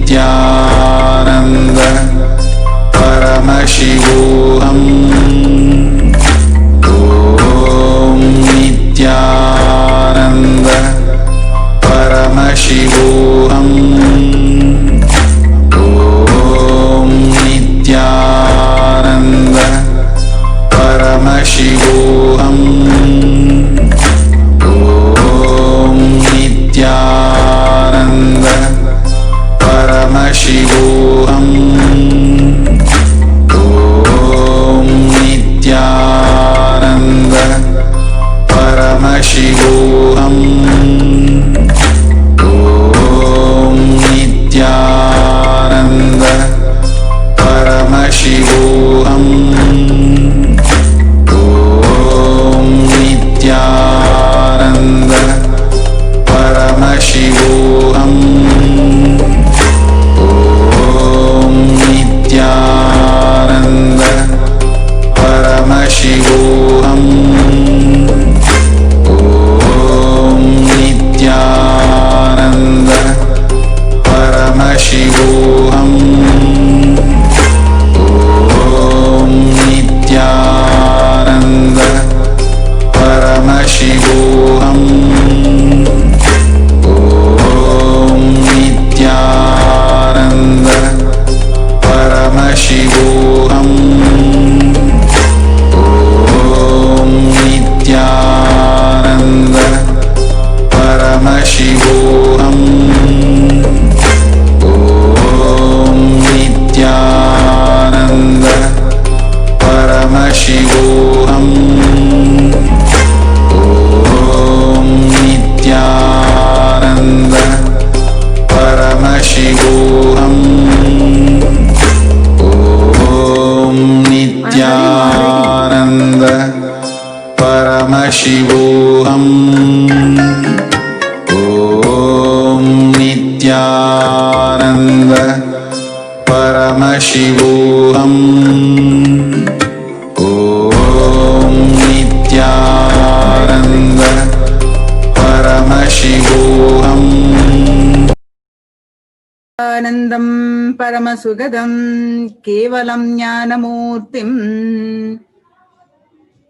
Nithyananda Paramashivoham. Om Nithyananda Paramashivoham. Om Nithyananda Paramashivoham. Om Nithyananda Paramashivoham. Om Nithyananda Paramashivoham. Om Nithyananda Paramashivoham. Om Nithyananda Paramashivoham. Om Nithyananda Paramashivoham. Om Nithyananda Paramashivoham. Om Nithyananda Paramashivoham. Om Nithyananda Paramashivoham. Om Nithyananda Paramashivoham. Om Nithyananda Paramashivoham. Om Nithyananda Paramashivoham. Om Nithyananda Paramashivoham. Om Nithyananda Paramashivoham. Om Nithyananda Paramashivoham. Anandam Paramasugadam Kevalam Jnanamurtim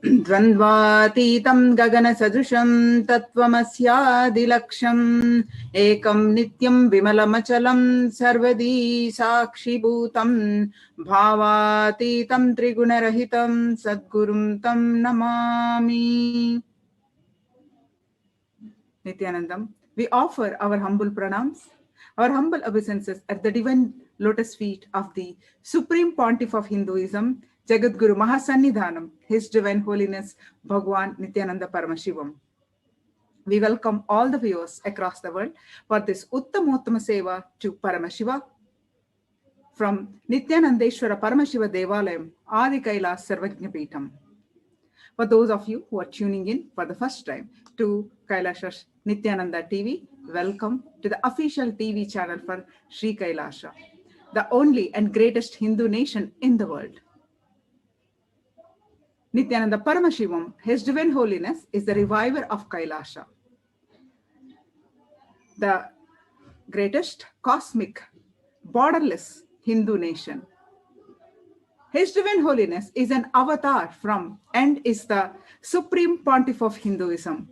Dvandvatitam Gagana Sadrusham Tattvamasyaadilaksham Ekam Nityam Vimalamachalam Sarvadi Sakshibhutam Bhavatitam Trigunarahitam Sadgurum Tam Namami. Nithyanandam, we offer our humble pranams, our humble obeisances at the divine lotus feet of the Supreme Pontiff of Hinduism, Jagatguru Mahasannidhanam, His Divine Holiness Bhagavan Nithyananda Paramashivam. We welcome all the viewers across the world for this Uttamottama Seva to Paramashiva from Nithyanandeshwara Paramashiva Devalayam, Adi KAILASA Sarvajnapeetham. For those of you who are tuning in for the first time to KAILASA's Nithyananda TV, welcome to the official TV channel for Sri KAILASA, the only and greatest Hindu nation in the world. Nithyananda Paramashivam, His Divine Holiness, is the reviver of KAILASA, the greatest cosmic, borderless Hindu nation. His Divine Holiness is an avatar from and is the Supreme Pontiff of Hinduism.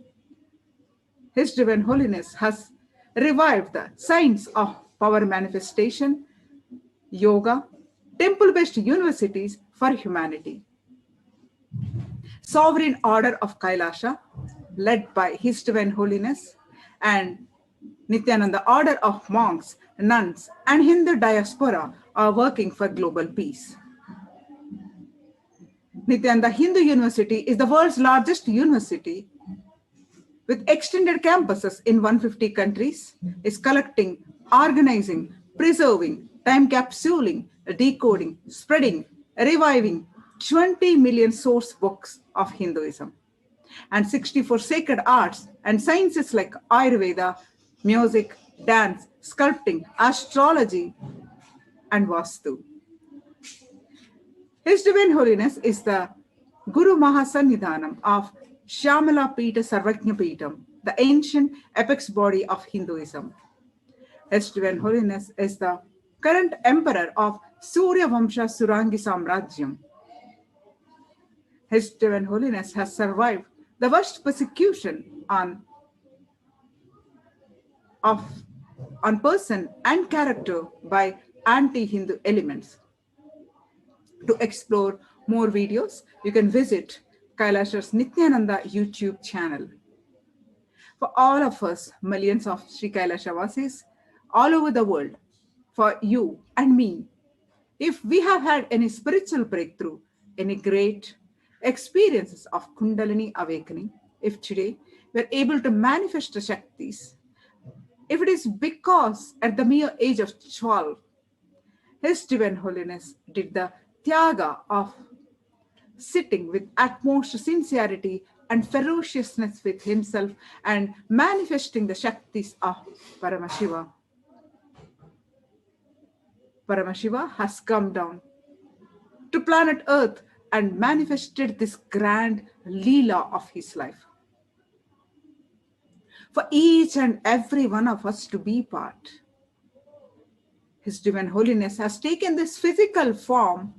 His Divine Holiness has revived the science of power manifestation, yoga, temple-based universities for humanity. Sovereign Order of KAILASA, led by His Divine Holiness, and Nithyananda Order of monks, nuns, and Hindu diaspora are working for global peace. Nithyananda Hindu University is the world's largest university with extended campuses in 150 countries, is collecting, organizing, preserving, time capsuling, decoding, spreading, reviving 20 million source books of Hinduism and 64 sacred arts and sciences like Ayurveda, music, dance, sculpting, astrology, and Vastu. His Divine Holiness is the Guru Mahasannidhanam of Shyamala Peetha Sarvajnapeetham, the ancient apex body of Hinduism. His Divine Holiness is the current emperor of Surya Vamsha Surangi Samrajyam. His Divine Holiness has survived the worst persecution on person and character by anti-Hindu elements. To explore more videos, you can visit KAILASA's Nithyananda YouTube channel. For all of us, millions of Sri Kailasa Vasis all over the world, for you and me, if we have had any spiritual breakthrough, any great experiences of Kundalini awakening, if today we are able to manifest the Shaktis, if it is because at the mere age of 12, His Divine Holiness did the Tyaga of sitting with utmost sincerity and ferociousness with himself and manifesting the Shaktis of Paramashiva. Paramashiva has come down to planet Earth and manifested this grand Leela of his life. For each and every one of us to be part. His Divine Holiness has taken this physical form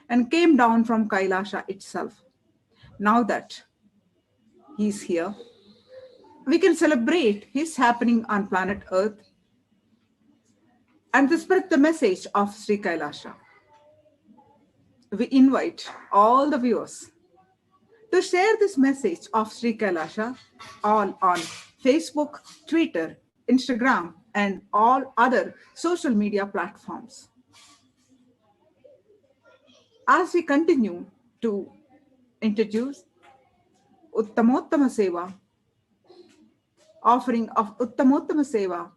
and came down from Kailasa itself. Now that he is here, we can celebrate his happening on planet Earth and to spread the message of Sri Kailasa. We invite all the viewers to share this message of Sri Kailasa all on Facebook, Twitter, Instagram, and all other social media platforms. As we continue to introduce Uttamottama Seva, offering of Uttamottama Seva,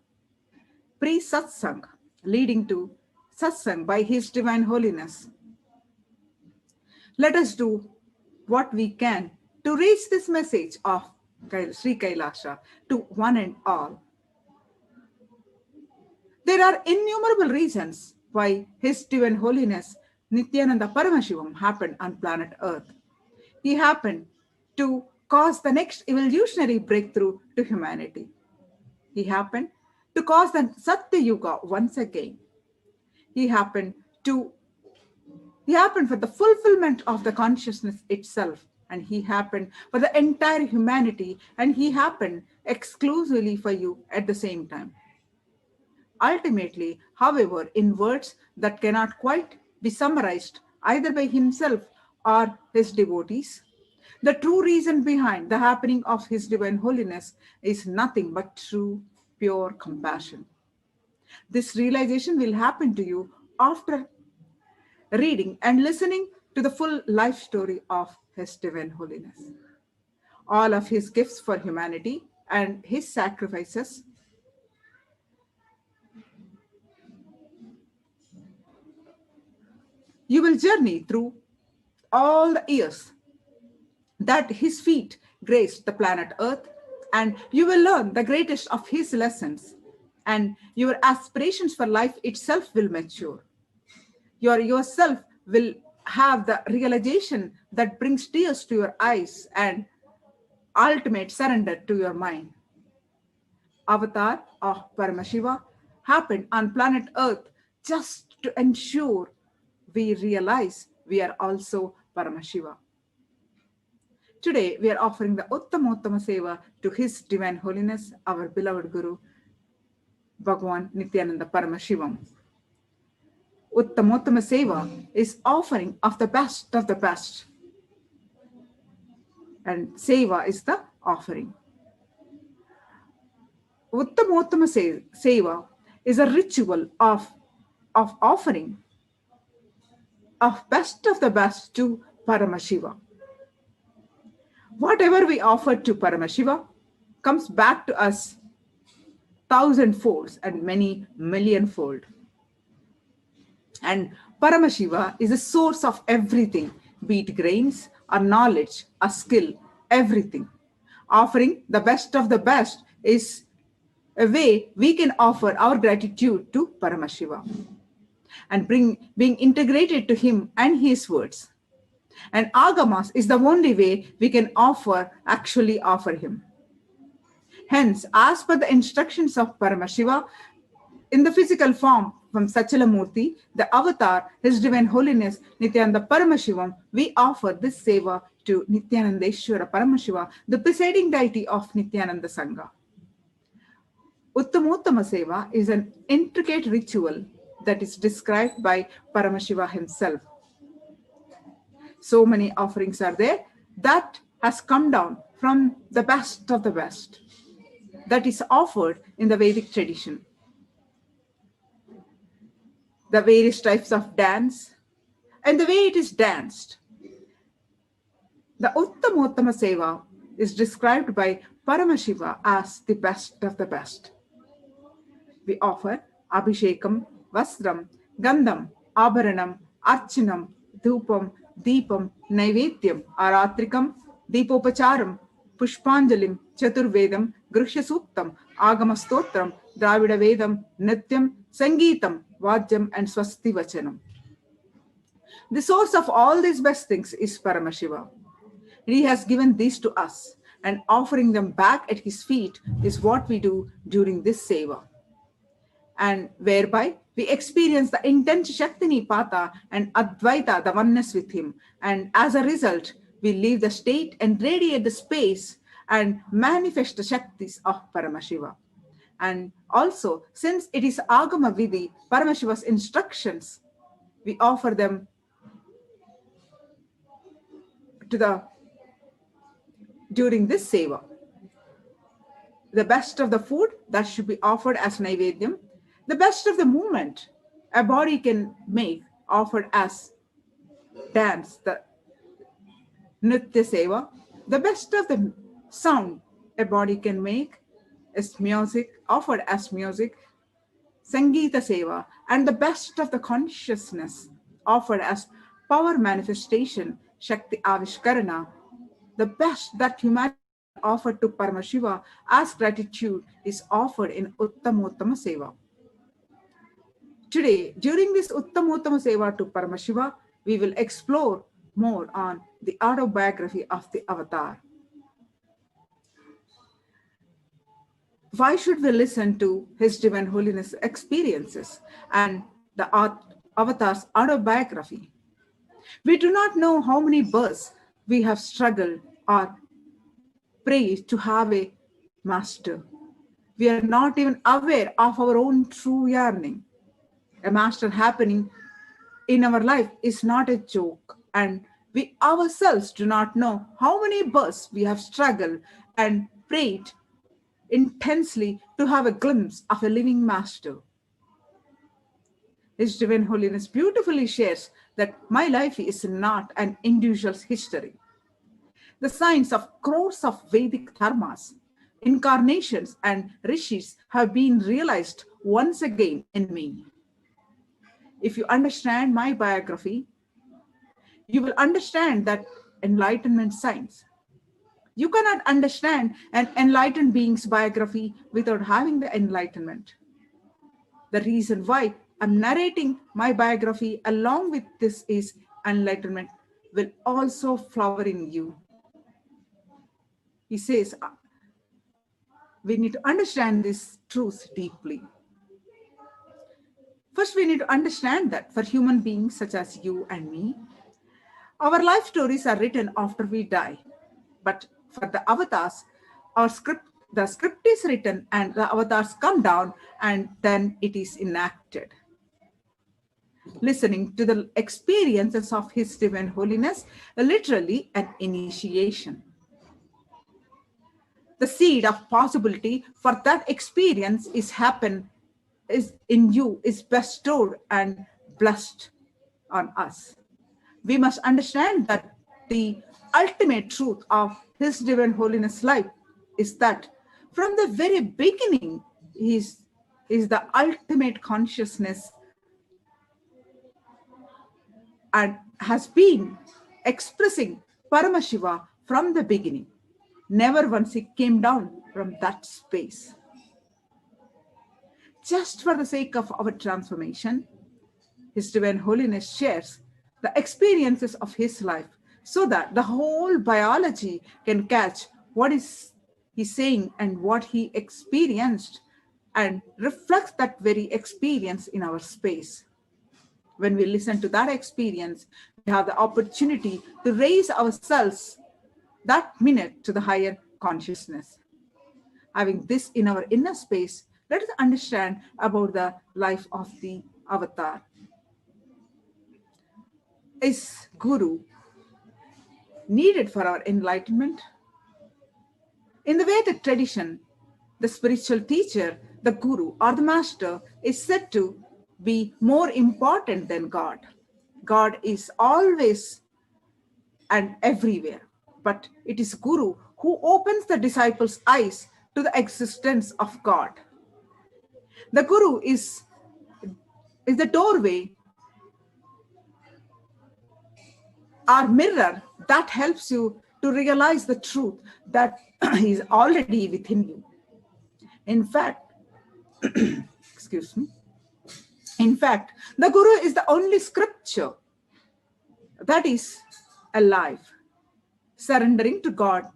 pre-Satsang, leading to Satsang by His Divine Holiness. Let us do what we can to reach this message of Sri Kailasa to one and all. There are innumerable reasons why His Divine Holiness Nithyananda Paramashivam happened on planet Earth. He happened to cause the next evolutionary breakthrough to humanity. He happened to cause the Satya Yuga once again. He happened for the fulfillment of the consciousness itself, and he happened for the entire humanity, and he happened exclusively for you at the same time. Ultimately, however, in words that cannot quite be summarized either by himself or his devotees, the true reason behind the happening of His Divine Holiness is nothing but true, pure compassion. This realization will happen to you after reading and listening to the full life story of His Divine Holiness. All of his gifts for humanity and his sacrifices you will journey through all the years that his feet graced the planet Earth, and you will learn the greatest of his lessons, and your aspirations for life itself will mature. Yourself will have the realization that brings tears to your eyes and ultimate surrender to your mind. Avatar of Paramashiva happened on planet Earth just to ensure we realize we are also Paramashiva. Today, we are offering the Uttamottama Seva to His Divine Holiness, our beloved Guru, Bhagavan Nithyananda Paramashivam. Uttamottama Seva is offering of the best of the best. And Seva is the offering. Uttamottama Seva is a ritual of offering of best of the best to Paramashiva. Whatever we offer to Paramashiva comes back to us thousandfold and many millionfold. And Paramashiva is the source of everything, be it grains or knowledge or skill, everything. Offering the best of the best is a way we can offer our gratitude to Paramashiva and being integrated to him and his words. And Agamas is the only way we can actually offer him. Hence, as per the instructions of Paramashiva, in the physical form, from Sachalamurti, the avatar, His Divine Holiness Nithyananda Paramashivam, we offer this seva to Nithyanandeshwara Paramashiva, the presiding deity of Nithyananda Sangha. Uttamottama Seva is an intricate ritual that is described by Paramashiva himself. So many offerings are there that has come down from the best of the best that is offered in the Vedic tradition. The various types of dance and the way it is danced. The Uttamottama Seva is described by Paramashiva as the best of the best. We offer Abhishekam, Vasram, Gandham, Abharanam, Archanam, Dhupam, Deepam, Naivedyam, Aratrikam, Deepopacharam, Pushpanjalim, Chaturvedam, Gruhya Suktam, Agama Stotram, Dravida Vedam, Nityam, Sangeetam, Vajjam, and Swasti Vachanam. The source of all these best things is Paramashiva. He has given these to us, and offering them back at his feet is what we do during this seva. And whereby we experience the intense Shakti Nipata and Advaita, the oneness with him. And as a result, we leave the state and radiate the space and manifest the Shaktis of Paramashiva. And also, since it is Agama Vidhi, Paramashiva's instructions, we offer them during this seva. The best of the food that should be offered as Naivedyam, the best of the movement a body can make offered as dance, the Nritya Seva, the best of the sound a body can make is music, offered as music, Sangeeta Seva, and the best of the consciousness offered as power manifestation, Shakti Avishkarana, the best that humanity offered to Paramashiva as gratitude is offered in Uttamottama Seva. Today, during this Uttamottama Seva to Paramashiva, we will explore more on the autobiography of the avatar. Why should we listen to His Divine Holiness experiences and the avatar's autobiography? We do not know how many births we have struggled or prayed to have a master. We are not even aware of our own true yearning. A master happening in our life is not a joke, and we ourselves do not know how many births we have struggled and prayed intensely to have a glimpse of a living master. His Divine Holiness beautifully shares that my life is not an individual's history. The signs of crores of Vedic dharmas, incarnations, and rishis have been realized once again in me. If you understand my biography, you will understand that enlightenment science. You cannot understand an enlightened being's biography without having the enlightenment. The reason why I'm narrating my biography along with this is enlightenment will also flower in you. He says, we need to understand this truth deeply. First, we need to understand that for human beings such as you and me, our life stories are written after we die. But for the avatars, the script is written and the avatars come down and then it is enacted. Listening to the experiences of His Divine Holiness, literally an initiation. The seed of possibility for that experience is in you, is bestowed and blessed on us. We must understand that the ultimate truth of His Divine Holiness life is that from the very beginning, He is the ultimate consciousness and has been expressing Paramashiva from the beginning. Never once He came down from that space. Just for the sake of our transformation, His Divine Holiness shares the experiences of His life so that the whole biology can catch what is He saying and what He experienced and reflects that very experience in our space. When we listen to that experience, we have the opportunity to raise ourselves that minute to the higher consciousness. Having this in our inner space, let us understand about the life of the avatar. Is Guru needed for our enlightenment? In the Vedic tradition, the spiritual teacher, the Guru or the Master, is said to be more important than God. God is always and everywhere, but it is Guru who opens the disciples' eyes to the existence of God. The Guru is the doorway or mirror that helps you to realize the truth that is already within you. In fact, excuse me. In fact, the Guru is the only scripture that is alive. Surrendering to God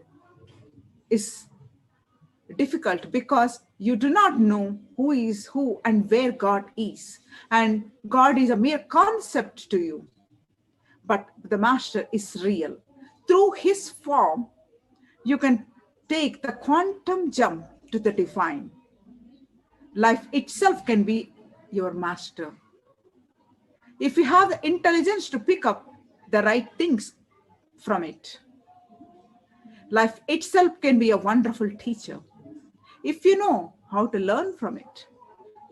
is difficult because you do not know who is who and where God is. And God is a mere concept to you. But the Master is real. Through his form, you can take the quantum jump to the divine. Life itself can be your master. If you have the intelligence to pick up the right things from it, life itself can be a wonderful teacher. If you know how to learn from it,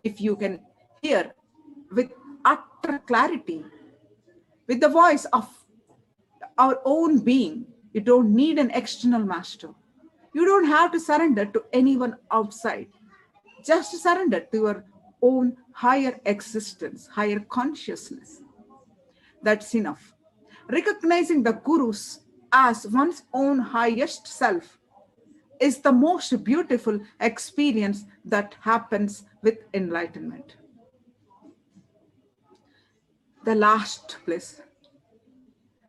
if you can hear with utter clarity, with the voice of our own being, you don't need an external master. You don't have to surrender to anyone outside. Just surrender to your own higher existence, higher consciousness. That's enough. Recognizing the Gurus as one's own highest self is the most beautiful experience that happens with enlightenment. The last bliss,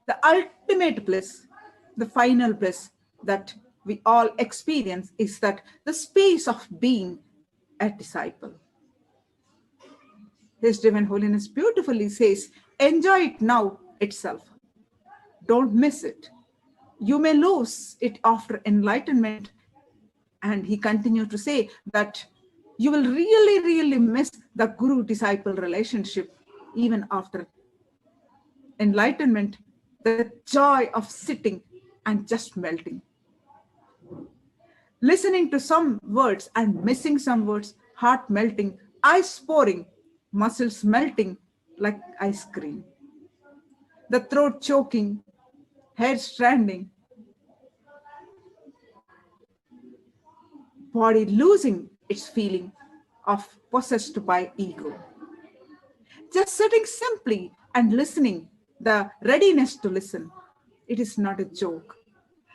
the ultimate bliss, the final bliss that we all experience is that the space of being a disciple. His Divine Holiness beautifully says, enjoy it now itself. Don't miss it. You may lose it after enlightenment. And he continued to say that you will really, really miss the Guru-disciple relationship even after enlightenment, the joy of sitting and just melting. Listening to some words and missing some words, heart melting, eyes pouring, muscles melting like ice cream. The throat choking, hair stranding, body losing its feeling of possessed by ego. Just sitting simply and listening, the readiness to listen, it is not a joke.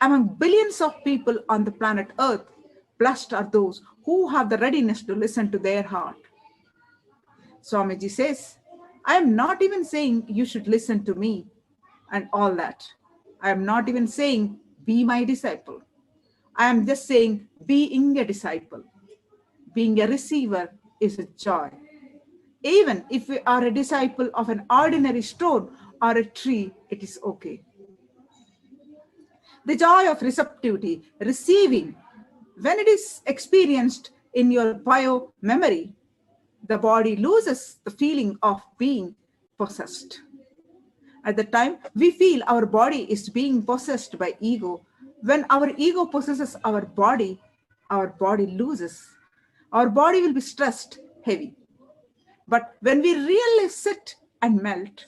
Among billions of people on the planet Earth, blessed are those who have the readiness to listen to their heart. Swamiji says, I am not even saying you should listen to me and all that. I am not even saying, be my disciple. I am just saying, being a disciple, being a receiver is a joy. Even if we are a disciple of an ordinary stone or a tree, it is okay. The joy of receptivity, receiving, when it is experienced in your bio memory, the body loses the feeling of being possessed. At the time we feel our body is being possessed by ego, when our ego possesses our body loses. Our body will be stressed, heavy. But when we really sit and melt,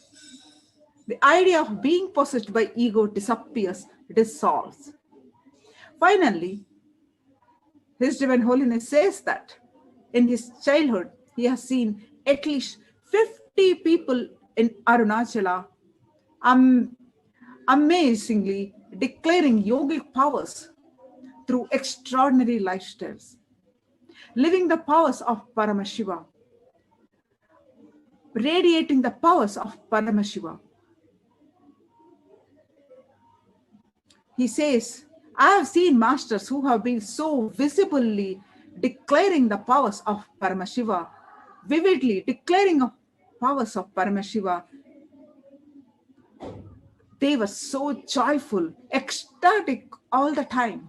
the idea of being possessed by ego disappears, dissolves. Finally, His Divine Holiness says that in his childhood, he has seen at least 50 people in Arunachala amazingly declaring yogic powers through extraordinary lifestyles, living the powers of Paramashiva, radiating the powers of Paramashiva. He says, I have seen masters who have been so visibly declaring the powers of Paramashiva, vividly declaring the powers of Paramashiva. They were so joyful, ecstatic all the time.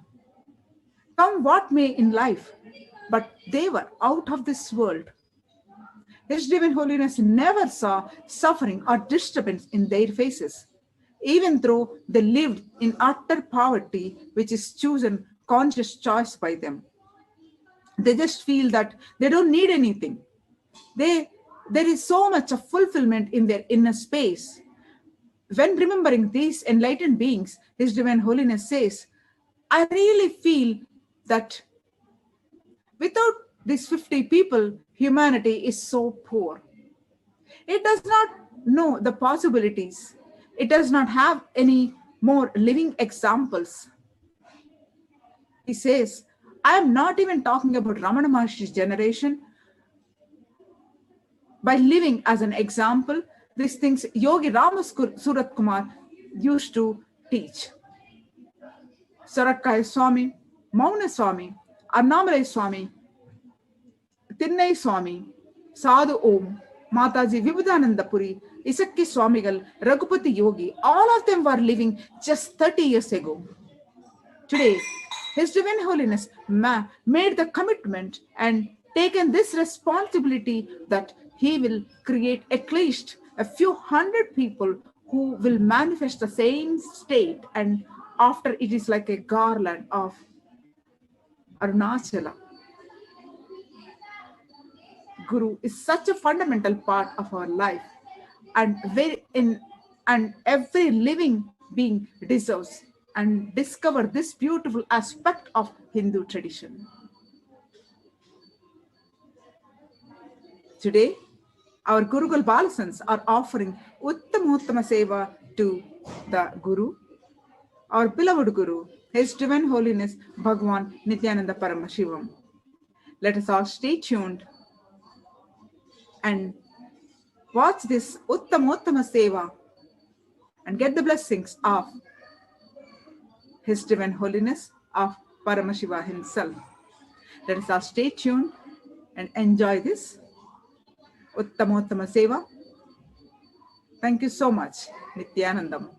Come what may in life, but they were out of this world. His Divine Holiness never saw suffering or disturbance in their faces, even though they lived in utter poverty, which is chosen conscious choice by them. They just feel that they don't need anything. There is so much of fulfillment in their inner space. When remembering these enlightened beings, His Divine Holiness says, I really feel that without these 50 people, humanity is so poor. It does not know the possibilities. It does not have any more living examples. He says, I am not even talking about Ramana Maharshi's generation. By living as an example, these things Yogi Rama Surat Kumar used to teach. Saratkaya Swami, Mauna Swami, Annamalai Swami, Tinnai Swami, Sadhu Om, Mataji Vibhudananda Puri, Isakki Swamigal, Raghupati Yogi, all of them were living just 30 years ago. Today, His Divine Holiness made the commitment and taken this responsibility that he will create at least a few hundred people who will manifest the same state, and after it is like a garland of Arunachala. Guru is such a fundamental part of our life, and every living being deserves and discover this beautiful aspect of Hindu tradition. Today, our Gurukul Balasans are offering Uttama Seva to the Guru, our beloved Guru, His Divine Holiness Bhagavan Nithyananda Paramashivam. Let us all stay tuned and watch this Uttama Seva and get the blessings of His Divine Holiness of Paramashiva himself. Let us all stay tuned and enjoy this Uttama Seva. Thank you so much, Nithyanandam.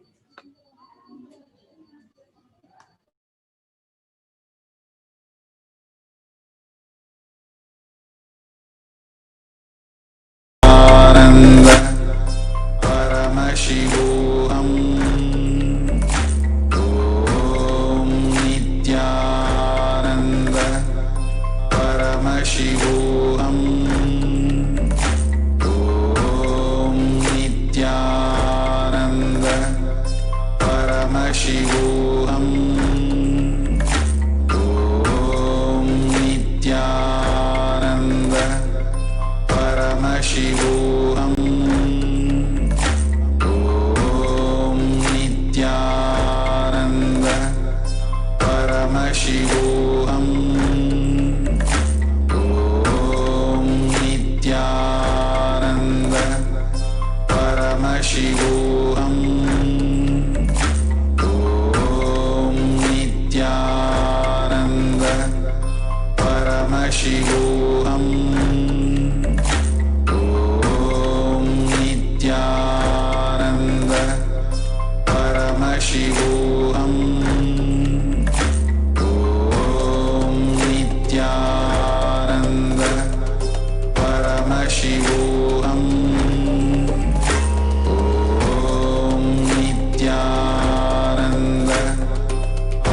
Paramashivoham. Om Nithyananda Paramashivoham. Om Nithyananda Paramashivoham. Om Nithyananda Paramashivoham. Paramashivoham. Om Nithyananda Paramashivoham. Om Nithyananda Paramashivoham. Om Nithyananda Paramashivoham. Paramashivoham. Om Nithyananda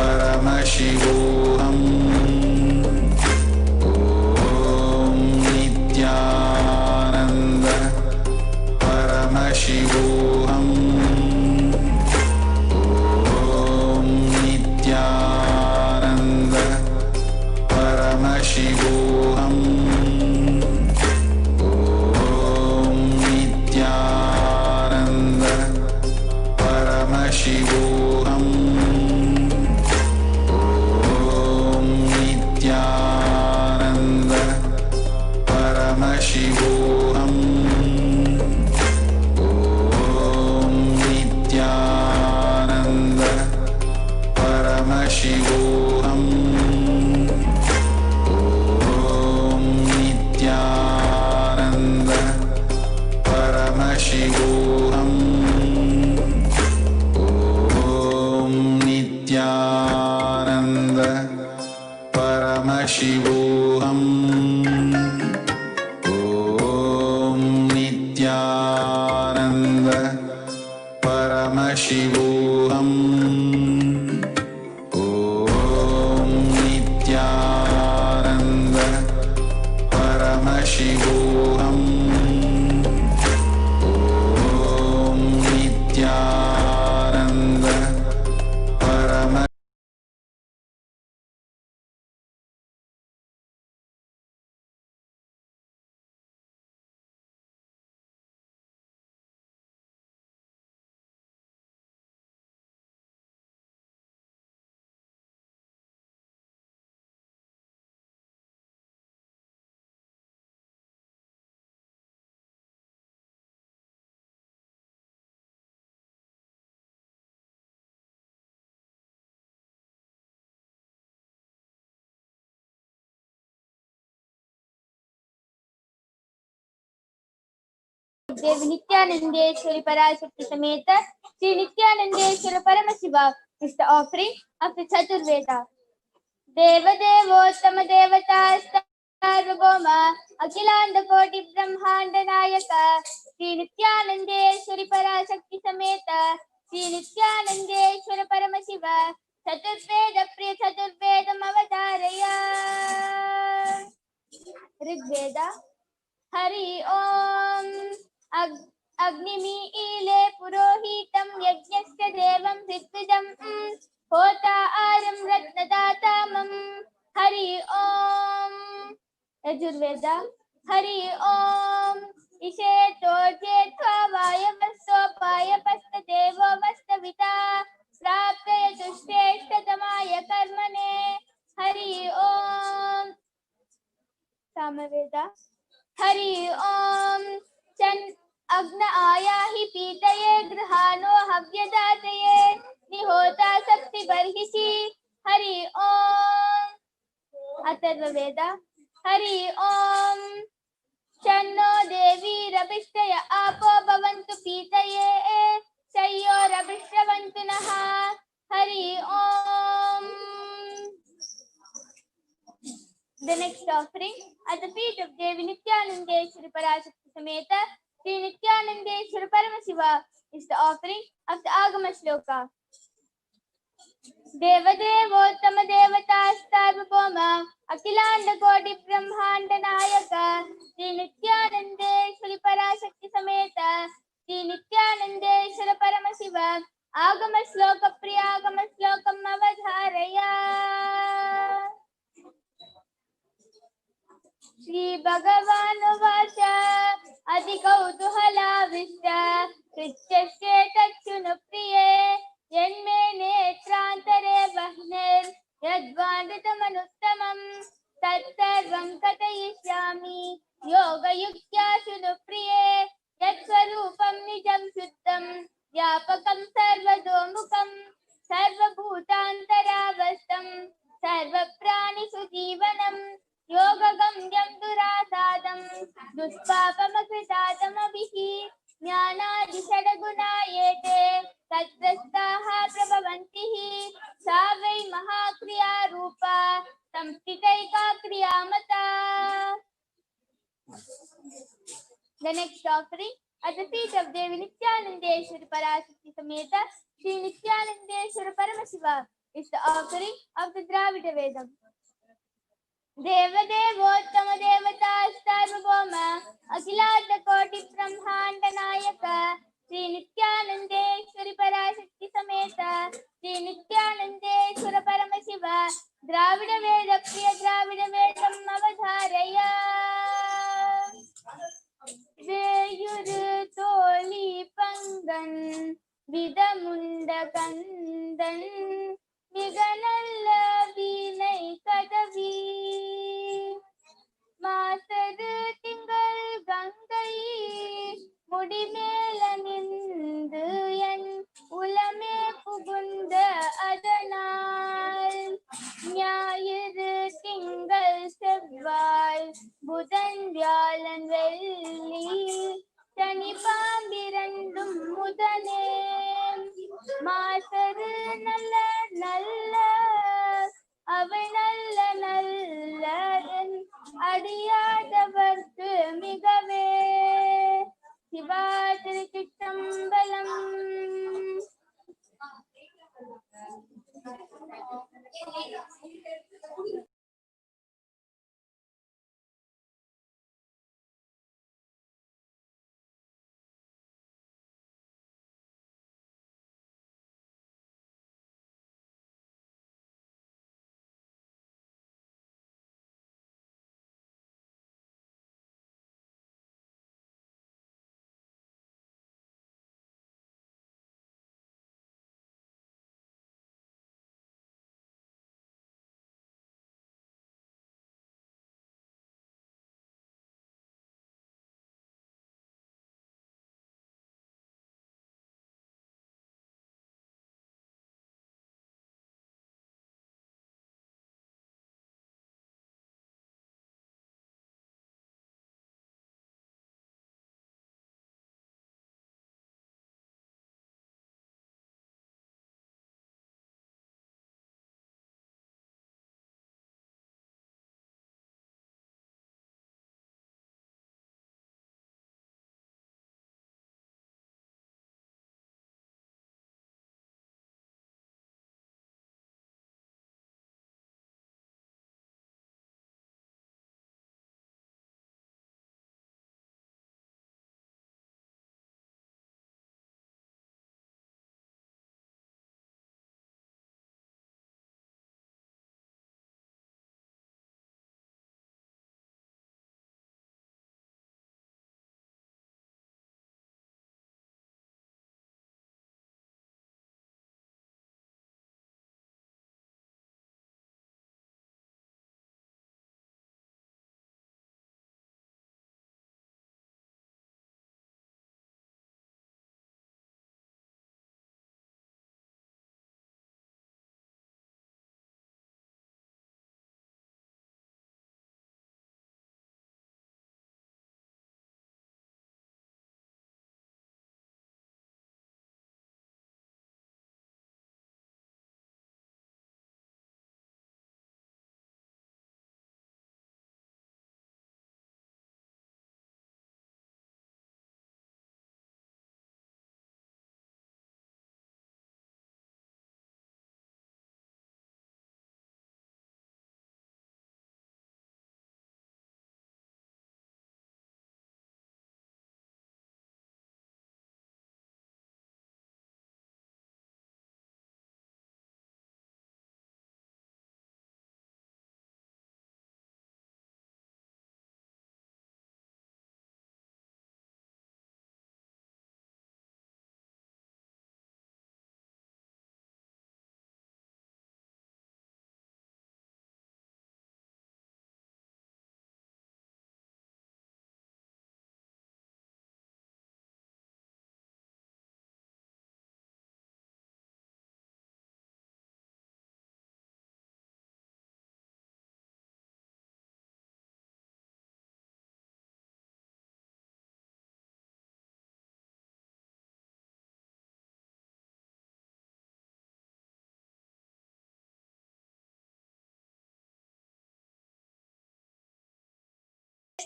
Paramashivoham. Om Nithyananda Paramashivoham. Om Nithyananda Paramashivoham. Paramashivoham. Om Nithyananda Paramashivoham. Om Paramashivoham. Om Nithyananda Paramashivoham. Om Nithyananda Paramashivoham. Om Nithyananda Paramashivoham. Om Nithyananda Paramashivoham. Devi Nithyanandeshwari Parashakti Sameta Sri Nithyanandeshwara Paramashiva is the offering of the Chaturveda. Deva Devottama Devata Sarvabhauma Akhilanda Koti Brahmanda Nayaka Sri Nithyanandeshwari Parashakti Sameta Sri Nithyanandeshwara Paramashiva Chaturveda Priya Chaturvedam Avataraya. Rigveda Hari Om Agnimi Purohitam Yajnasya Devam Ritvidam Hota Aram Ratnadatamam Hari Om. Yajurveda Hari Om Isheto Jetva Vayavasto Payapasta Devo Vastavita Prapya Tushreshtadamaya Karmane Hari Om. Samaveda Hari Om Chan Agna Ayahi Pitaye Grahano Havyadataye Nihota Sakti Barhishi Hari Om. Atharva Veda Hari Om Channo Devi Rabishtaya Apo Bhavantu Pitaye Sayo Rabishravantu Naha Hari Om. The next offering at the feet of Devi Nithyanandeshwari Parashakti Sameta Sri Nithyanandeshwara Paramashiva is the offering of the Agama Shloka. Deva Devottama Devata Sarvabhauma Akhilanda Koti Brahmanda Nayaka Sri Nithyanandeshwari Parashakti Sameta Sri Nithyanandeshwara Paramashiva Agama Shloka Priya Agama Shlokam Avadharaya. Shri Bhagavan Vacha Adi Kautuhala Vishta Krishya Tachunu Priye Yanme Netrantare Vahnir Yadvanditamanuttamam Tatsarvam Katayishyami Yoga Yuktya Shunu Priye Yatsvarupam Nijam Shuddham Vyapakam Sarvadomukam Sarvabhutantaravastam Sarvaprani Sujivanam Yoga Gamyam Durasadam Duspapamakritatam Abhihi Jnanadi Shadagunayete Tatrastaha Prabhavantihi Savai Mahakriya Rupa Samstitaika Kriyamata. The next offering at the feet of Devi Nithyanandeshwari Parashakti Sameta Sri Nithyanandeshwara Paramashiva is the offering of the Dravida Vedam. Deva Devottama Devata Sarvabhauma Akhilanda Koti Brahmanda Nayaka Sri Nithyanandeshwari Parashakti Sameta Sri Nithyanandeshwara Paramashiva Dravida Veda Priya Dravida Vedam Avadharaya. Veyuru Toli Pangan Vidamunda Kandan Viganalla Vinay Kadavi Masaru Tingal Gangai Mudimela Nindu Yan Ulame Pugunda Adanal Nyayiru Tingal Sevval Budan Vyalan Velli Sani Pambi அமுதனே மாசரு நல்ல நல்ல அவை நல்ல நல்ல அடியாதவர்க்கு மிகவே சிவா திருச்சிற்றம்பலம்.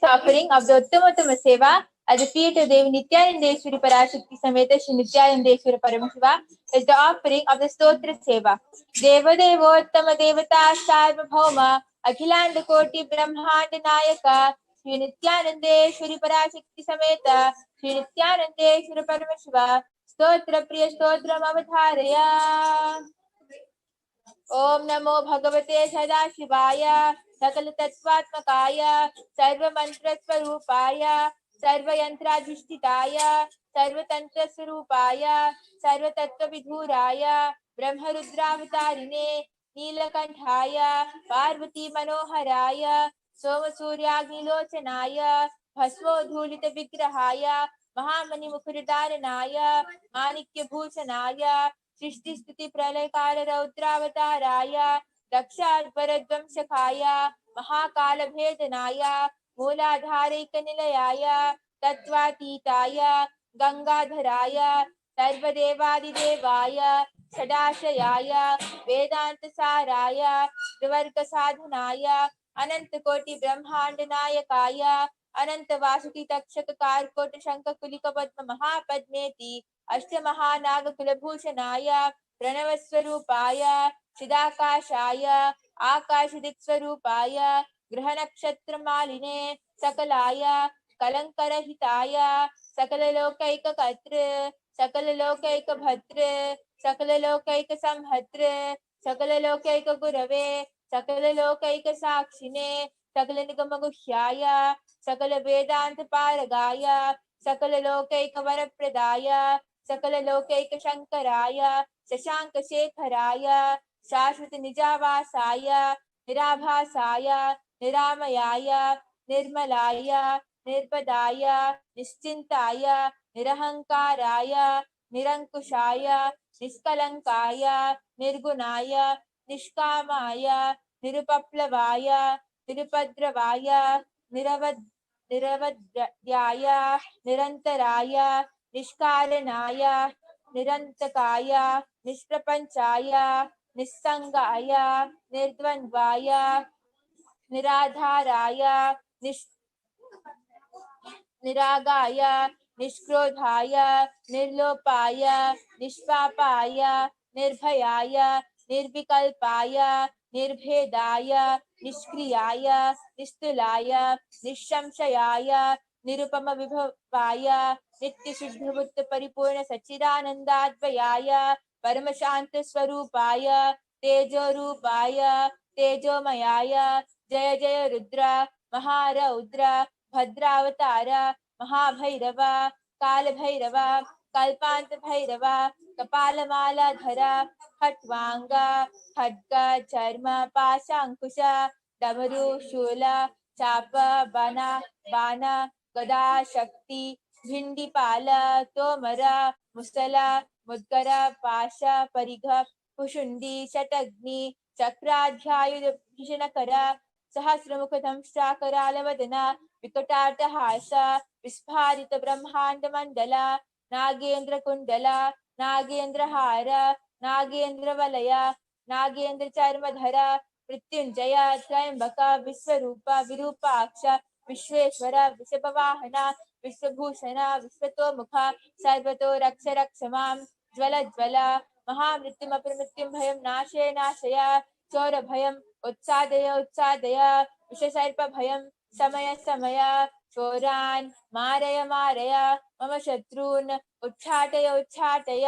Offering of the Uttama Seva at the feet of Devi Nithyanandeshwari Parashakti Sameta Shri Nithyanandeshwari Paramashiva is the offering of the Stotra Seva. Deva Devottama Devata Sarvabhauma Akhilanda Koti Brahmanda Nayaka Shri Nithyanandeshwari Parashakti Sameta Shri Nithyanandeshwari Paramashiva Stotra Priya Stotra Avadharaya. ओम नमो भगवते सदाशिवाय सकल तत्वात्मकाय सर्व मंत्र स्वरूपाय सर्व यंत्राधिष्ठिताय सर्व तंत्र स्वरूपाय सर्व तत्व विधुराय ब्रह्म रुद्रावतारिणे नीलकंठाय पार्वती मनोहराय सोम सूर्याग्निलोचनाय भस्मोद्धूलित विग्रहाय महामणि मुकुरधारणाय माणिक्य भूषणाय सृष्टि स्थिति प्रलय काल रौद्रावताराय दक्षाध्वरध्वंसकाय महाकाल भेदनाय मूलाधारैक निलयाय तत्वातीताय गंगाधराय सर्वदेवादिदेवाय षडाश्रयाय वेदान्तसाराय त्रिवर्गसाधनाय अनन्तकोटिब्रह्माण्डनायकाय अनन्तवासुकितक्षककारकोटशङ्खकुलिकपद्ममहापद्मेति अष्टमहानागकुलभूषणाय प्रणवस्वरूपाय चिदाकाशाय आकाशदिक्स्वरूपाय ग्रहनक्षत्रमालिने सकलाय कलङ्करहिताय सकललोकैककर्तृ सकललोकैकभद्र सकललोकैकसंहर्तृ सकललोकैकगुरवे सकललोकैकसाक्षिणे सकलनिगमगुह्याय सकलवेदान्तपारगाय सकललोकैकवरप्रदाय सकललोकैकशङ्कराय शशाङ्कशेखराय शाश्वतनिजावासाय निराभासाय निरामयाय निर्मलाय निर्पदाय निश्चिन्ताय निरहङ्काराय निरङ्कुशाय निष्कलङ्काय निर्गुणाय निष्कामाय निरुपप्लवाय निरुपद्रवाय निरवध्याय निरन्तराय निष्कारणाय निरन्तकाय निष्प्रपञ्चाय निस्सङ्गाय निर्द्वन्द्वाय निराधाराय निरागाय निष्क्रोधाय निर्लोपाय निष्पापाय निर्भयाय निर्विकल्पाय निर्भेदाय निष्क्रियाय निस्तुलाय निःशंशयाय निरुपमविभवाय नित्यशुद्धबुद्धपरिपूर्ण सच्चिदानन्दाद्वयाय परमशान्तस्वरूपाय तेजोरूपाय तेजोमयाय जय जय रुद्र महारौद्र भद्रावतार महाभैरव कालभैरव कल्पान्तभैरव कपालमालाधर खट्वांग खड्ग चर्म पाशांकुश डमरू शूल चाप बाण गदा शक्ति भिंडीपाल तोमर मुसल मुद्गर पाश परिघ कुशुंडी शतग्नि चक्राध्यायुध भीषणकर सहस्रमुख दंष्ट्राकरालवदन विकटाटहास विस्फारित ब्रह्मांड मंडल नागेंद्र कुंडल नागेंद्रहार नागेंद्र वलय नागेंद्र चर्मधर मृत्युंजय त्रयंबक विश्वरूप विरूपाक्ष विश्वेश्वर वृषभवाहन विश्वभूषण विश्वतोमुख सर्वतो रक्ष रक्ष मां ज्वल ज्वल महामृत्युमप्रमृत्युं भयं नाशय नाशय चोर भयम् उत्सादय उत्सादय विषसर्प भयं समय समय चोरान् मारय मारय मम शत्रून् उच्चाटय उच्चाटय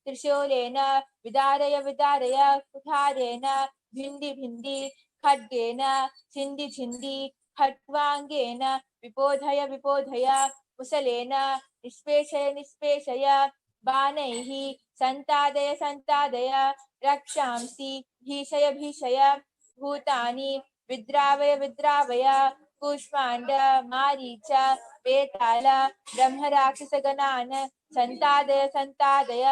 त्रिशूलेन विदारय विदारय कुठारेण भिन्डि भिन्डि खड्गेन छिन्दि छिन्दि खट्वाङ्गेन विपोधय विपोधय कुशलेन निष्पेषय निष्पेषय बाणैः सन्तादय सन्तादय रक्षांसि भीषय भीषय भूतानि विद्रावय विद्रावय कूष्माण्ड मारीच वेताल ब्रह्मराक्षसगणान् सन्तादय सन्तादय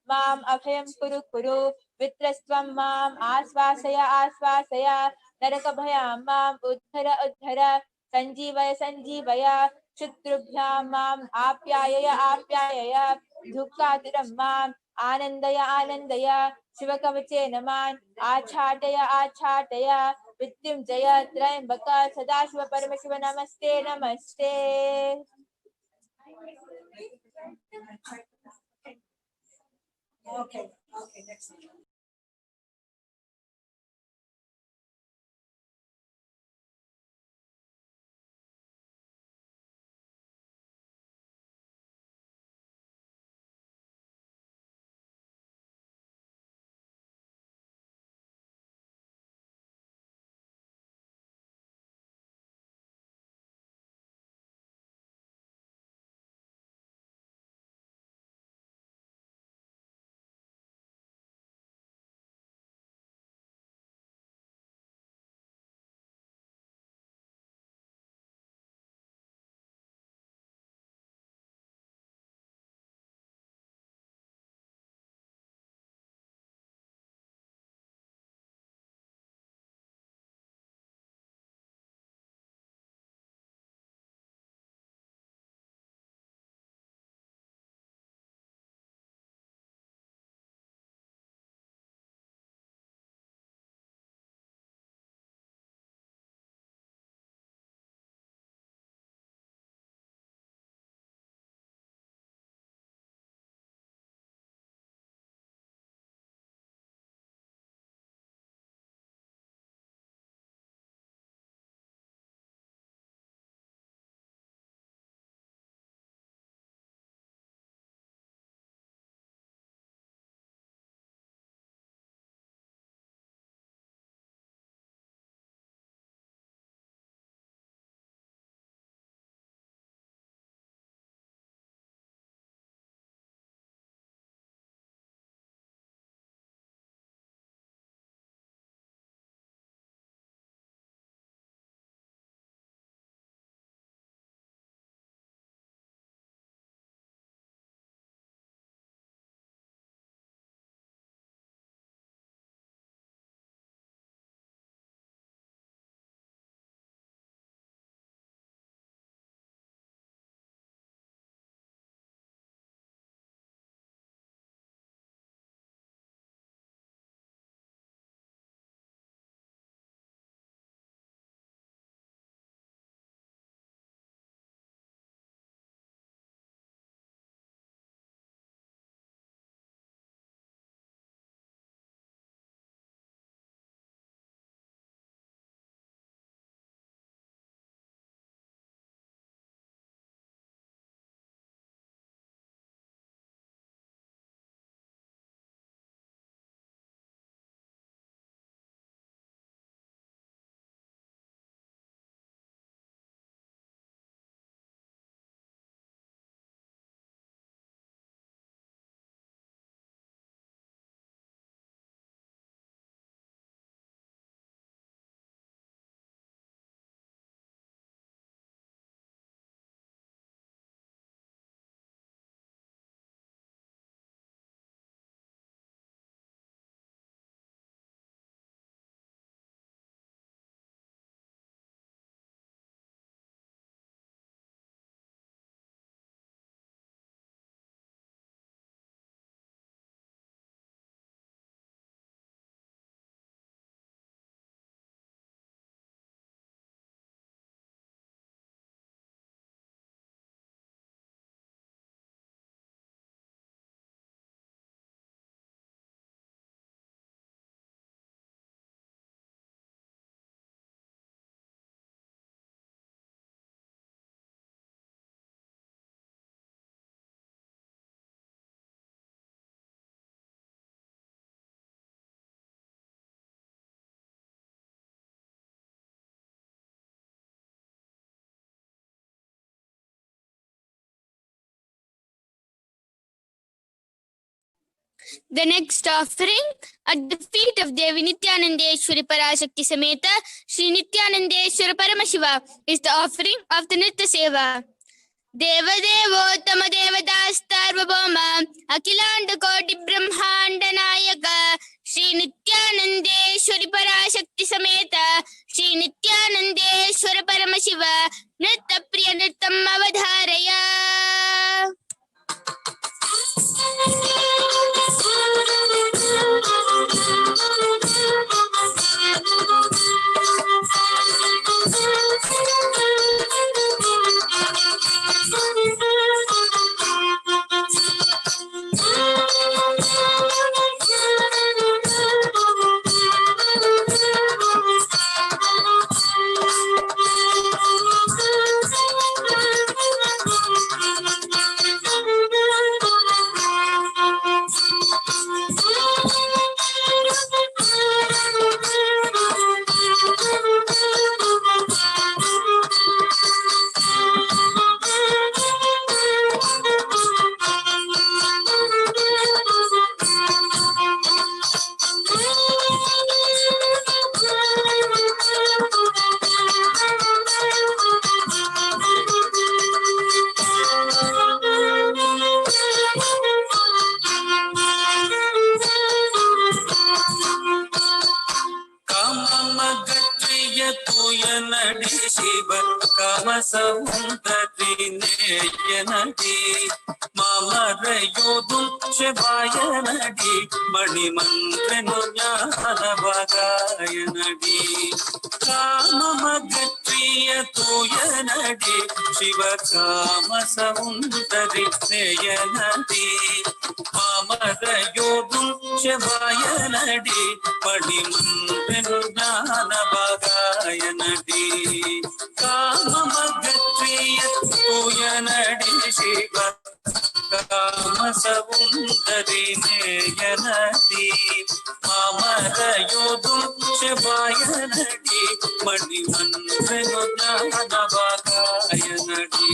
माम् अभयं कुरु कुरु वित्रस्त्वं माम् आश्वासय आश्वासय नरकभयां माम् उद्धर उद्धर सञ्जीवय सञ्जीवय शत्रुभ्यां माम् आप्यायय आप्यायय दुःखातुरं माम् आनन्दय आनन्दय शिवकवचेन माम् आच्छादय आच्छादय मृत्युञ्जय त्रयंबक सदाशिव परमशिव नमस्ते नमस्ते। Okay, next. The next offering at the feet of Devi Nithyanandeshwari Parashakti Sameta Shri Nithyanandeshwara Paramashiva is the offering of the Nitya Seva. Deva Devottama Devadastarvabhoma Akhilanda Koti Brahmanda Nayaka Shri Nithyanandeshwari Parashakti Sameta Shri Nithyanandeshwara Paramashiva Nitya Priya Nittam Avadharaya. Kamasavundarineyanadi Mamarayodum Shivayanadi Manimantrenu Jnanavagayanadi Kamamagatviya Tuyanadi Shiva Kamasavundarineyanadi Mamarayodum Shivayanadi Manimantrenu Jnanavagayanadi Kamamagatviya Tuyanadi Shiva Kamasavundarineyanadi Mamarayodum Shivayanadi Manimantrenu Jnanavagayanadi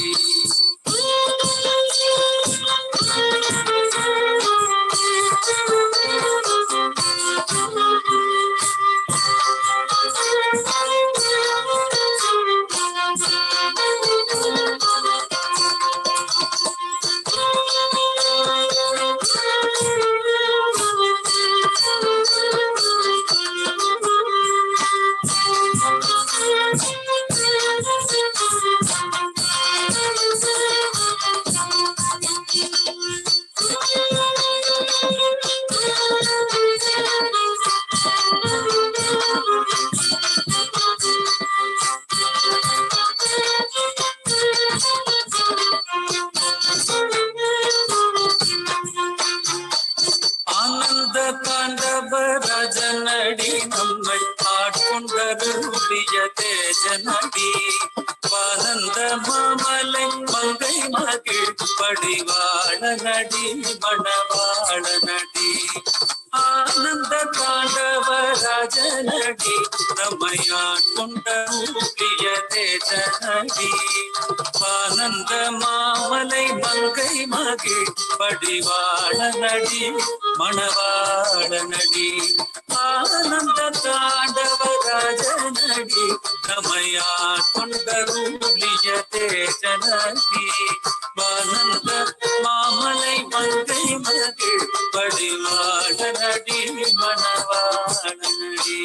தேஜனடி வானந்த மாமலை மங்கை மகிழ் படிவாழ நடி மணவாழ நடி ஆனந்த தாண்டவ ராஜனடி நம்மையாட்கொண்ட ஊழிய தேஜனடி ஆனந்த மாமலை மங்கை மகிழ் படிவாழ நடி மணவாழ நடி ஆனந்த தாண்டவ ராஜனடி நம்மையாட்கொண்ட ஊழிய தேஜனடி ஆனந்த மாமலை மங்கை மகிழ் படிவாழ நடி மணவாழ நடி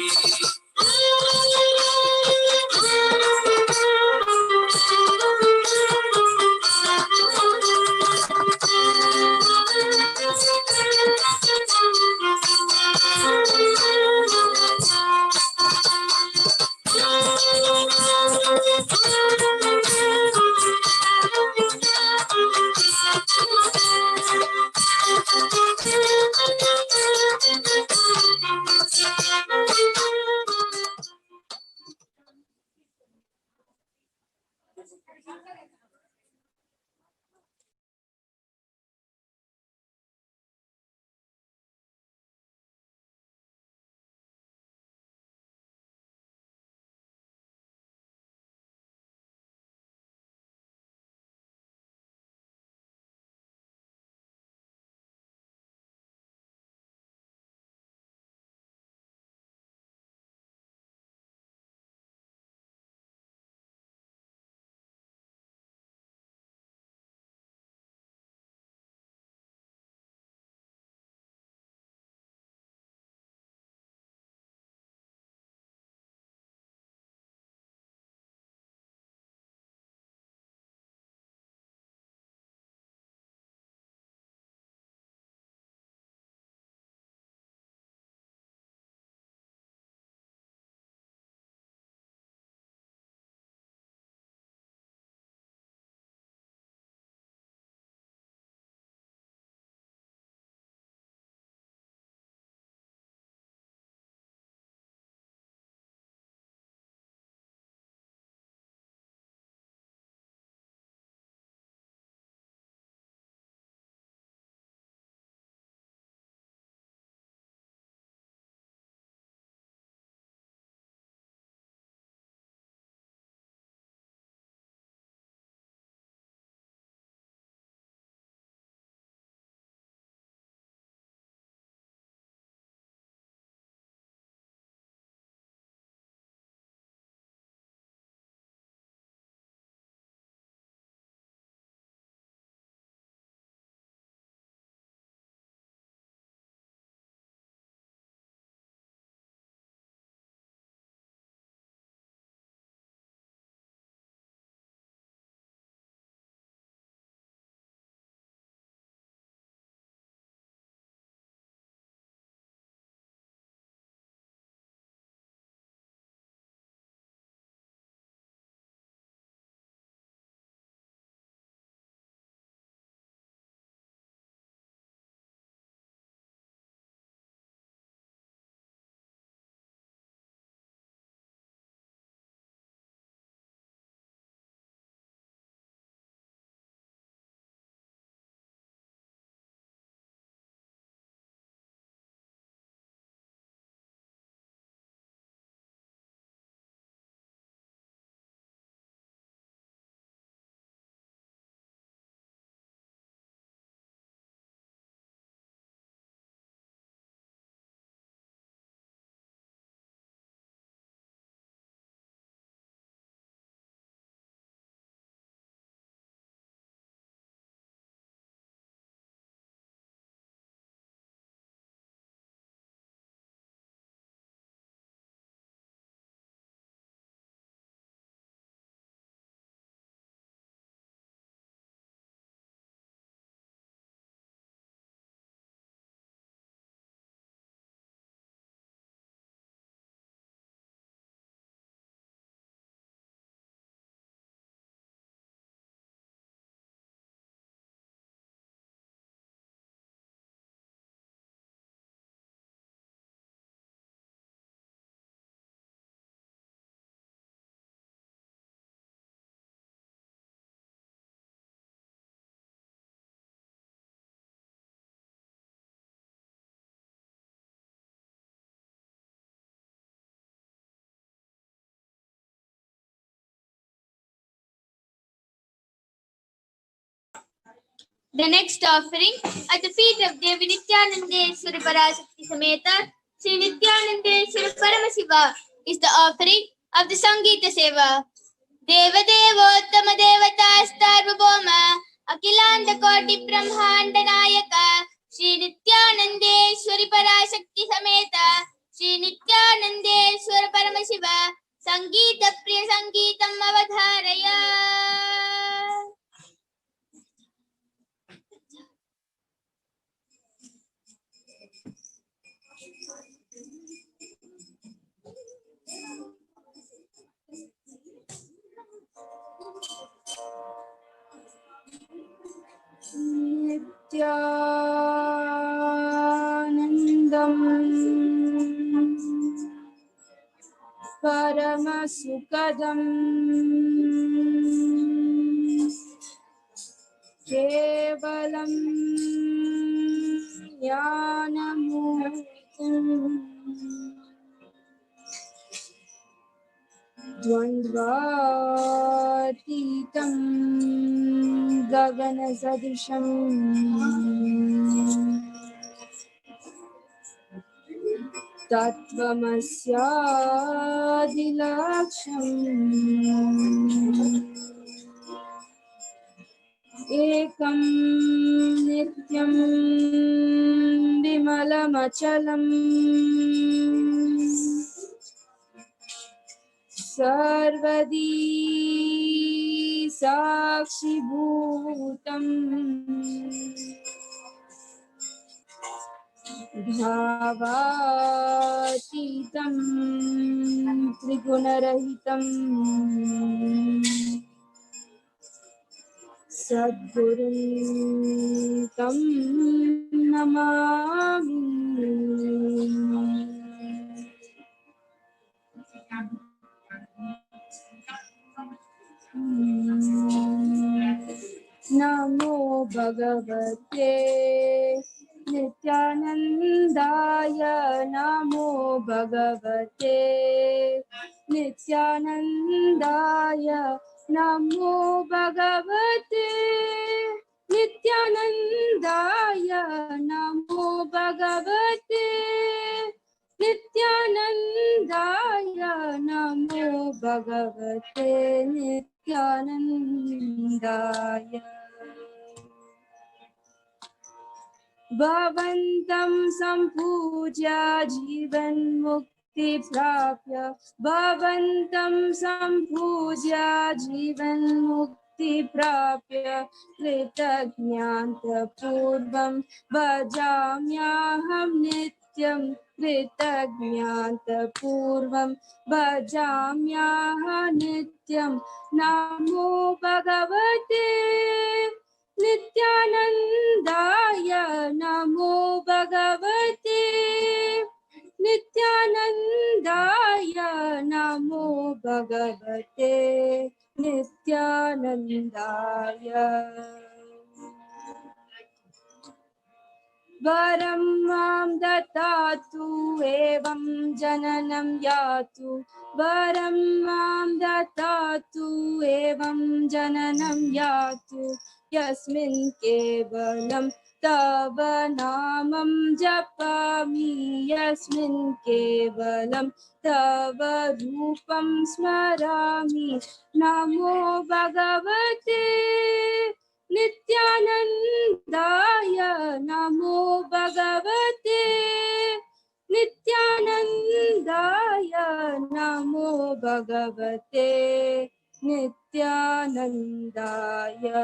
The next offering at the feet of Devi Nithyanandeshwari Parashakti Sameta Sri Nithyanandeshwari Paramashiva is the offering of the Sangeeta Seva. Deva Devottama Devata Sarvabhauma Akilanda Koti Brahmanda Nayaka Sri Nithyanandeshwari Parashakti Sameta Sri Nithyanandeshwari Paramashiva Sangeeta Priya Sangeetam Avadharaya. Nithyanandam Paramasukadam Kevalam Jnanamurtim Dvandvatitam Gaganasadisham Tattvamasyadilaksham Ekam Nityam Vimalamachalam Sarvadi Sakshibhutam Bhavatitam Trigunarahitam Sadgurum Tam Namami. Namo Bhagavate Nithyanandaya. Namo Bhagavate Nithyanandaya. Namo Bhagavate Nithyanandaya. Namo Bhagavate Nithyanandaya. Namo Bhagavate Nithyanandaya. Bhavantam Sampujya Jivan Mukti Prapya. Bhavantam Sampujya Jivan Mukti Prapya. Kritagnyanta Purvam Bhajamyaham Nityam. Kritagnyanta Purvam Bhajamyaham Nityam. Namo Bhagavate Nithyanandaya. Namo Bhagavate Nithyanandaya. Namo Bhagavate Nithyanandaya. Varam mam datatu evam jananam yatu. Varam mam datatu evam jananam yatu. Yasmin kevalam tava namam japami. Yasmin kevalam tava rupam smarami. Namo Bhagavate Nithyanandaya. Namo Bhagavate Nithyanandaya. Namo Bhagavate Nithyanandaya.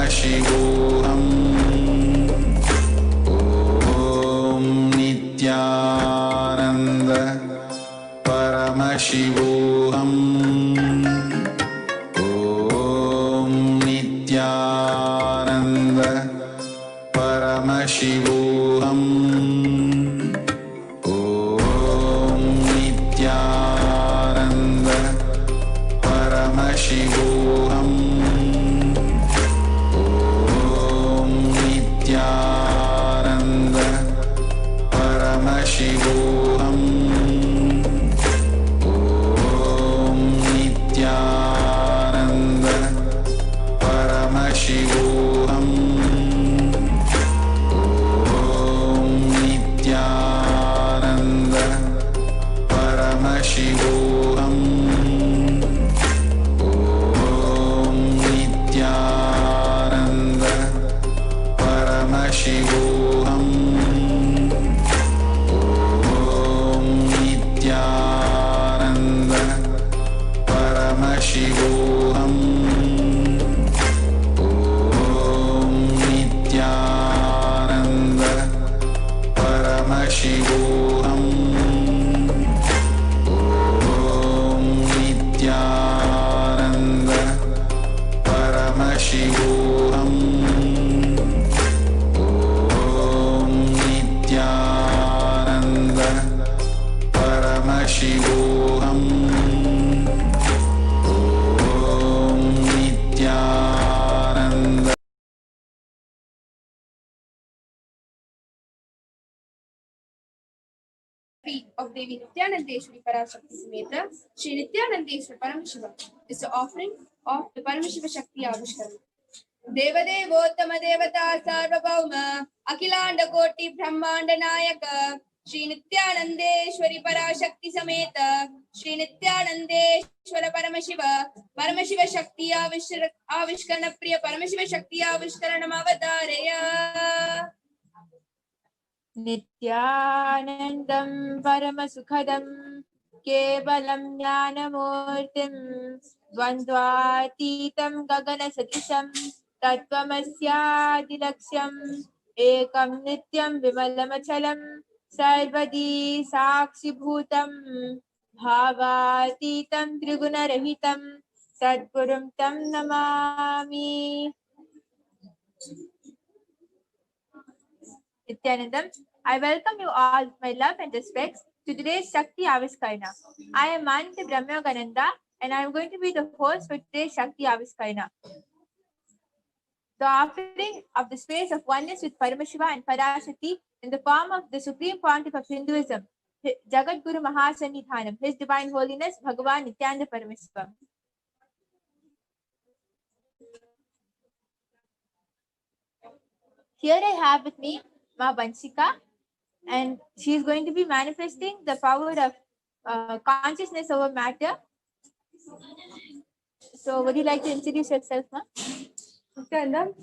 Paramashivoham. Om Nithyananda Paramashivoham. Om Nithyananda Paramashivoham. Om Nithyananda Paramashivoham. Om Nithyananda Paramashivoham. Om Nithyananda Paramashivoham. Om Nithyananda Paramashivoham. Om Nithyananda Paramashivoham. Om Nithyananda Paramashivoham. Om Nithyananda Paramashivoham. Om Nithyananda Paramashivoham. Om Nithyananda Paramashivoham. Om Nithyananda feet of Devi Nithyanandeshwari Parashakti Sameta Shri Nithyanandeshwara Paramashiva is the offering of the Paramashiva Shakti Avishkar. देवदेवोत्तम देवता सार्वभौम अखिलांड कोटि ब्रह्मांड नायक श्री नित्यानंदेश्वरी पराशक्ति समेत श्री नित्यानंदेश्वर परमशिव परमशिव शक्ति आविष्करण प्रिय परमशिव शक्ति आविष्करणम अवतारय नित्यानन्दं परमसुखदं केवलं ज्ञानमूर्तिं द्वन्द्वातीतं गगनसदृशं तत्त्वमस्यादिलक्ष्यम् एकं नित्यं विमलमचलं सर्वदी साक्षिभूतं भावातीतं त्रिगुणरहितं सद्गुरुं तं Namami. Nithyanandam, I welcome you all with my love and respects to today's Shakti Avishkarana. I am Manti Brahmayogananda and I am going to be the host for today's Shakti Avishkarana. The offering of the space of oneness with Paramashiva and Parashakti in the form of the Supreme Pontiff of Hinduism, Jagatguru Mahasannidhanam, His Divine Holiness, Bhagavan Nithyananda Paramashivam. Here I have with me Ma Vanshika, and she is going to be manifesting the power of consciousness over matter. So, would you like to introduce yourself, Ma? Nithyanandam.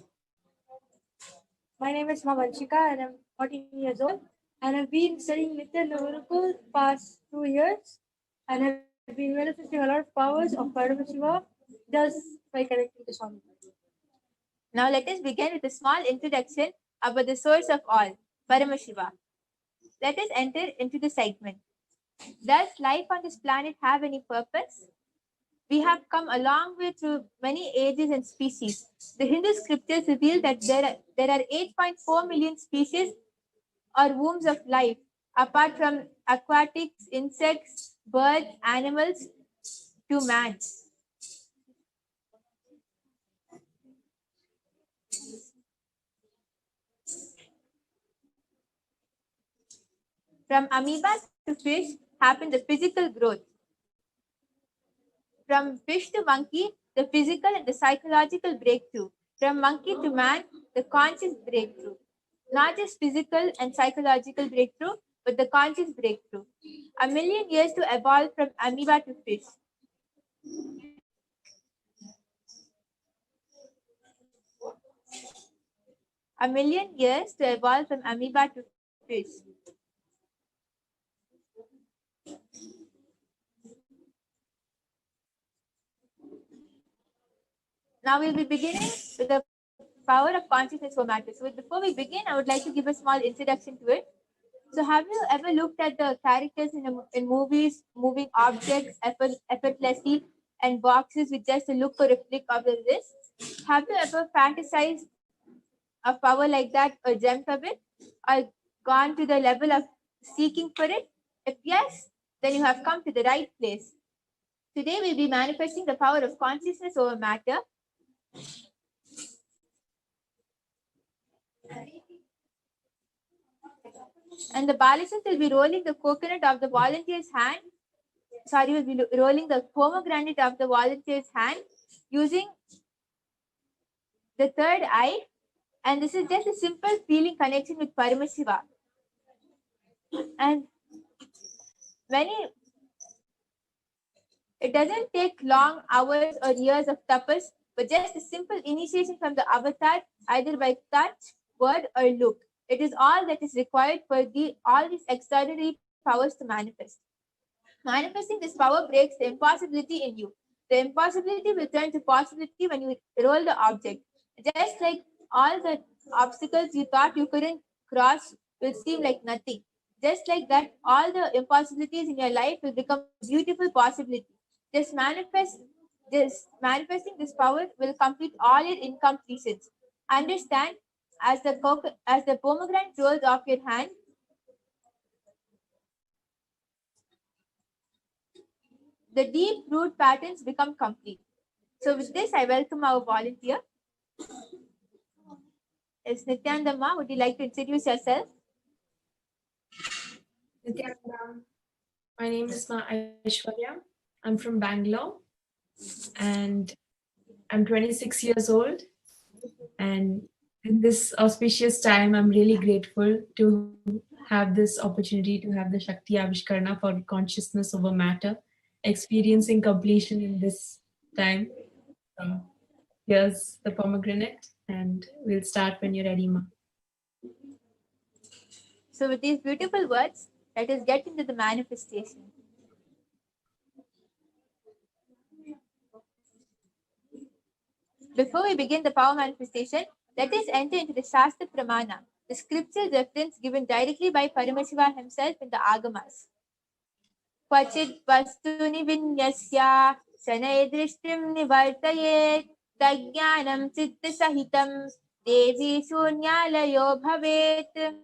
My name is Vanshika and I'm 14 years old. And I've been studying Nithyananda for past 2 years. And I've been manifesting a lot of powers of Paramashiva just by connecting to Swami. Now, let us begin with a small introduction about the source of all, Paramashiva. Let us enter into the segment. Does life on this planet have any purpose? We have come a long way through many ages and species. The Hindu scriptures reveal that there are 8.4 million species or wombs of life, apart from aquatics, insects, birds, animals, to man. From amoeba to fish happened the physical growth. From fish to monkey, the physical and the psychological breakthrough. From monkey to man, the conscious breakthrough. Not just physical and psychological breakthrough, but the conscious breakthrough. 1 million years to evolve from amoeba to fish. A million years to evolve from amoeba to fish. Now we'll be beginning with the power of consciousness for matter. So before we begin, I would like to give a small introduction to it. So have you ever looked at the characters in movies, moving objects effortlessly and boxes with just a look or a flick of the wrist? Have you ever fantasized of power like that or dreamt of it or gone to the level of seeking for it? If yes, then you have come to the right place. Today we'll be manifesting the power of consciousness over matter. And the Balasas will be rolling the coconut of the volunteer's hand. Sorry, will be rolling the pomegranate of the volunteer's hand using the third eye. And this is just a simple feeling connection with Paramashiva. And it doesn't take long hours or years of tapas, but just a simple initiation from the avatar, either by touch, word, or look. It is all that is required for all these extraordinary powers to manifest. Manifesting this power breaks the impossibility in you. The impossibility will turn to possibility when you roll the object. Just like all the obstacles you thought you couldn't cross will seem like nothing. Just like that, all the impossibilities in your life will become beautiful possibility. Manifesting this power will complete all your incompletions. Understand, as the pomegranate rolls off your hand, the deep root patterns become complete. So with this, I welcome our volunteer. Is Nithyananda Ma, would you like to introduce yourself? Nithyananda. My name is Ma Aishwarya. I'm from Bangalore and I'm 26 years old. And in this auspicious time, I'm really grateful to have this opportunity to have the Shakti Avishkar for consciousness over matter, experiencing completion in this time. Here's the pomegranate and we'll start when you're ready, Ma. So with these beautiful words, let us get into the manifestation. Before we begin the power manifestation, let us enter into the Shastra Pramana, the scriptural reference given directly by Paramashiva himself in the Agamas. Kvachit vastuni vinyasya shanay drishtim nivartayet tajnanam chitta sahitam devi shunyalayo bhavet.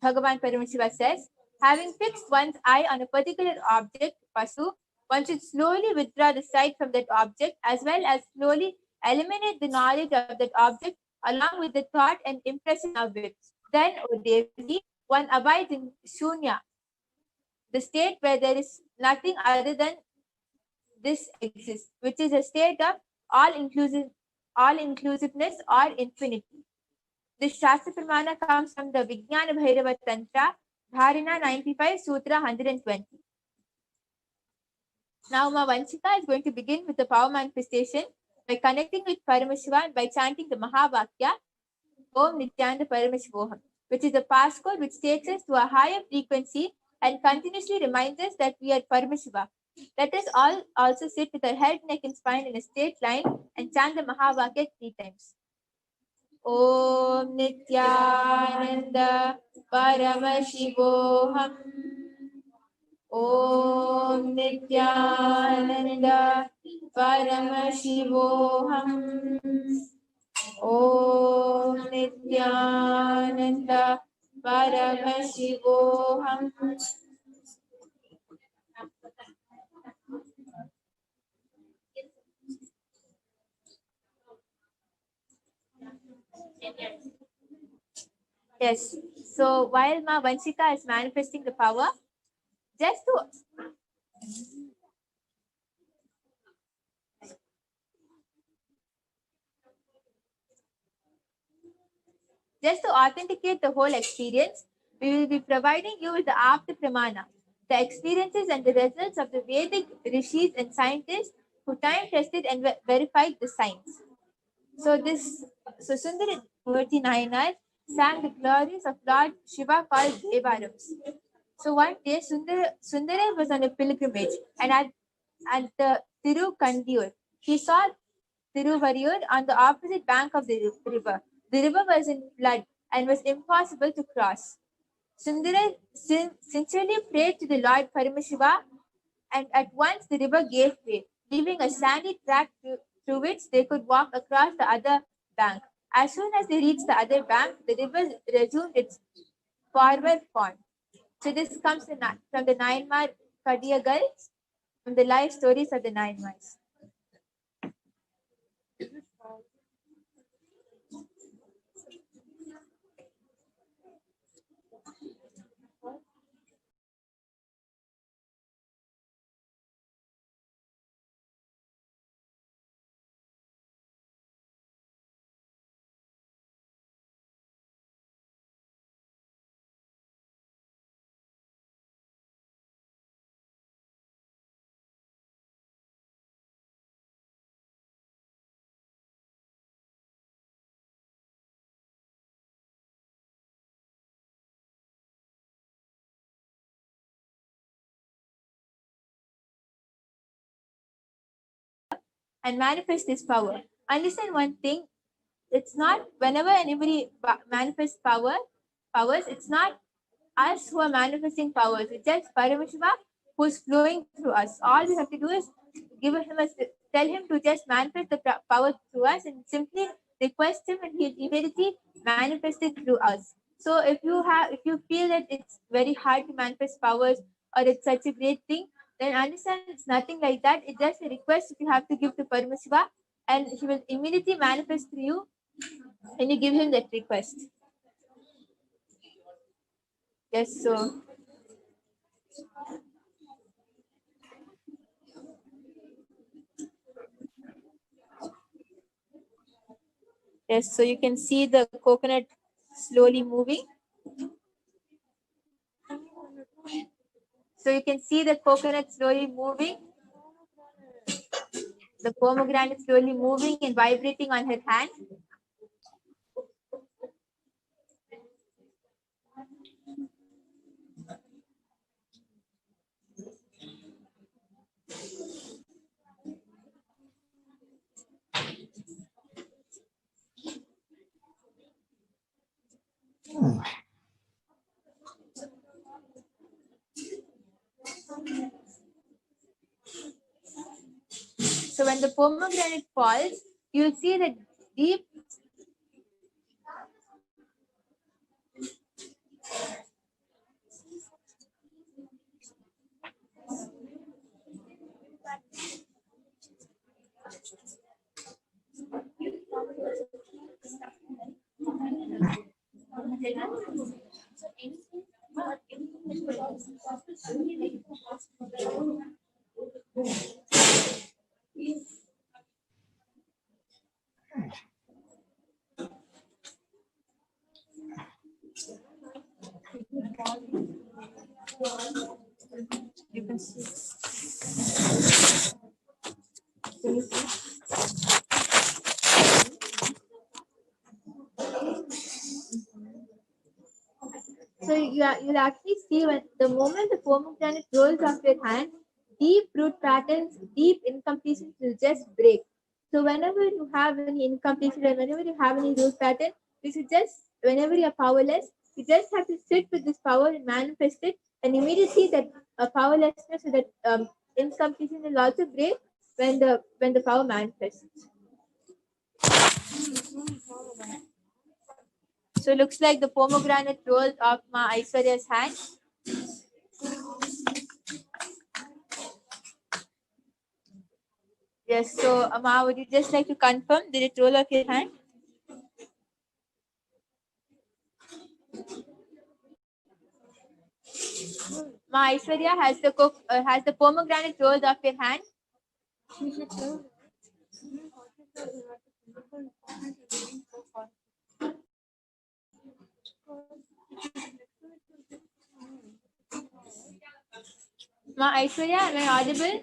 Bhagavan Paramashiva says, having fixed one's eye on a particular object, Pasu, one should slowly withdraw the sight from that object as well as slowly eliminate the knowledge of that object along with the thought and impression of it. Then, O Devi, one abides in Shunya, the state where there is nothing other than this exists, which is a state of all-inclusiveness or infinity. This Shastra Pramana comes from the Vijnana Bhairava Tantra, Dharina 95, Sutra 120. Now, Ma Vanchika is going to begin with the power manifestation by connecting with Paramashiva and by chanting the Mahavakya, Om Nithyananda Paramashivoham, which is a passcode which takes us to a higher frequency and continuously reminds us that we are Paramashiva. Let us all also sit with our head, neck, and spine in a straight line and chant the Mahavakya 3 times. Om Nithyananda Paramashivoham. Om Nithyananda Paramashivoham. Om Nithyananda Paramashivoham. Yes. So while Ma Vanchika is manifesting the power, just to authenticate the whole experience, we will be providing you with the After Pramana, the experiences and the results of the Vedic rishis and scientists who time-tested and verified the science. So Sundari Murti Nayanar sang the glories of Lord Shiva called Devarams. So one day Sundara was on a pilgrimage and at the Thirukandiur, he saw Thiruvariyur on the opposite bank of the river. The river was in flood and was impossible to cross. Sundara sincerely prayed to the Lord Paramashiva, and at once the river gave way, leaving a sandy track through which they could walk across the other bank. As soon as they reached the other bank, the river resumed its former form. So this comes from the Nayanmar Kadiyagal, from the life stories of the Nayanmars. And manifest this power. Understand one thing, it's not whenever anybody manifests powers, it's not us who are manifesting powers. It's just Paramashiva who's flowing through us. All we have to do is tell him to just manifest the power through us, and simply request him, and he'll immediately manifest it through us. So if you feel that it's very hard to manifest powers, or it's such a great thing, then understand it's nothing like that. It's just a request that you have to give to Paramashiva, and he will immediately manifest through you when you give him that request. Yes, so yes, so you can see the coconut slowly moving. So you can see the coconut slowly moving, the pomegranate slowly moving and vibrating on her hand. So when the pomegranate falls, you'll see that deep you can see. So you'll actually see when the moment the pomegranate rolls off your hand, deep root patterns, deep incompletions will just break. So whenever you have any incompletion or whenever you have any root pattern, you should just, whenever you're powerless, you just have to sit with this power and manifest it, and immediately that powerlessness or that incompletion will also break when the power manifests. So it looks like the pomegranate rolled off Ma Aishwarya's hand. Yes, so Ma, would you just like to confirm, did it roll off your hand? Ma Aishwarya, has the pomegranate rolled off your hand? Ma Aishwarya, am I audible?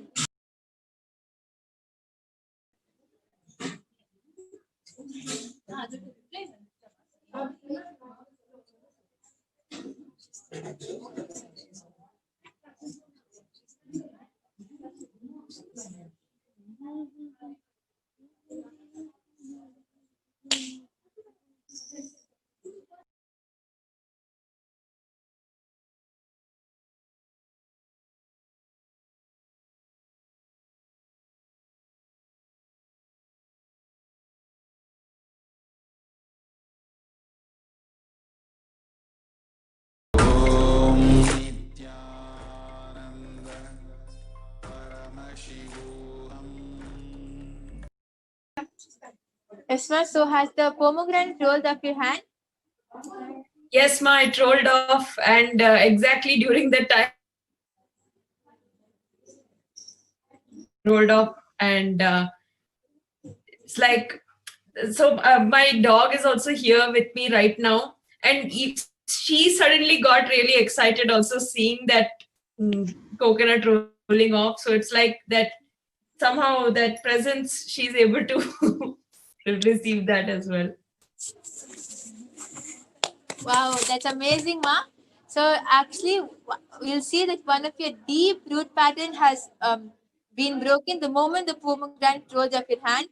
Yes, ma'am. So has the pomegranate rolled off your hand? Yes, ma, it rolled off, and exactly during that time, rolled off, and it's like, so my dog is also here with me right now, and she suddenly got really excited also seeing that coconut rolling off. So it's like that somehow that presence, she's able to receive that as well. Wow, that's amazing, ma. So actually, you'll see that one of your deep root pattern has been broken the moment the pomegranate rolls off your hand.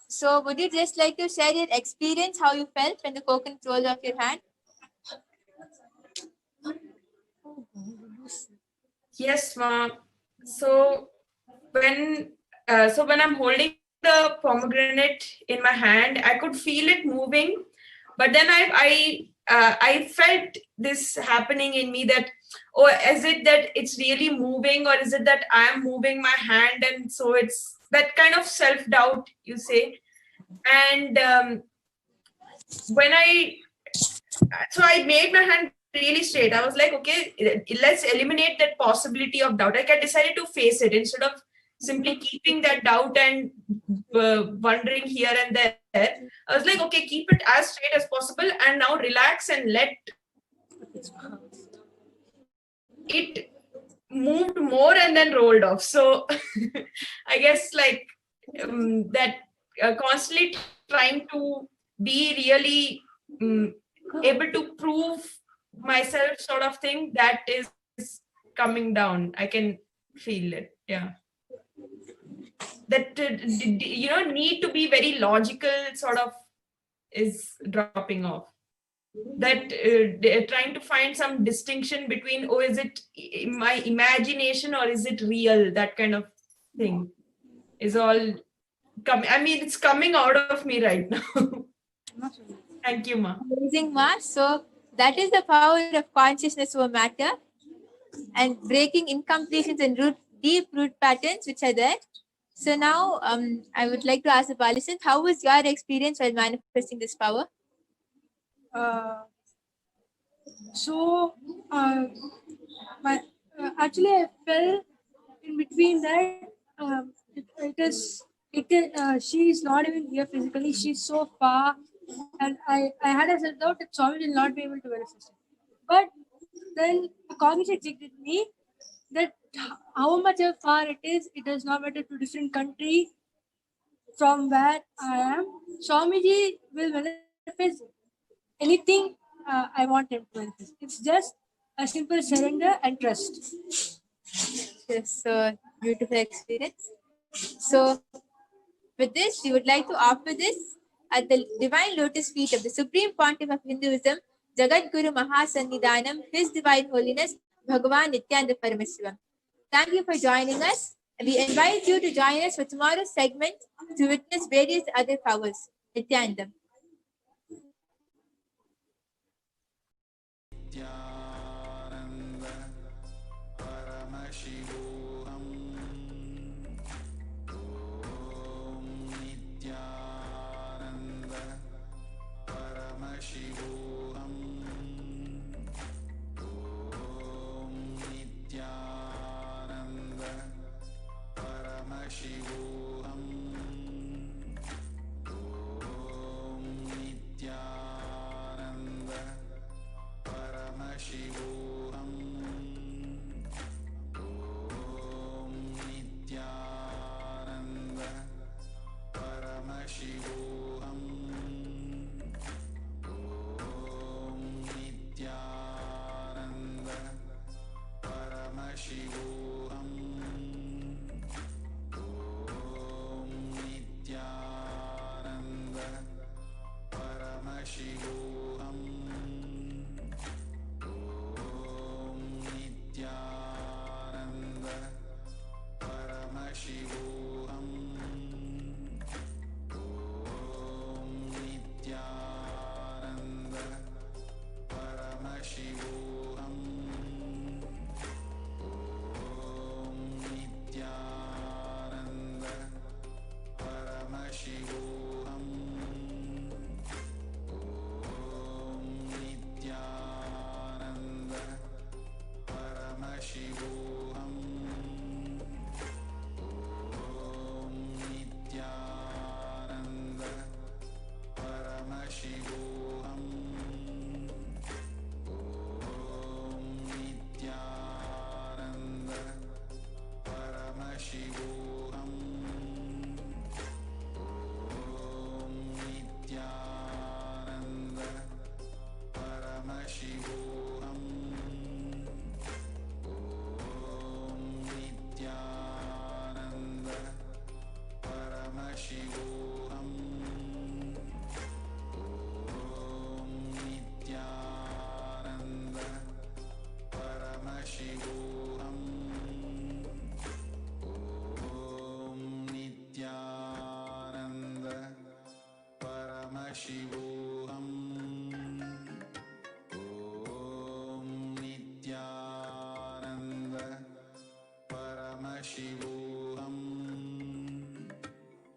So would you just like to share your experience, how you felt when the coconut rolled off your hand? Yes, ma'am. So when I'm holding the pomegranate in my hand, I could feel it moving, but then I felt this happening in me that, oh, is it that it's really moving, or is it that I am moving my hand? And so it's that kind of self-doubt, you say. And when I made my hand really straight. I was like, okay, let's eliminate that possibility of doubt. Like I decided to face it instead of simply keeping that doubt and wondering here and there. I was like, okay, keep it as straight as possible, and now relax and let it moved more and then rolled off. So I guess like that constantly trying to be really able to prove myself sort of thing, that is coming down. I can feel it. Yeah. That need to be very logical sort of is dropping off. That they're trying to find some distinction between, oh, is it my imagination or is it real? That kind of thing is all coming. I mean, it's coming out of me right now. Thank you, ma. Amazing, ma. So that is the power of consciousness over matter and breaking incompletions and deep root patterns which are there. So now I would like to ask the participant, how was your experience while manifesting this power? Actually, I fell in between that. She is not even here physically. She's so far, and I had a self doubt that Swami will not be able to manifest it. But then the cognition checked with me that how much far it is, it does not matter to different country from where I am. Swamiji will manifest anything I want him to manifest. It's just a simple surrender and trust. Yes, so beautiful experience. So with this, we would like to offer this at the divine lotus feet of the Supreme Pontiff of Hinduism, Jagatguru Mahasannidhanam, His Divine Holiness, Bhagavan Nithyananda Paramashivam. Thank you for joining us. We invite you to join us for tomorrow's segment to witness various other powers. Nithyanandam. Nithyananda Paramashivoham. Om Nithyananda Paramashivoham. Om Nithyananda Paramashivoham. Om Paramashivoham.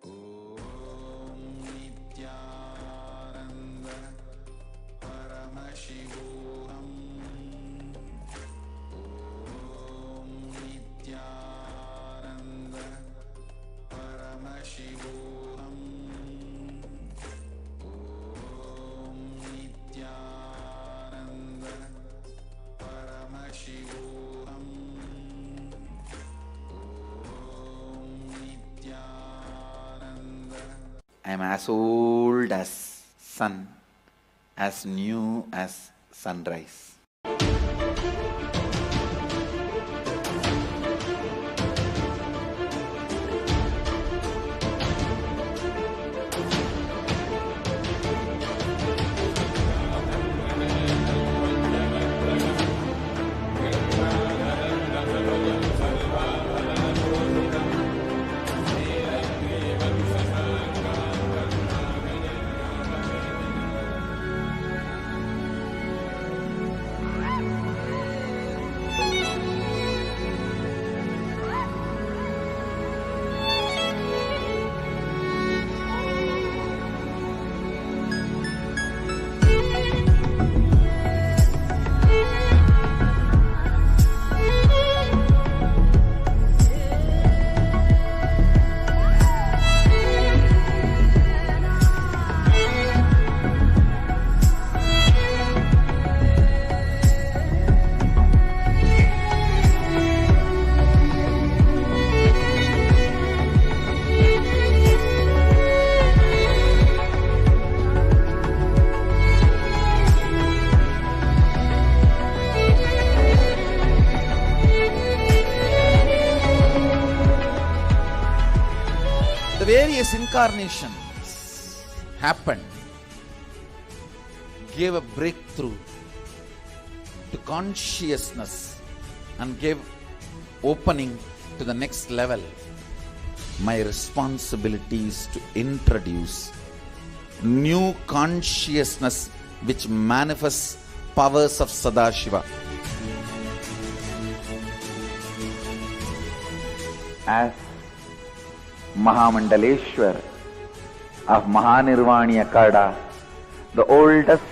Om Nithyananda Paramashivoham. Om Nithyananda Paramashivoham. Om Nithyananda Paramashivoham. I am as old as sun, as new as sunrise. Various incarnations happened, gave a breakthrough to consciousness and gave opening to the next level. My responsibility is to introduce new consciousness which manifests powers of Sadashiva. As Mahamandaleshwar of Mahanirvani Akada, the oldest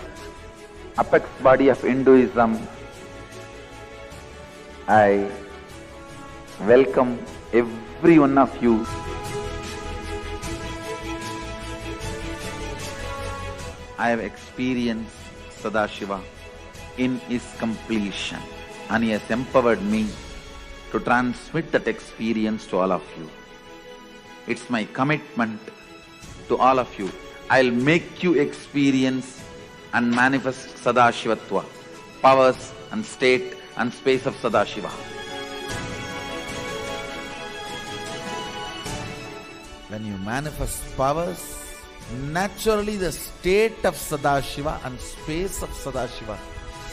apex body of Hinduism, I welcome every one of you. I have experienced Sadashiva in his completion, and he has empowered me to transmit that experience to all of you. It's my commitment to all of you. I'll make you experience and manifest Sadashivatva, powers and state and space of Sadashiva. When you manifest powers, naturally the state of Sadashiva and space of Sadashiva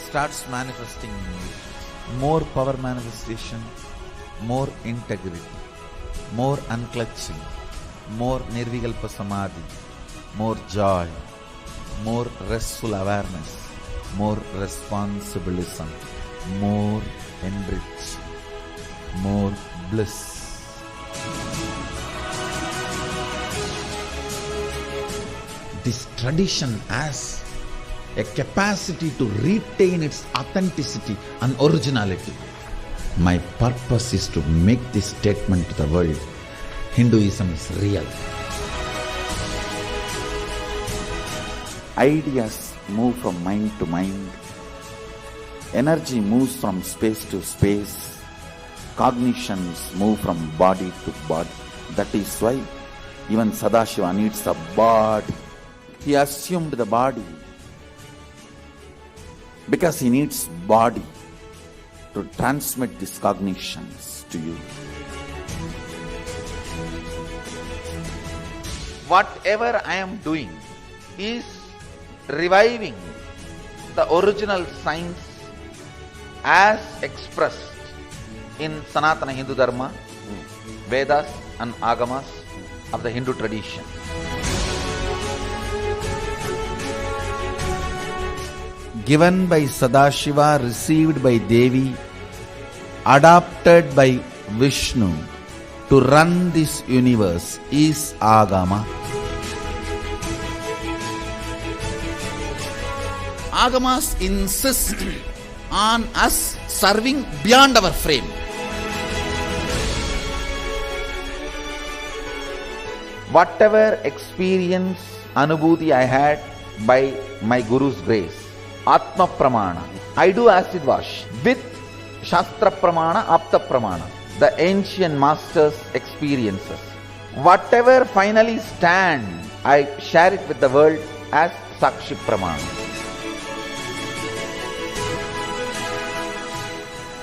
starts manifesting in you. More power manifestation, more integrity, more unclutching, more nirvikalpa samadhi, more joy, more restful awareness, more responsibilism, more enriching, more bliss. This tradition has a capacity to retain its authenticity and originality. My purpose is to make this statement to the world. Hinduism is real. Ideas move from mind to mind. Energy moves from space to space. Cognitions move from body to body. That is why even Sadashiva needs a body. He assumed the body because he needs body to transmit these cognitions to you. Whatever I am doing is reviving the original science as expressed in Sanatana Hindu Dharma, Vedas and Agamas of the Hindu tradition. Given by Sadashiva, received by Devi, adopted by Vishnu, to run this universe is Agama. Agamas insist on us serving beyond our frame. Whatever experience, anubhuti I had by my Guru's grace, Atma Pramana, I do acid wash with Shastra Pramana, Apta Pramana, the ancient masters' experiences. Whatever finally stand, I share it with the world as Sakshi Pramana.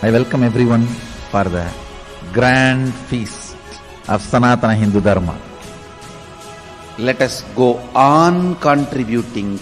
I welcome everyone for the grand feast of Sanatana Hindu Dharma. Let us go on contributing.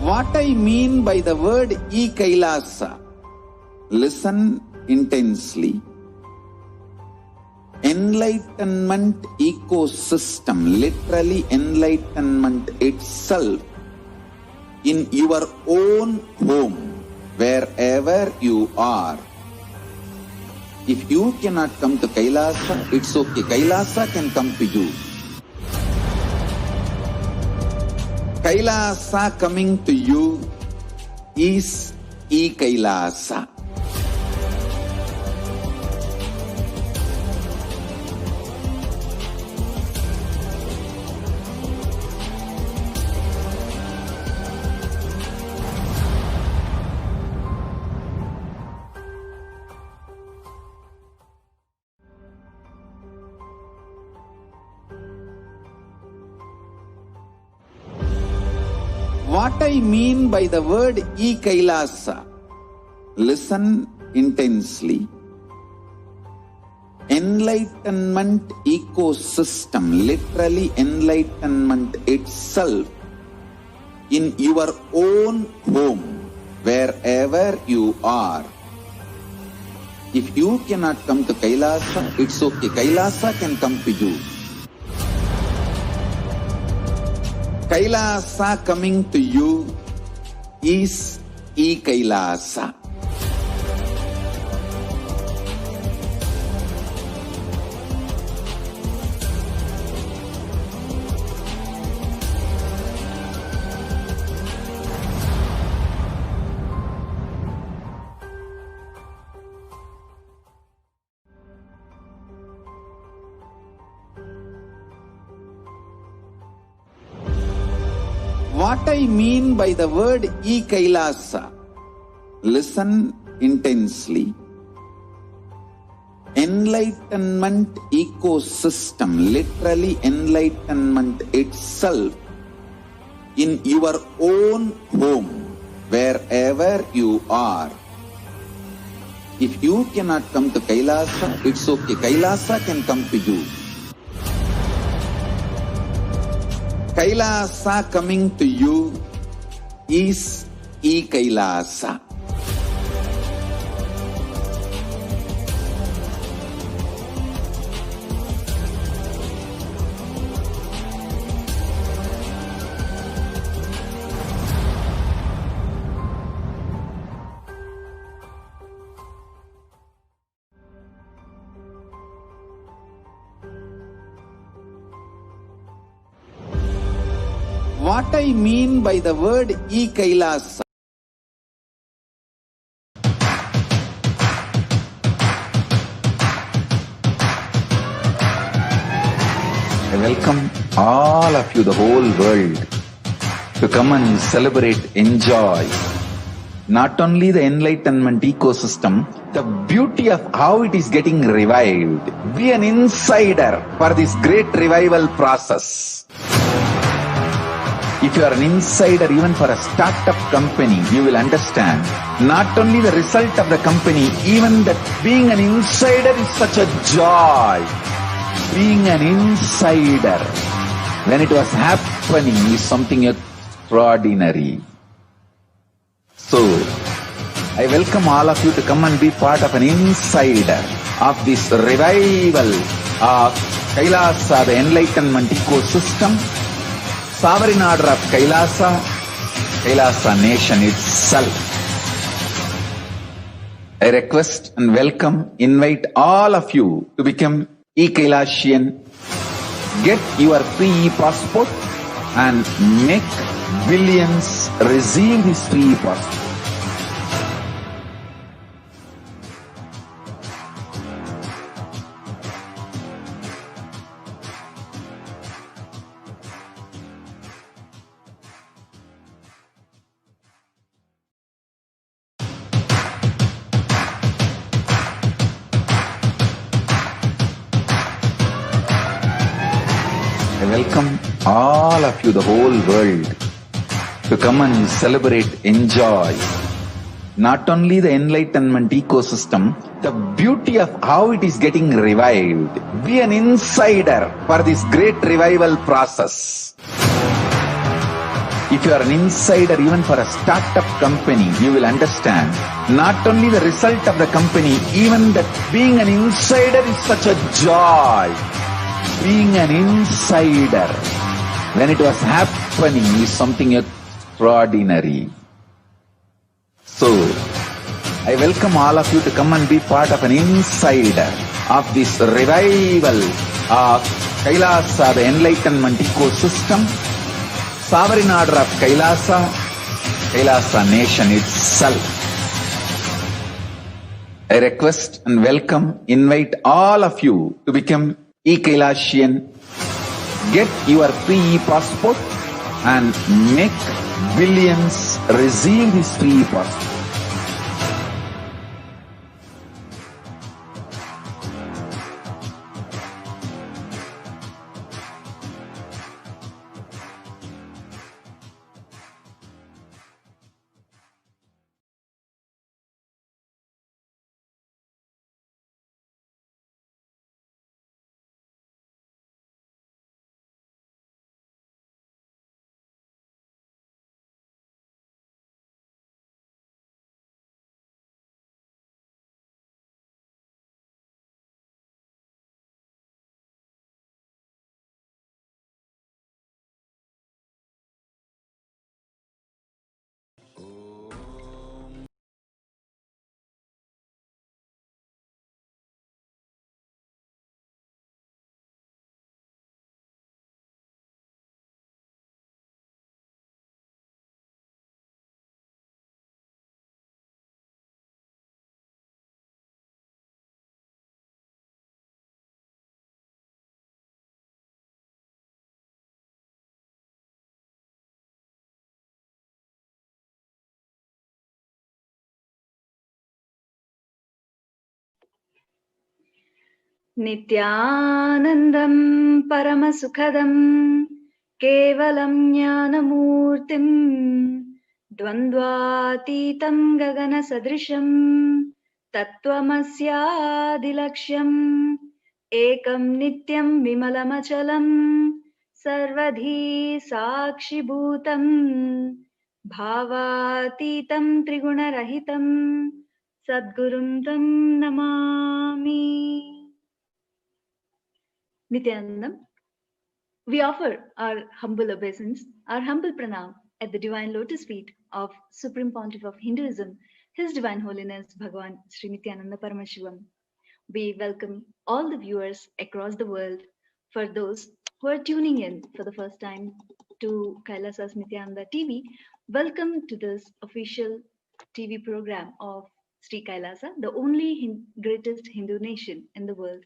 What I mean by the word KAILASA, listen intensely. Enlightenment ecosystem, literally enlightenment itself, in your own home, wherever you are. If you cannot come to Kailasa, it's okay. Kailasa can come to you. Kailasa coming to you is Kailasa. What I mean by the word Kailasa, listen intensely. Enlightenment ecosystem, literally enlightenment itself, in your own home, wherever you are. If you cannot come to Kailasa, it's okay. Kailasa can come to you. Kailasa coming to you is Kailasa. What I mean by the word Kailasa, listen intensely. Enlightenment ecosystem, literally enlightenment itself, in your own home, wherever you are. If you cannot come to Kailasa, it's okay. Kailasa can come to you. Kailasa coming to you is KAILASA. What I mean by the word KAILASA? I welcome all of you, the whole world, to come and celebrate, enjoy not only the enlightenment ecosystem, the beauty of how it is getting revived. Be an insider for this great revival process. If you are an insider even for a startup company, you will understand not only the result of the company, even that being an insider is such a joy. Being an insider when it was happening is something extraordinary. So, I welcome all of you to come and be part of an insider of this revival of KAILASA, the enlightenment ecosystem, sovereign order of KAILASA, KAILASA nation itself. I request and welcome, invite all of you to become KAILASian. Get your free passport and make billions receive this free passport. I welcome all of you, the whole world, to come and celebrate, enjoy not only the enlightenment ecosystem, the beauty of how it is getting revived. Be an insider for this great revival process. If you are an insider even for a startup company, you will understand not only the result of the company, even that being an insider is such a joy. Being an insider when it was happening is something extraordinary. So, I welcome all of you to come and be part of an insider of this revival of KAILASA, the enlightenment ecosystem, sovereign order of KAILASA, KAILASA nation itself. I request and welcome, invite all of you to become KAILASian. Get your free passport and make billions receive this free passport. नित्यानन्दं परमसुखदं केवलं ज्ञानमूर्तिं द्वन्द्वातीतं गगनसदृशं तत्त्वमस्यादिलक्ष्यम् एकं नित्यं विमलमचलं सर्वधी साक्षिभूतं Bhavatitam Trigunarahitam Sadgurum Tam Namami. Nithyanandam, we offer our humble obeisance, our humble pranam at the divine lotus feet of Supreme Pontiff of Hinduism, His Divine Holiness Bhagavan Sri Nithyananda Paramashivam. We welcome all the viewers across the world. For those who are tuning in for the first time to KAILASA's Nithyananda TV, welcome to this official TV program of Sri KAILASA, the only greatest Hindu nation in the world.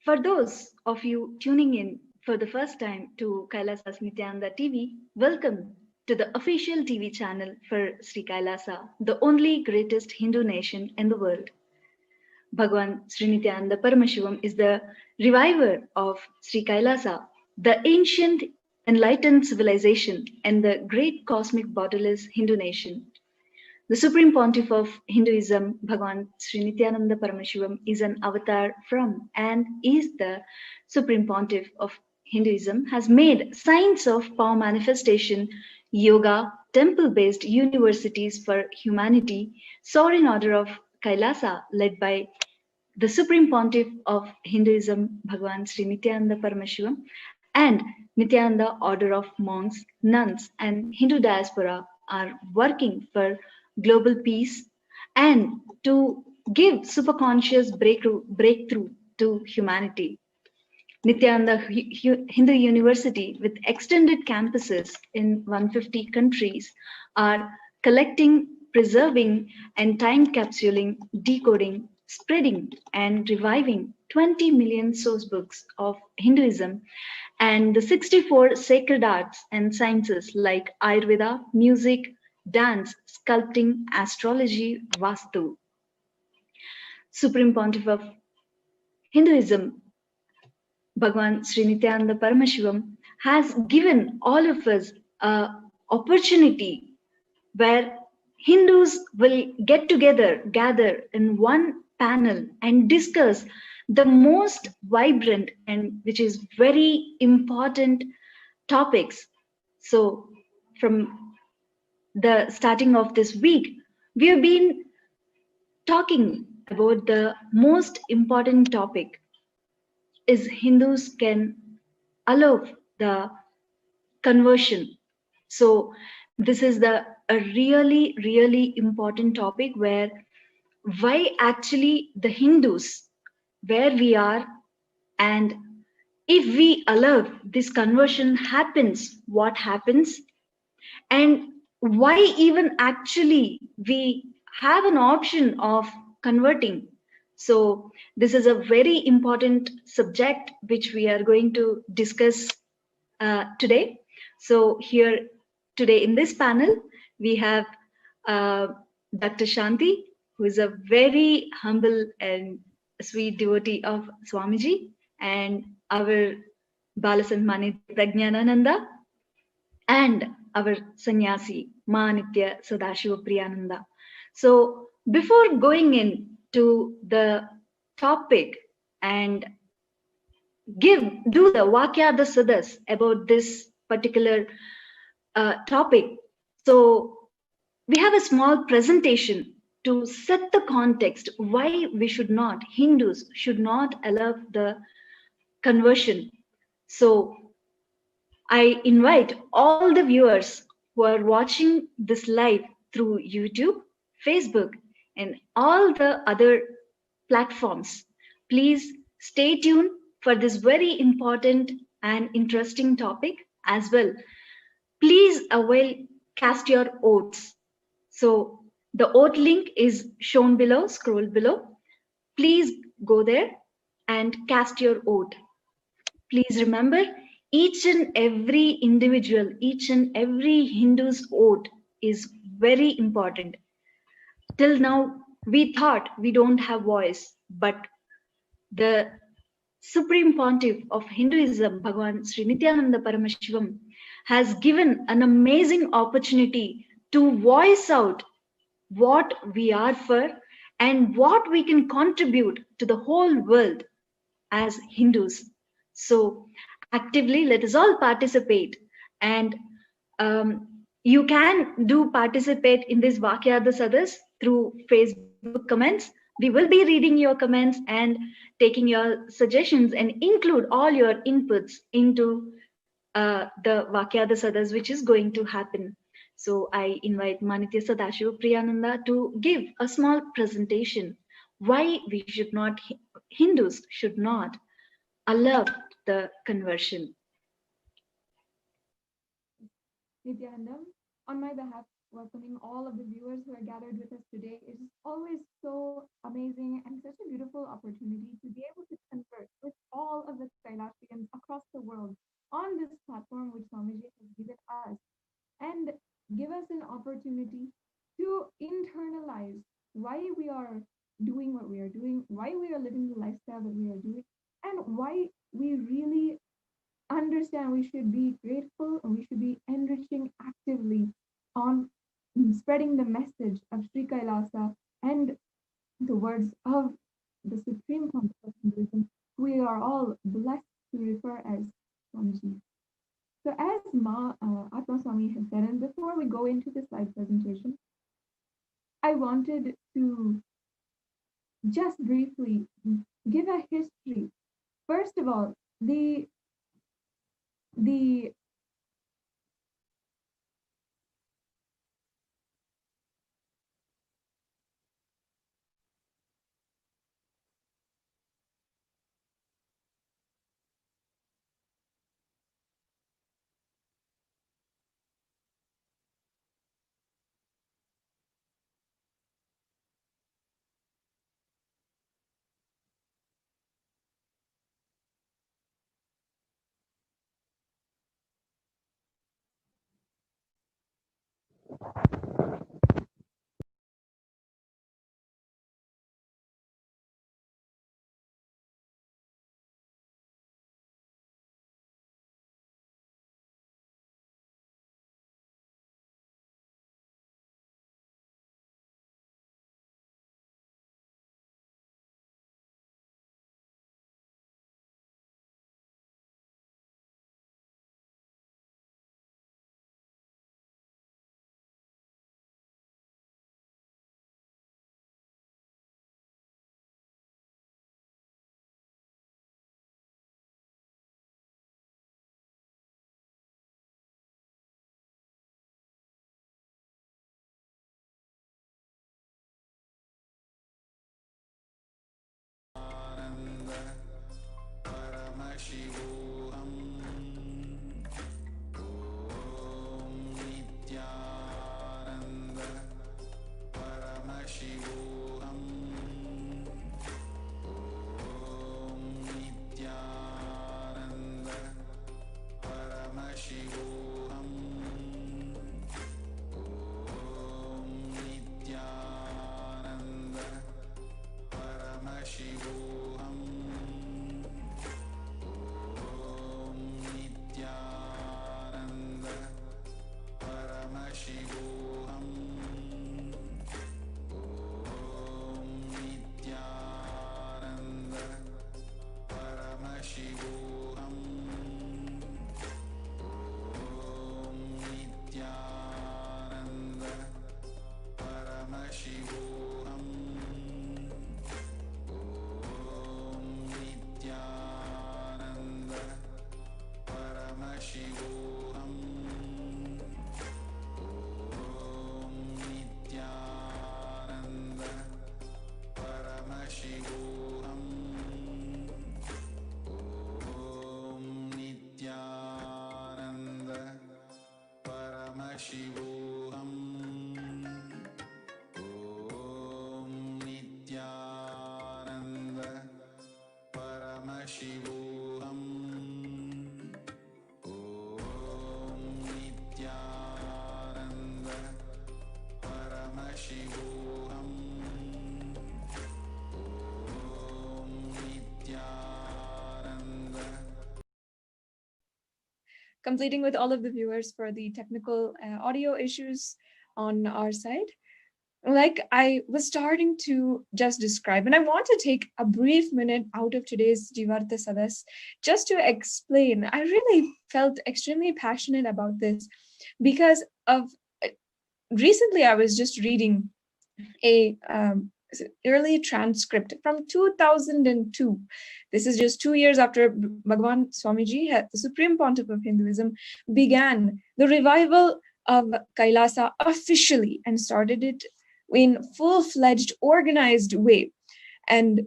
For those of you tuning in for the first time to KAILASA's Nithyananda TV, welcome to the official TV channel for Sri KAILASA, the only greatest Hindu nation in the world. Bhagavan Sri Nithyananda Paramashivam is the reviver of Sri KAILASA, the ancient enlightened civilization and the great cosmic borderless Hindu nation. The Supreme Pontiff of Hinduism, Bhagavan Sri Nithyananda Paramashivam, is an avatar from and is the Supreme Pontiff of Hinduism, has made science of power manifestation, yoga, temple-based universities for humanity, soaring order of Kailasa, led by the Supreme Pontiff of Hinduism, Bhagavan Sri Nithyananda Paramashivam, and Nithyananda order of monks, nuns, and Hindu diaspora are working for global peace and to give superconscious breakthrough to humanity. Nithyananda Hindu University, with extended campuses in 150 countries, are collecting, preserving, and time capsuling, decoding, spreading, and reviving 20 million source books of Hinduism and the 64 sacred arts and sciences like Ayurveda, music, dance, sculpting, astrology, Vastu. Supreme Pontiff of Hinduism, Bhagavan Sri Nithyananda Paramashivam, has given all of us an opportunity where Hindus will get together, gather in one panel and discuss the most vibrant and which is very important topics. So from the starting of this week, we have been talking about the most important topic is Hindus can allow the conversion. So this is a really, really important topic where why actually the Hindus, where we are, and if we allow this conversion happens, what happens, and why even actually we have an option of converting. So this is a very important subject which we are going to discuss today. So here today in this panel, we have Dr. Shanti, who is a very humble and sweet devotee of Swamiji, and our Balasanmani Prajnanananda, and our sannyasi, Manitya Sadashiva Priyananda. So before going into the topic and do the Vakyada Sadas about this particular topic, so we have a small presentation to set the context why we should not, Hindus should not allow the conversion. So I invite all the viewers who are watching this live through YouTube, Facebook, and all the other platforms. Please stay tuned for this very important and interesting topic as well. Please cast your votes. So the vote link is shown below, scroll below. Please go there and cast your vote. Please remember, each and every individual, each and every Hindu's vote is very important. Till now, we thought we don't have voice, but the Supreme Pontiff of Hinduism, Bhagavan Sri Nithyananda Paramashivam, has given an amazing opportunity to voice out what we are for and what we can contribute to the whole world as Hindus. So actively. Let us all participate. And you can do participate in this Vakyadasadas through Facebook comments. We will be reading your comments and taking your suggestions and include all your inputs into the Vakyadasadas, which is going to happen. So I invite Manitya Sadashiva Priyananda to give a small presentation why we should not, Hindus should not allow the conversion. Nithyanandam, on my behalf, welcoming all of the viewers who are gathered with us today. It is always so amazing and such a beautiful opportunity to be able to converse with all of the Kailasians across the world on this platform which Swamiji has given us, and give us an opportunity to internalize why we are doing what we are doing, why we are living the lifestyle that we are doing, and why we really understand we should be grateful and we should be enriching actively on spreading the message of Sri Kailasa and the words of the Supreme Pontiff of Hinduism, who we are all blessed to refer as Swamiji. So as Atma Swami had said, and before we go into the slide presentation, I wanted to just briefly give a history. First of all, the Paramashivoham. Om Nithyananda Paramashivoham. Om Nithyananda Paramashivoham. Om Nithyananda Paramashivoham. Paramashivoham. Om Nithyananda Paramashivoham. Om Nithyananda Paramashivoham. Om Nithyananda Paramashivoham. Paramashivoham. Om Nithyananda Paramashivoham. Om Nithyananda Paramashivoham. Om Nithyananda Paramashivoham. completing with all of the viewers for the technical audio issues on our side. like I was starting to just describe, and I want to take a brief minute out of today's Jivartha Sadas just to explain. I really felt extremely passionate about this because of recently I was just reading a early transcript from 2002. This is just 2 years after Bhagavan Swamiji, the Supreme Pontiff of Hinduism, began the revival of Kailasa officially and started it in full-fledged, organized way, and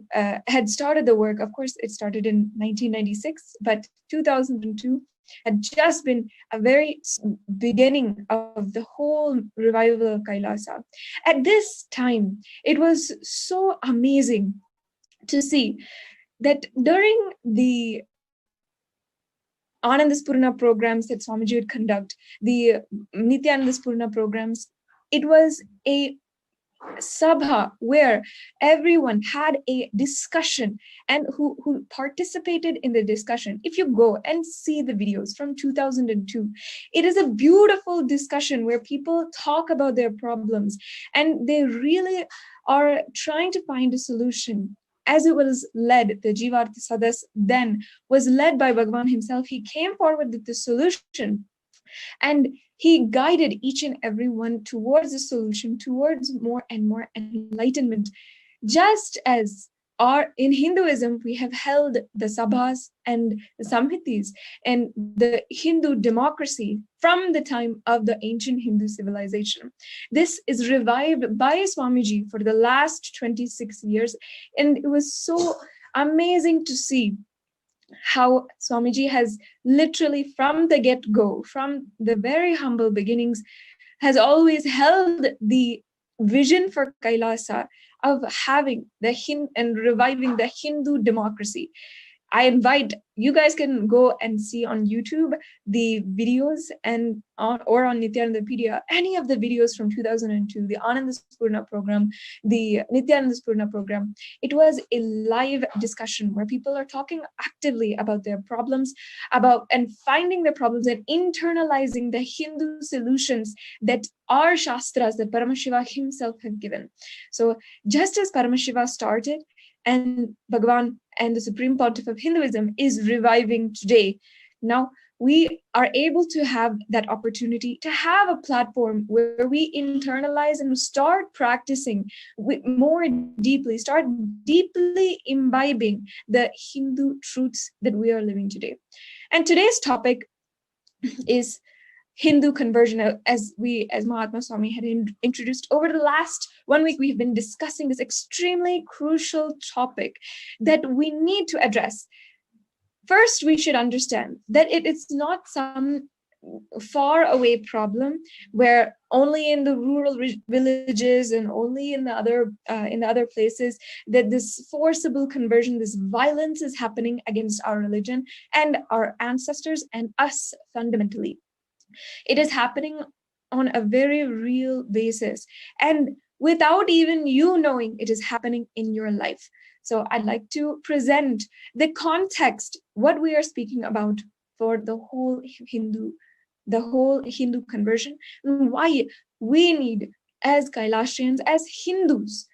had started the work. Of course, it started in 1996, but 2002 had just been a very beginning of the whole revival of Kailasa. At this time, it was so amazing to see that during the Anandaspurna programs that Swamiji would conduct, the Nithyanandaspurna programs, it was a sabha where everyone had a discussion and who participated in the discussion. If you go and see the videos from 2002, it is a beautiful discussion where people talk about their problems and they really are trying to find a solution. As it was led, the Jivartha Sadas then was led by Bhagavan himself. He came forward with the solution and he guided each and every one towards a solution, towards more and more enlightenment. Just as in Hinduism, we have held the sabhas and the samhitis and the Hindu democracy from the time of the ancient Hindu civilization. This is revived by Swamiji for the last 26 years. And it was so amazing to see how Swamiji has literally from the get-go, from the very humble beginnings, has always held the vision for Kailasa of having and reviving the Hindu democracy. I invite you guys can go and see on YouTube the videos and or on Nithyanandapedia, any of the videos from 2002, the Anandaspurna program, the Nithyanandaspurna program. It was a live discussion where people are talking actively about their problems, and finding their problems and internalizing the Hindu solutions that are Shastras that Paramashiva himself had given. So just as Paramashiva started, and Bhagavan and the Supreme Pontiff of Hinduism is reviving today. Now we are able to have that opportunity to have a platform where we internalize and start practicing more deeply, start deeply imbibing the Hindu truths that we are living today. And today's topic is Hindu conversion, as Mahatma Swami had introduced. Over the last 1 week, we have been discussing this extremely crucial topic that we need to address. First, we should understand that it is not some far away problem where only in the rural villages and only in the other places that this forcible conversion, this violence is happening against our religion and our ancestors and us fundamentally. It is happening on a very real basis and without even you knowing it is happening in your life. So I'd like to present the context, what we are speaking about for the whole Hindu conversion, and why we need, as Kailasians, as Hindus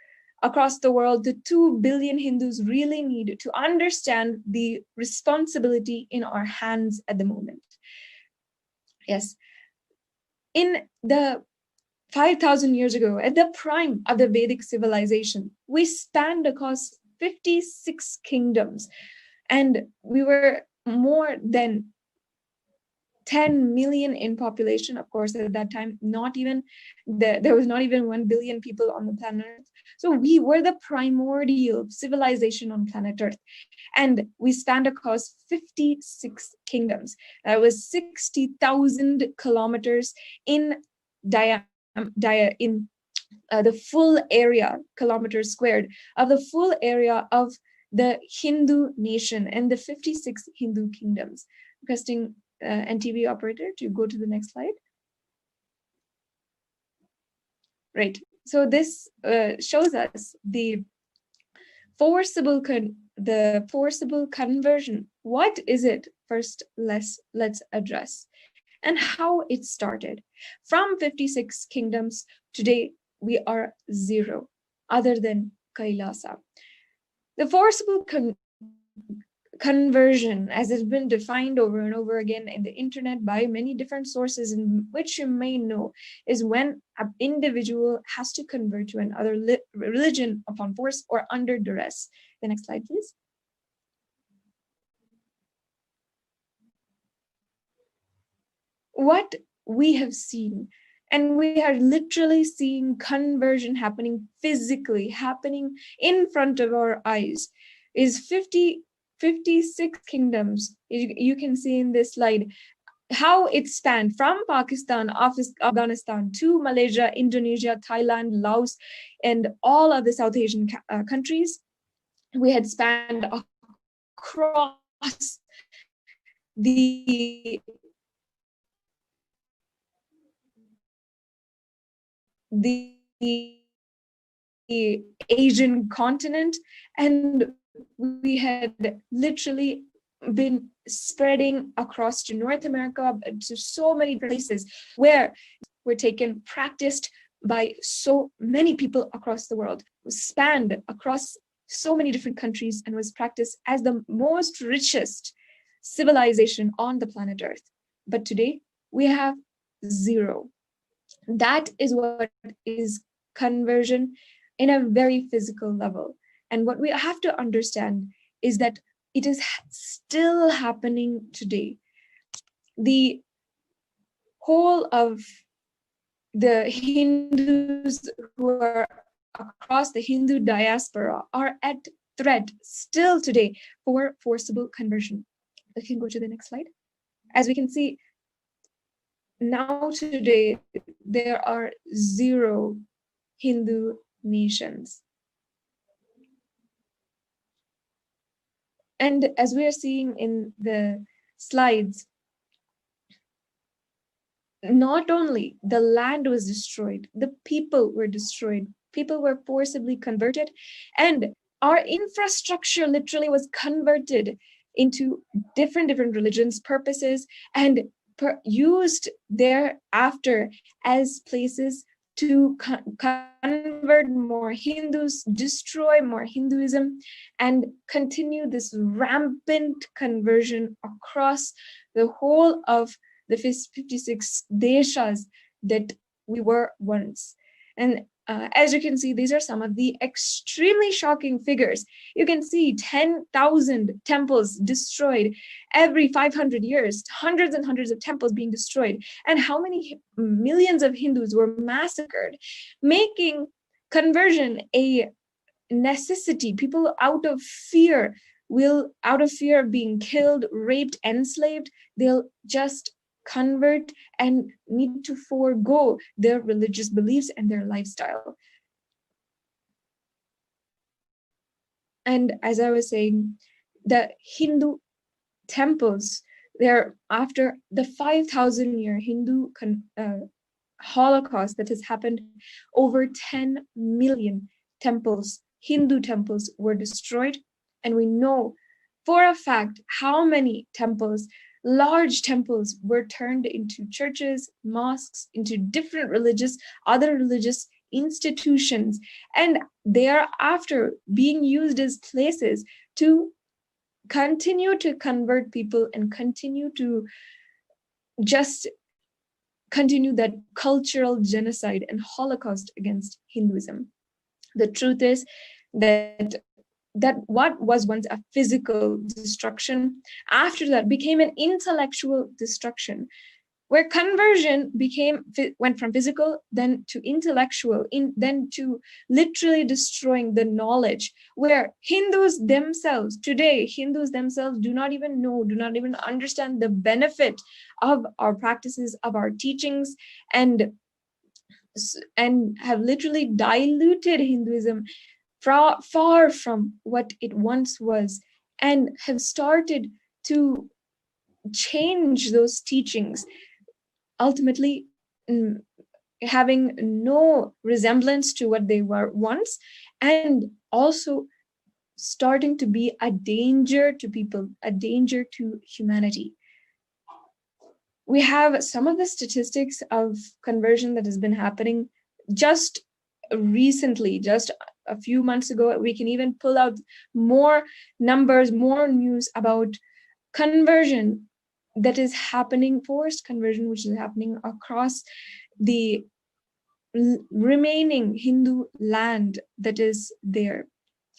across the world, the 2 billion Hindus really need to understand the responsibility in our hands at the moment. Yes, in the 5,000 years ago, at the prime of the Vedic civilization, we spanned across 56 kingdoms, and we were more than 10 million in population. Of course, at that time, there was not even 1 billion people on the planet Earth. So we were the primordial civilization on planet Earth. And we spanned across 56 kingdoms. That was 60,000 kilometers in the full area, kilometers squared, of the full area of the Hindu nation and the 56 Hindu kingdoms. Requesting NTV operator to go to the next slide. Right. So this shows us the forcible conversion. What is it? First, let's address and how it started. From 56 kingdoms, today we are zero, other than Kailasa. The forcible conversion, as it's been defined over and over again in the internet by many different sources, in which you may know, is when an individual has to convert to another religion upon force or under duress. The next slide, please. What we have seen, and we are literally seeing conversion happening physically, happening in front of our eyes, is 56 kingdoms. You can see in this slide how it spanned from Pakistan, Afghanistan to Malaysia, Indonesia, Thailand, Laos, and all of the South Asian countries. We had spanned across the Asian continent, and we had literally been spreading across to North America, to so many places where were taken, practiced by so many people across the world, was spanned across so many different countries, and was practiced as the most richest civilization on the planet Earth. But today we have zero. That is what is conversion in a very physical level. And what we have to understand is that it is still happening today. The whole of the Hindus who are across the Hindu diaspora are at threat still today for forcible conversion. We can go to the next slide. As we can see, now today, there are zero Hindu nations. And as we are seeing in the slides, not only the land was destroyed, the people were destroyed. People were forcibly converted, and our infrastructure literally was converted into different religions, purposes, and used thereafter as places to convert more Hindus, destroy more Hinduism, and continue this rampant conversion across the whole of the 56 deshas that we were once. And as you can see, these are some of the extremely shocking figures. You can see 10,000 temples destroyed every 500 years, hundreds and hundreds of temples being destroyed, and how many millions of Hindus were massacred, making conversion a necessity. People out of fear of being killed, raped, enslaved, they'll just convert and need to forego their religious beliefs and their lifestyle. And as I was saying, the Hindu temples, they're after the 5,000-year Hindu Holocaust that has happened, over 10 million temples, Hindu temples, were destroyed. And we know for a fact how many temples, large temples, were turned into churches, mosques, into different other religious institutions, and they are after being used as places to continue to convert people and continue that cultural genocide and Holocaust against Hinduism. The truth is that what was once a physical destruction, after that became an intellectual destruction, where conversion went from physical, then to intellectual, then to literally destroying the knowledge, where Hindus themselves do not even know, do not even understand the benefit of our practices, of our teachings, and have literally diluted Hinduism far from what it once was, and have started to change those teachings, ultimately having no resemblance to what they were once, and also starting to be a danger to people, a danger to humanity. We have some of the statistics of conversion that has been happening just recently, just a few months ago, we can even pull out more numbers, more news about conversion that is happening, forced conversion, which is happening across the remaining Hindu land that is there.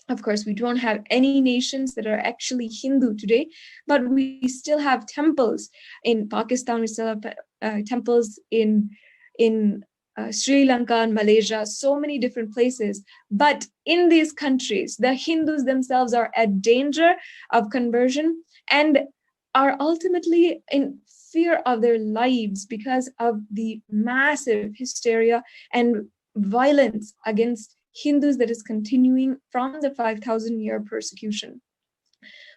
Of course, we don't have any nations that are actually Hindu today, but we still have temples in Pakistan. We still have temples in Sri Lanka and Malaysia, so many different places. But in these countries, the Hindus themselves are at danger of conversion and are ultimately in fear of their lives because of the massive hysteria and violence against Hindus that is continuing from the 5,000-year persecution.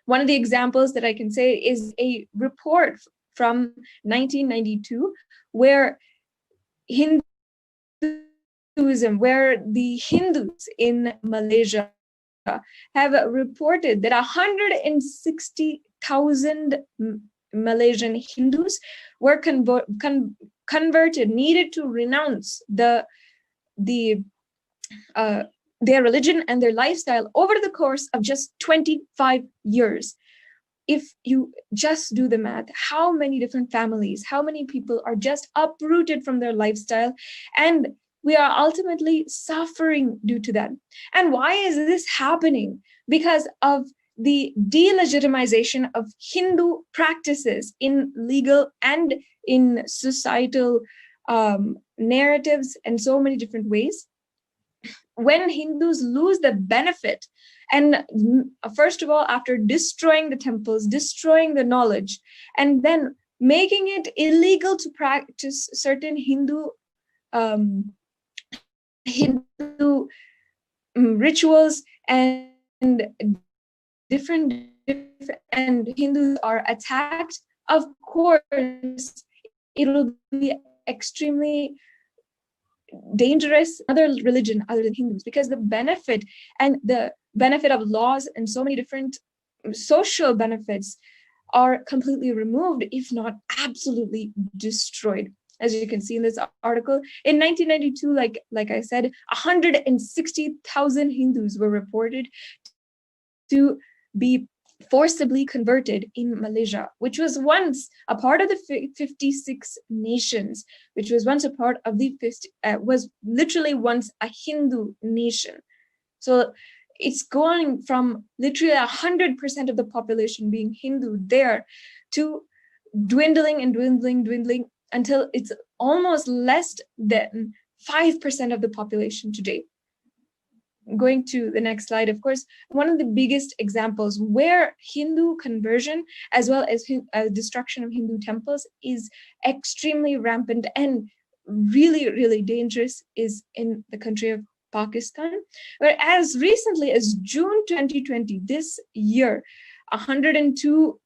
One of the examples that I can say is a report from 1992 where where the Hindus in Malaysia have reported that 160,000 Malaysian Hindus were converted, needed to renounce their religion and their lifestyle over the course of just 25 years. If you just do the math, how many different families, how many people are just uprooted from their lifestyle, and we are ultimately suffering due to that. And why is this happening? Because of the delegitimization of Hindu practices in legal and in societal narratives and so many different ways. When Hindus lose the benefit, and first of all, after destroying the temples, destroying the knowledge, and then making it illegal to practice certain Hindu rituals and different and Hindus are attacked, of course, it will be extremely dangerous other religion other than Hindus, because the benefit of laws and so many different social benefits are completely removed, if not absolutely destroyed. As you can see in this article, in 1992, like I said, 160,000 Hindus were reported to be forcibly converted in Malaysia, which was once a part of the 56 nations, which was once a part of the was literally once a Hindu nation. So it's going from literally 100% of the population being Hindu there to dwindling and dwindling until it's almost less than 5% of the population today. Going to the next slide, of course, one of the biggest examples where Hindu conversion as well as destruction of Hindu temples is extremely rampant and really, really dangerous is in the country of Pakistan, where as recently as June 2020, this year, 102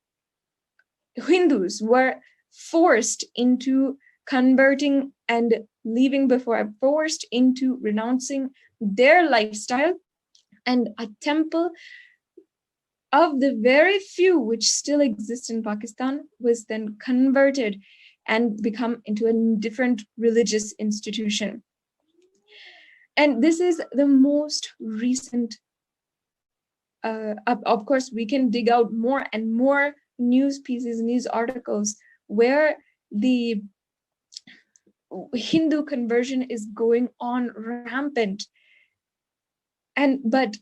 Hindus were forced into converting and leaving before, forced into renouncing their lifestyle, and a temple of the very few which still exist in Pakistan was then converted and become into a different religious institution. And this is the most recent, of course, we can dig out more and more news pieces, news articles where the Hindu conversion is going on rampant. But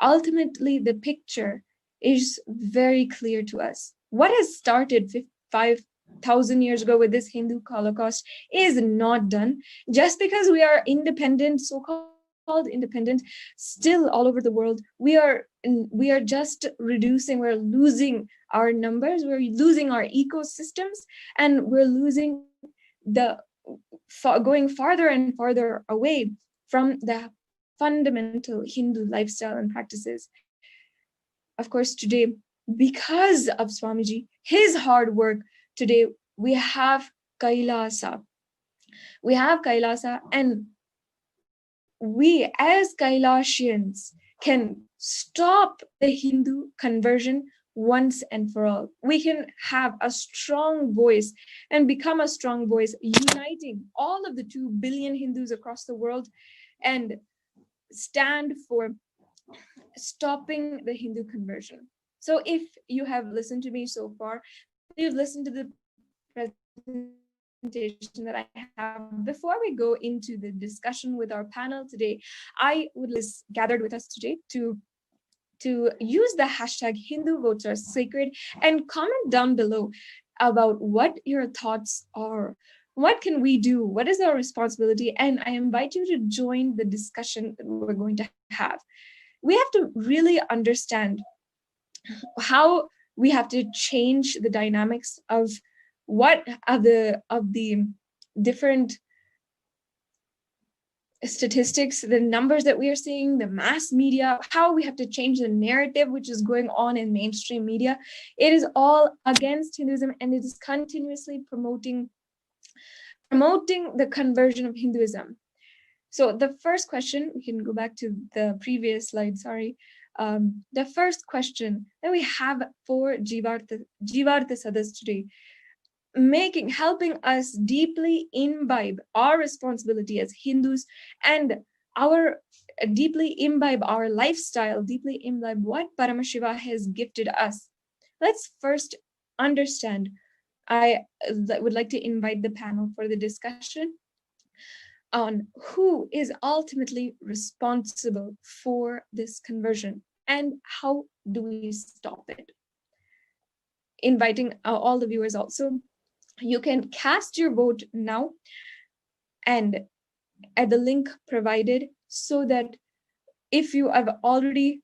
ultimately the picture is very clear to us. What has started 5,000 years ago with this Hindu Holocaust is not done. Just because we are independent, so-called independent, still all over the world, we are just reducing, we're losing our numbers, we're losing our ecosystems, and we're losing going farther and farther away from the fundamental Hindu lifestyle and practices. Of course, today, because of Swamiji, his hard work, today we have Kailasa. We have Kailasa, and we as Kailasians can stop the Hindu conversion once and for all. We can have a strong voice and become a strong voice, uniting all of the 2 billion Hindus across the world, and stand for stopping the Hindu conversion. So if you have listened to me so far, you've listened to the presentation that I have. Before we go into the discussion with our panel today, I would gathered with us today to use the hashtag Hindu votes are sacred and comment down below about what your thoughts are. What can we do? What is our responsibility? And I invite you to join the discussion that we're going to have. We have to really understand how we have to change the dynamics of what of the different statistics, the numbers that we are seeing, the mass media, how we have to change the narrative which is going on in mainstream media. It is all against Hinduism, and it is continuously promoting the conversion of Hinduism. So the first question, we can go back to the previous slide, sorry. The first question that we have for Jivartha Sadas today, helping us deeply imbibe our responsibility as Hindus and deeply imbibe our lifestyle, deeply imbibe what Paramashiva has gifted us. Let's first understand. I would like to invite the panel for the discussion on who is ultimately responsible for this conversion and how do we stop it. Inviting all the viewers also, you can cast your vote now and at the link provided, so that if you have already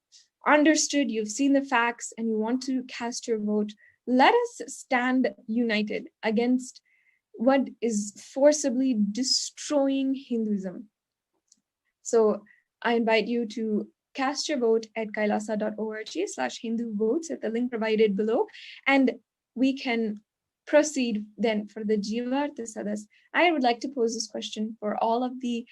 understood, you've seen the facts and you want to cast your vote, let us stand united against what is forcibly destroying Hinduism. So I invite you to cast your vote at kailasa.org/Hindu votes at the link provided below, and we can proceed then for the Jivartha Sadas. I would like to pose this question for all of the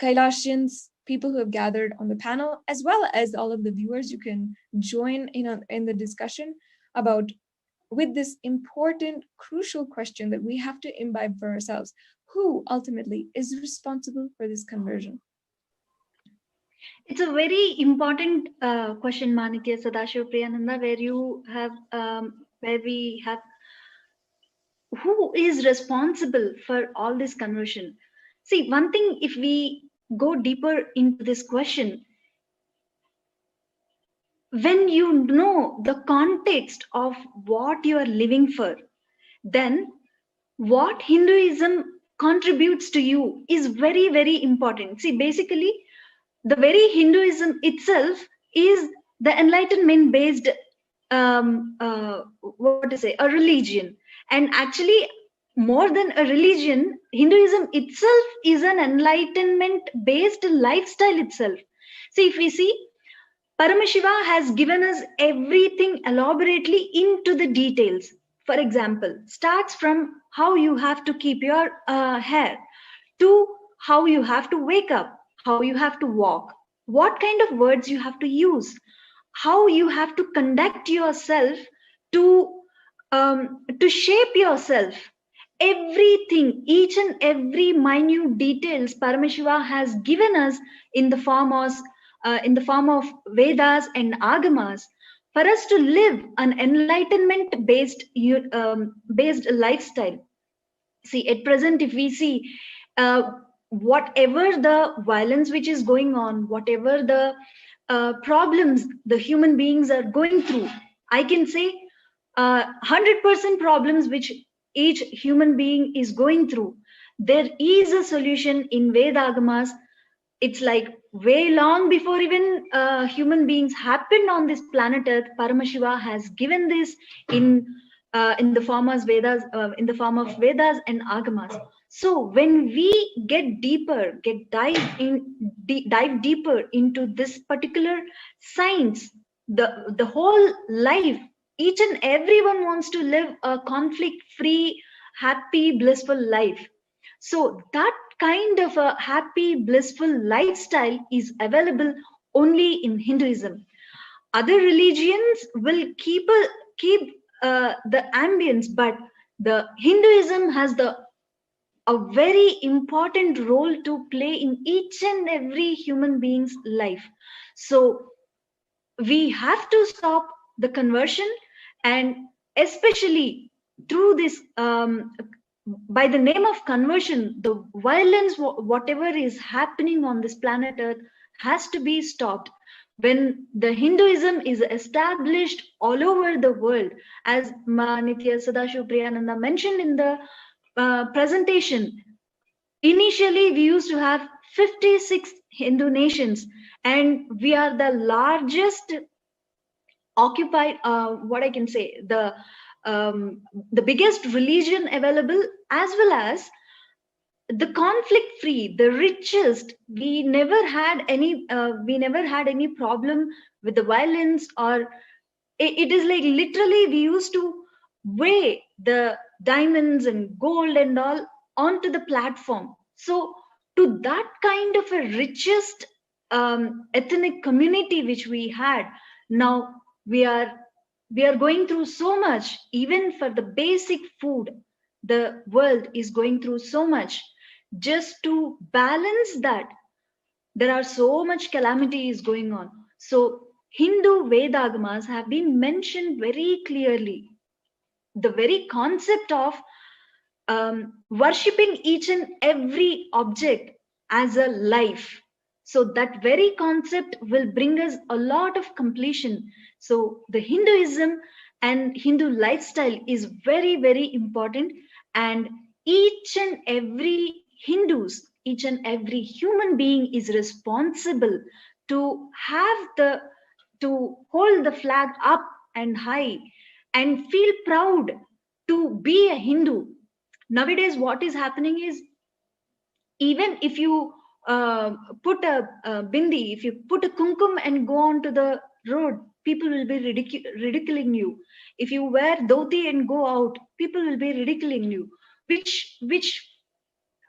Kailasians, people who have gathered on the panel, as well as all of the viewers. You can join in the discussion about with this important, crucial question that we have to imbibe for ourselves. Who ultimately is responsible for this conversion? It's a very important question, Manikya Sadashiva Priyananda, where we have who is responsible for all this conversion. See, one thing, if we go deeper into this question, when you know the context of what you are living for, then what Hinduism contributes to you is very, very important. See, basically, the very Hinduism itself is the Enlightenment based, a religion. And actually, more than a religion, Hinduism itself is an Enlightenment based lifestyle itself. See, if we see, Paramashiva has given us everything elaborately into the details. For example, starts from how you have to keep your hair, to how you have to wake up, how you have to walk, what kind of words you have to use, how you have to conduct yourself to shape yourself. Everything, each and every minute details, Paramashiva has given us in the form of Vedas and Agamas, for us to live an enlightenment based lifestyle. See, at present, if we see whatever the violence which is going on, whatever the problems the human beings are going through, I can say 100% problems which each human being is going through, there is a solution in Vedagamas. It's like way long before even human beings happened on this planet Earth. Paramashiva has given this in the form of Vedas, and Agamas. So when we get deeper, dive deeper into this particular science, the whole life, each and everyone wants to live a conflict-free, happy, blissful life. So that kind of a happy, blissful lifestyle is available only in Hinduism. Other religions will keep the ambience, but the Hinduism has the a very important role to play in each and every human being's life. So we have to stop the conversion, and especially through this by the name of conversion, the violence, whatever is happening on this planet earth, has to be stopped. When the Hinduism is established all over the world, as Nithya Sadashiv Priyananda mentioned in the presentation, initially we used to have 56 Hindu nations, and we are the largest occupied, what I can say, the biggest religion available, as well as the conflict free, the richest. We never had any problem with the violence, or it is like literally we used to weigh the diamonds and gold and all onto the platform. So to that kind of a richest ethnic community which we had, now we are going through so much. Even for the basic food, the world is going through so much. Just to balance that, there are so much calamities going on. So Hindu Vedagamas have been mentioned very clearly. The very concept of worshipping each and every object as a life. So that very concept will bring us a lot of completion. So the Hinduism and Hindu lifestyle is very, very important. And each and every Hindus, each and every human being is responsible to hold the flag up and high and feel proud to be a Hindu. Nowadays, what is happening is, even if you put a bindi, if you put a kumkum and go onto the road, people will be ridiculing you. If you wear dhoti and go out, people will be ridiculing you.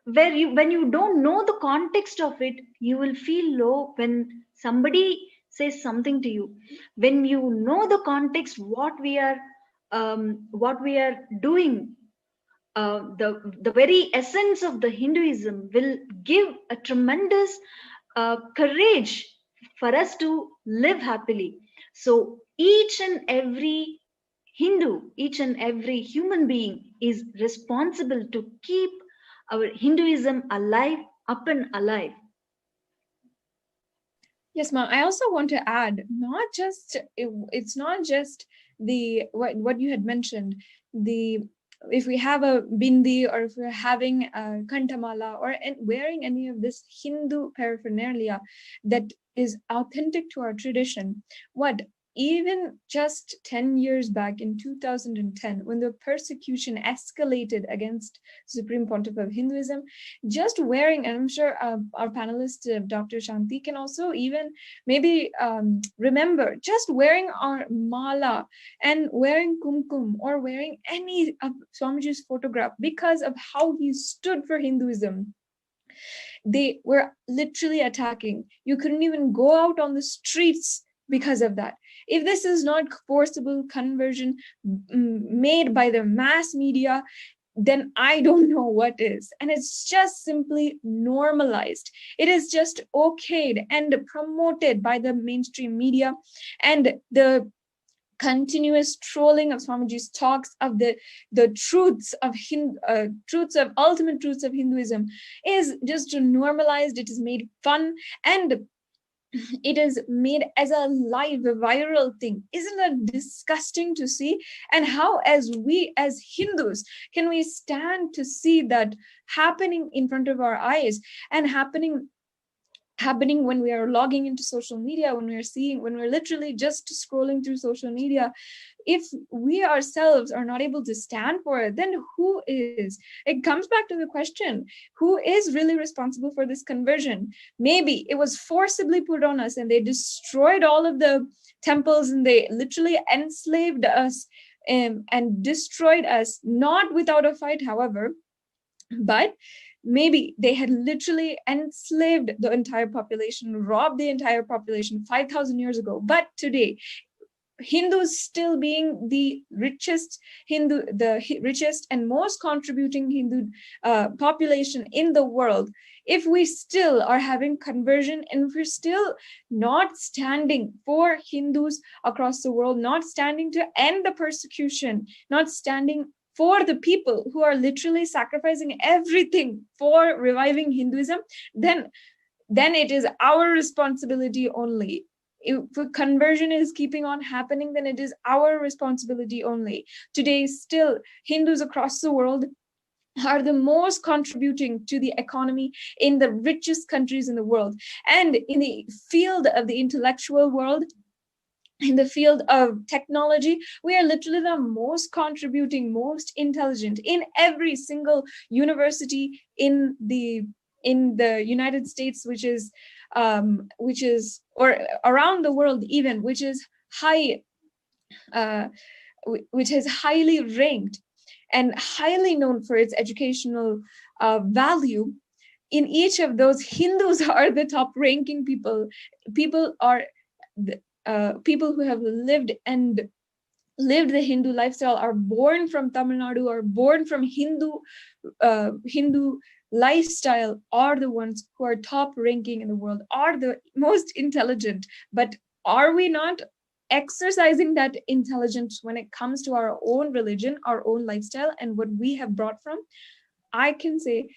When you don't know the context of it, you will feel low when somebody says something to you. When you know the context, what we are doing, the very essence of the Hinduism will give a tremendous courage for us to live happily. So each and every Hindu, each and every human being is responsible to keep our Hinduism alive, up and alive. Yes, ma'am. I also want to add, it's not just the what you had mentioned, if we have a bindi, or if we're having a kantamala, or wearing any of this Hindu paraphernalia that is authentic to our tradition. Even just 10 years back in 2010, when the persecution escalated against Supreme Pontiff of Hinduism, just wearing, and I'm sure our panelist, Dr. Shanti, can also even maybe remember, just wearing our mala and wearing kumkum, or wearing any of Swamiji's photograph, because of how he stood for Hinduism. They were literally attacking. You couldn't even go out on the streets because of that. If this is not forcible conversion made by the mass media, then I don't know what is. And it's just simply normalized. It is just okayed and promoted by the mainstream media, and the continuous trolling of Swamiji's talks of the ultimate truths of Hinduism is just normalized. It is made fun, and it is made as a live, viral thing. Isn't that disgusting to see? And how, as we as Hindus, can we stand to see that happening in front of our eyes, and happening when we are logging into social media, when we're literally just scrolling through social media? If we ourselves are not able to stand for it, then who is? It comes back to the question, who is really responsible for this conversion? Maybe it was forcibly put on us, and they destroyed all of the temples, and they literally enslaved us and destroyed us, not without a fight, however, but maybe they had literally enslaved the entire population, robbed the entire population 5,000 years ago. But today, Hindus still being the richest richest and most contributing Hindu population in the world, if we still are having conversion and if we're still not standing for Hindus across the world, not standing to end the persecution, not standing for the people who are literally sacrificing everything for reviving Hinduism, then it is our responsibility only. If conversion is keeping on happening, then it is our responsibility only. Today, still, Hindus across the world are the most contributing to the economy in the richest countries in the world. And in the field of the intellectual world, in the field of technology, we are literally the most contributing, most intelligent in every single university in the United States, which is or around the world even, which is highly ranked and highly known for its educational value. In each of those, Hindus are the top ranking people. People are people who have lived the Hindu lifestyle, are born from Tamil Nadu, are born from Hindu lifestyle, are the ones who are top ranking in the world, are the most intelligent. But are we not exercising that intelligence when it comes to our own religion, our own lifestyle, and what we have brought from? I can say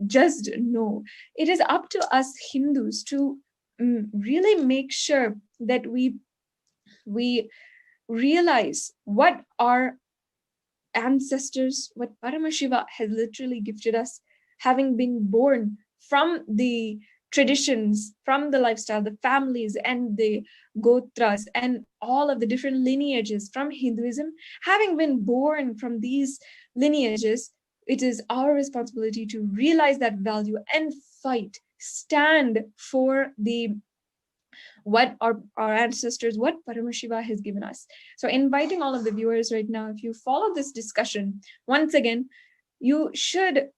just no. It is up to us Hindus to really make sure that we realize what our ancestors, what Paramashiva has literally gifted us, having been born from the traditions, from the lifestyle, the families and the gotras and all of the different lineages from Hinduism. Having been born from these lineages, it is our responsibility to realize that value and fight, stand for what our ancestors, what Paramashiva has given us. So inviting all of the viewers right now, if you follow this discussion, once again, you should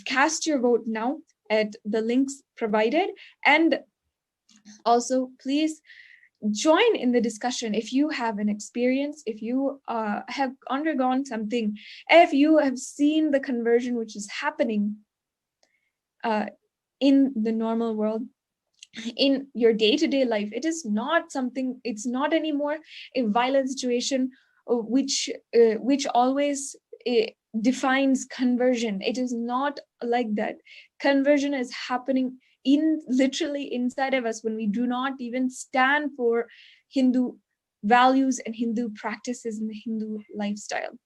cast your vote now at the links provided. And also, please join in the discussion if you have an experience, if you have undergone something, if you have seen the conversion which is happening in the normal world, in your day-to-day life. It is not something, it's not anymore a violent situation which always defines conversion. It is not like that. Conversion is happening literally inside of us when we do not even stand for Hindu values and Hindu practices and the Hindu lifestyle.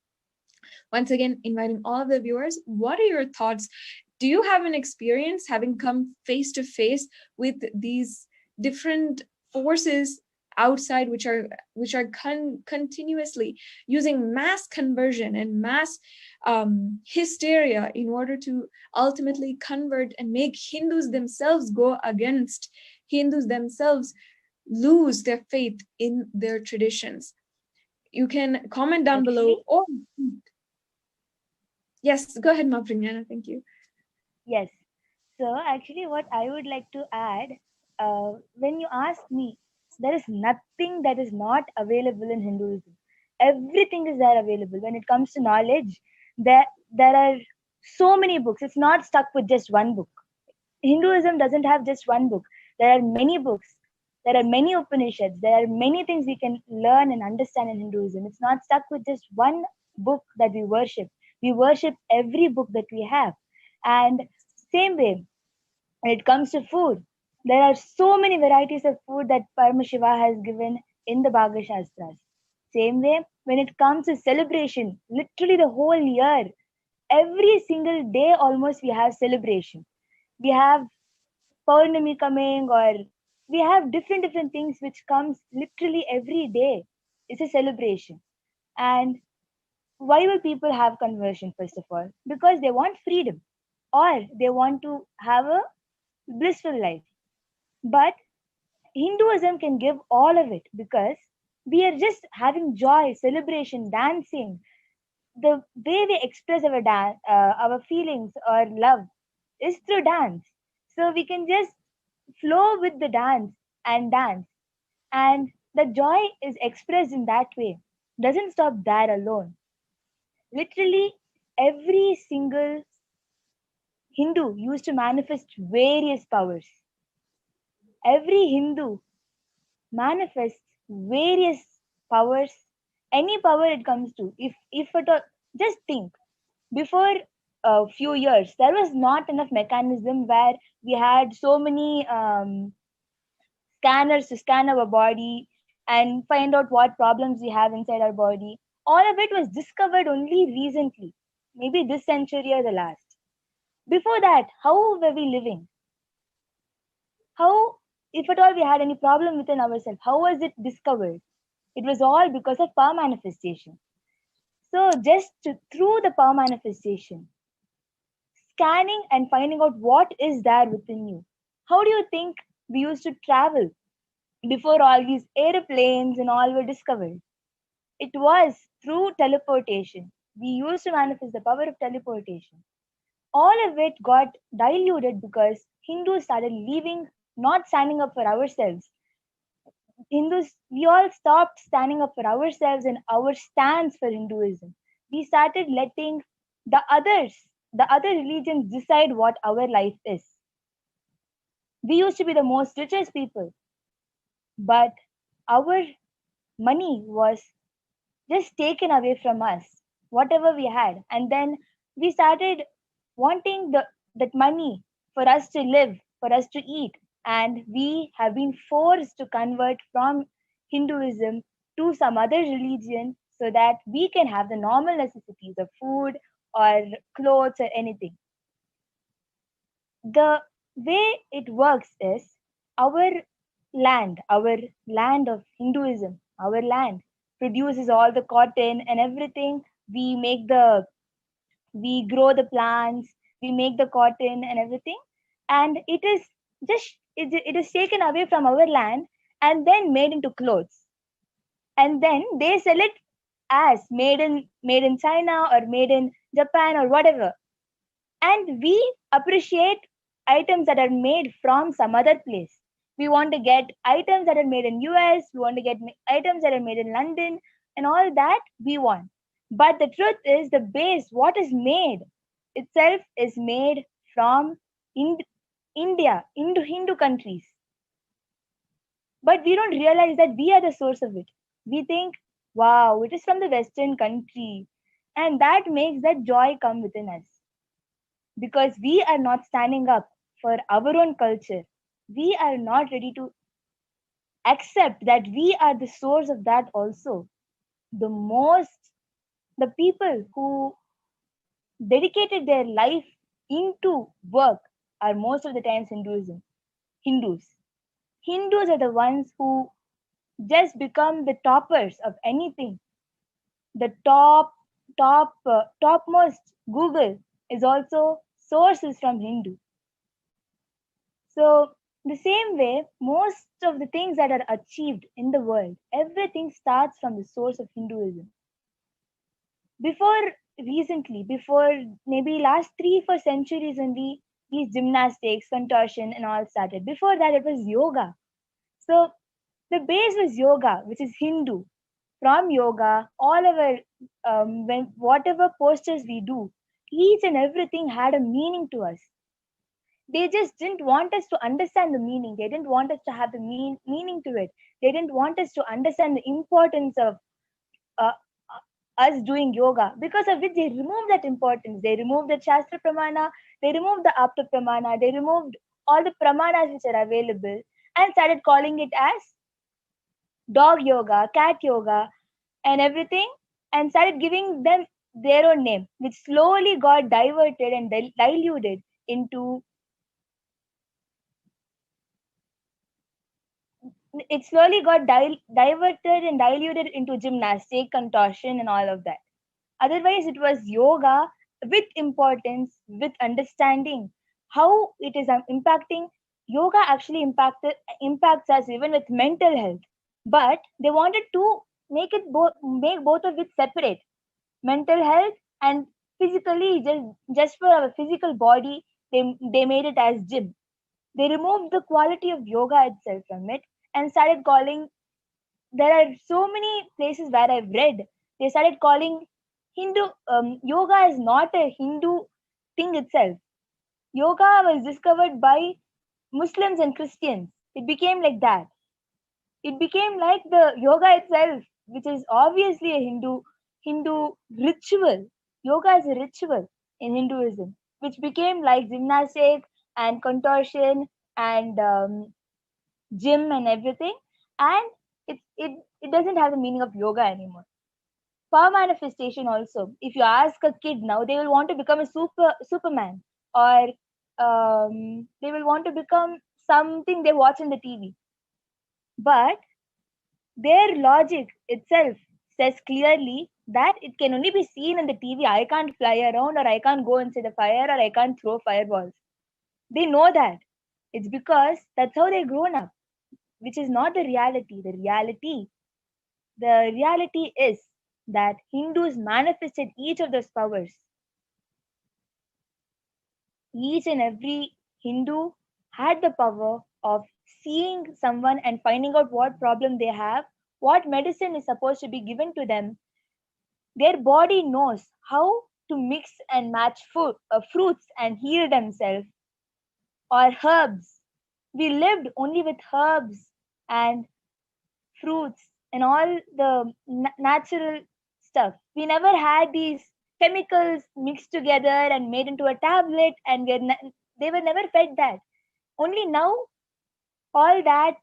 Once again, inviting all of the viewers, what are your thoughts? Do you have an experience having come face to face with these different forces outside which are continuously using mass conversion and mass hysteria in order to ultimately convert and make Hindus themselves go against, Hindus themselves lose their faith in their traditions? You can comment down below. Oh, yes, go ahead, Maprinyana. Thank you. Yes. So actually what I would like to add, when you ask me, there is nothing that is not available in Hinduism. Everything is there available. When it comes to knowledge, there are so many books. It's not stuck with just one book. Hinduism doesn't have just one book. There are many books. There are many Upanishads. There are many things we can learn and understand in Hinduism. It's not stuck with just one book that we worship. We worship every book that we have. And same way, when it comes to food, there are so many varieties of food that Paramashiva has given in the Bhagavad Shastras. Same way, when it comes to celebration, literally the whole year, every single day almost we have celebration. We have Paurnami coming, or we have different things which comes literally every day. It's a celebration. And why will people have conversion, first of all? Because they want freedom, or they want to have a blissful life. But Hinduism can give all of it, because we are just having joy, celebration, dancing. The way we express our feelings or love is through dance. So we can just flow with the dance and dance. And the joy is expressed in that way. Doesn't stop there alone. Literally, every single Hindu used to manifest various powers. Every Hindu manifests various powers, any power it comes to. If at all, just think, before a few years, there was not enough mechanism where we had so many scanners to scan our body and find out what problems we have inside our body. All of it was discovered only recently, maybe this century or the last. Before that, how were we living? How, if at all we had any problem within ourselves, how was it discovered? It was all because of power manifestation. So through the power manifestation, scanning and finding out what is there within you. How do you think we used to travel before all these airplanes and all were discovered? It was through teleportation. We used to manifest the power of teleportation. All of it got diluted because Hindus started leaving, not standing up for ourselves. Hindus, we all stopped standing up for ourselves and our stance for Hinduism. We started letting the other religions decide what our life is. We used to be the most richest people, but our money was just taken away from us, whatever we had. And then we started wanting that money for us to live, for us to eat. And we have been forced to convert from Hinduism to some other religion so that we can have the normal necessities of food or clothes or anything. The way it works is our land of Hinduism, our land produces all the cotton and everything. We grow the plants, we make the cotton and everything, and it is taken away from our land and then made into clothes, and then they sell it as made in China or made in Japan or whatever. And we appreciate items that are made from some other place. We want to get items that are made in US, we want to get items that are made in London, and all that we want. But the truth is, the base, what is made itself, is made from India, Hindu countries. But we don't realize that we are the source of it. We think, wow, it is from the Western country. And that makes that joy come within us. Because we are not standing up for our own culture. We are not ready to accept that we are the source of that also. The people who dedicated their life into work are most of the times Hindus. Hindus are the ones who just become the toppers of anything. The topmost Google is also sources from Hindu. So the same way, most of the things that are achieved in the world, everything starts from the source of Hinduism. Before maybe last 3-4 centuries only, these gymnastics, contortion and all started. Before that, it was yoga. So the base was yoga, which is Hindu. From yoga, all our whatever postures we do, each and everything had a meaning to us. They just didn't want us to understand the meaning. They didn't want us to have the meaning to it. They didn't want us to understand the importance of us doing yoga, because of which they removed that importance. They removed the Shastra Pramana, they removed the Apta Pramana, they removed all the Pramanas which are available and started calling it as dog yoga, cat yoga, and everything, and started giving them their own name, which slowly got diverted and diluted into. It slowly got diverted and diluted into gymnastic, contortion, and all of that. Otherwise, it was yoga with importance, with understanding how it is impacting. Yoga actually impacts us even with mental health. But they wanted to make both of it separate. Mental health and physically, just for our physical body, they made it as gym. They removed the quality of yoga itself from it and started calling there are so many places where I've read, they started calling yoga is not a Hindu thing itself. Yoga was discovered by Muslims and Christians. It became like that. It became like the yoga itself, which is obviously a Hindu ritual. Yoga is a ritual in Hinduism, which became like gymnastic and contortion and gym and everything, and it doesn't have the meaning of yoga anymore. Power manifestation also. If you ask a kid now, they will want to become a Superman, or they will want to become something they watch in the TV. But their logic itself says clearly that it can only be seen in the TV. I can't fly around, or I can't go inside the fire, or I can't throw fireballs. They know that. It's because that's how they're grown up, which is not the reality. The reality is that Hindus manifested each of those powers. Each and every Hindu had the power of seeing someone and finding out what problem they have, what medicine is supposed to be given to them. Their body knows how to mix and match fruits and heal themselves, or herbs. We lived only with herbs and fruits and all the natural stuff. We never had these chemicals mixed together and made into a tablet, and they were never fed that. Only now all that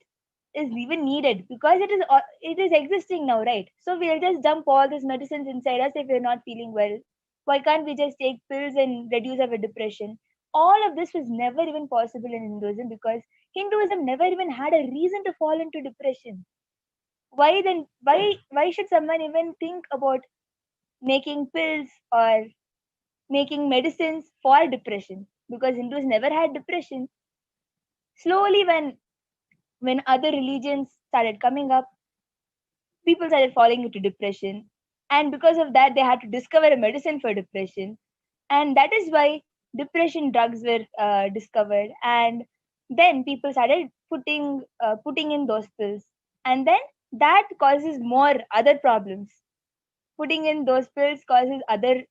is even needed because it is existing now, right? So we'll just dump all these medicines inside us if we're not feeling well. Why can't we just take pills and reduce our depression? All of this was never even possible in Hinduism because Hinduism never even had a reason to fall into depression. Why then? Why should someone even think about making pills or making medicines for depression? Because Hindus never had depression. Slowly, when other religions started coming up, people started falling into depression, and because of that, they had to discover a medicine for depression, and that is why depression drugs were discovered. And then people started putting in those pills, and then that causes more other problems. Putting in those pills causes other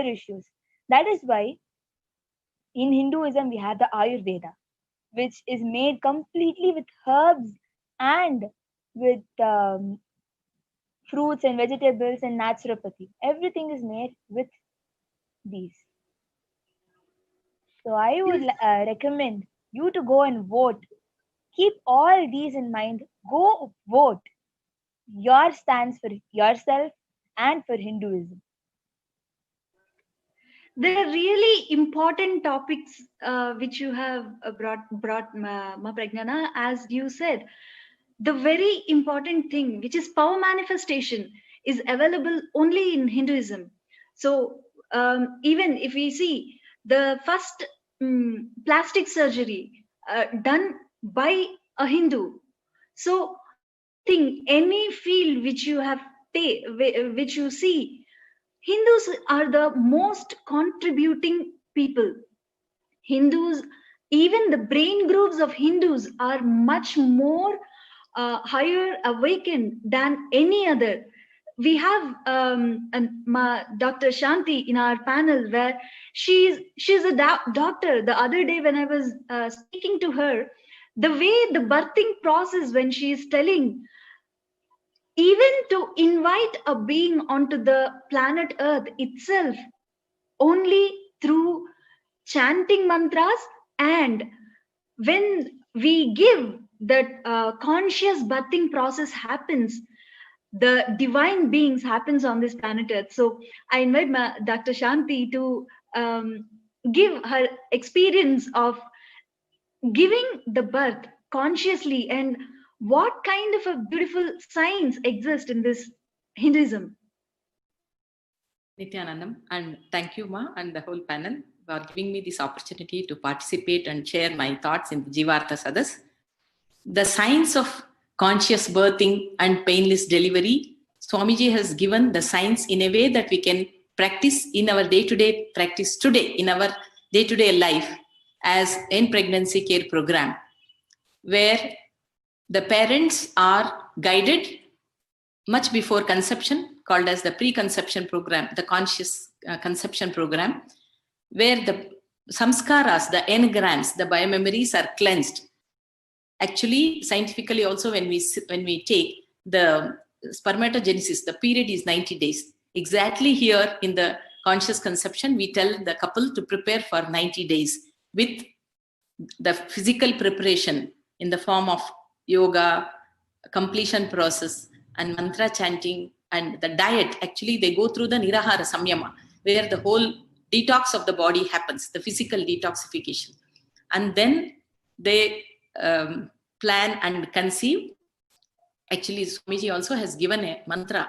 issues. That is why in Hinduism we have the Ayurveda, which is made completely with herbs and with fruits and vegetables and naturopathy. Everything is made with these. So I would recommend you to go and vote. Keep all these in mind. Go vote. Your stance for yourself and for Hinduism. There are really important topics which you have brought Ma Pragnana. As you said, the very important thing, which is power manifestation, is available only in Hinduism. So even if we see the first plastic surgery done by a Hindu, so any field which you have which you see, Hindus are the most contributing people. Hindus, even the brain grooves of Hindus are much more higher awakened than any other. We have Dr. Shanti in our panel, where she's a doctor. The other day when I was speaking to her, the way the birthing process, when she is telling, even to invite a being onto the planet Earth itself, only through chanting mantras, and when we give that conscious birthing process happens, the divine beings happens on this planet Earth. So I invite Dr. Shanti to give her experience of giving the birth consciously, and what kind of a beautiful science exists in this Hinduism. Nithyanandam, and thank you, Ma, and the whole panel for giving me this opportunity to participate and share my thoughts in the Jivartha Sadas. The science of conscious birthing and painless delivery, Swamiji has given the science in a way that we can practice in our day-to-day practice today, in our day-to-day life, as in pregnancy care program, where the parents are guided much before conception, called as the preconception program, the conscious conception program, where the samskaras, the engrams, the biomemories are cleansed. Actually, scientifically also, when we take the spermatogenesis, the period is 90 days. Exactly here in the conscious conception, we tell the couple to prepare for 90 days with the physical preparation in the form of yoga, completion process, and mantra chanting, and the diet. Actually, they go through the Nirahara Samyama, where the whole detox of the body happens, the physical detoxification. And then they plan and conceive. Actually, Swamiji also has given a mantra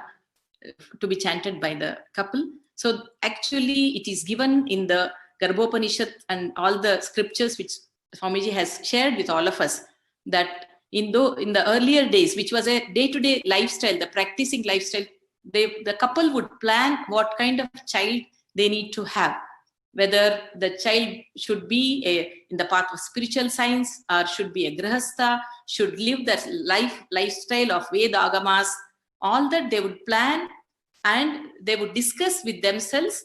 to be chanted by the couple. So actually, it is given in the Garbhopanishad and all the scriptures which Swamiji has shared with all of us, that in the earlier days, which was a day-to-day lifestyle, the practicing lifestyle, the couple would plan what kind of child they need to have, whether the child should be in the path of spiritual science or should be a grihastha, should live that lifestyle of Veda Agamas, all that they would plan and they would discuss with themselves,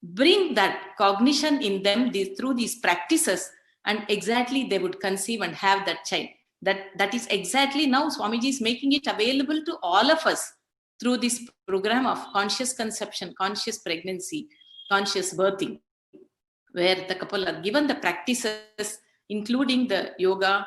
bring that cognition in them through these practices, and exactly they would conceive and have that child. That is exactly now Swamiji is making it available to all of us through this program of conscious conception, conscious pregnancy, conscious birthing, where the couple are given the practices, including the yoga,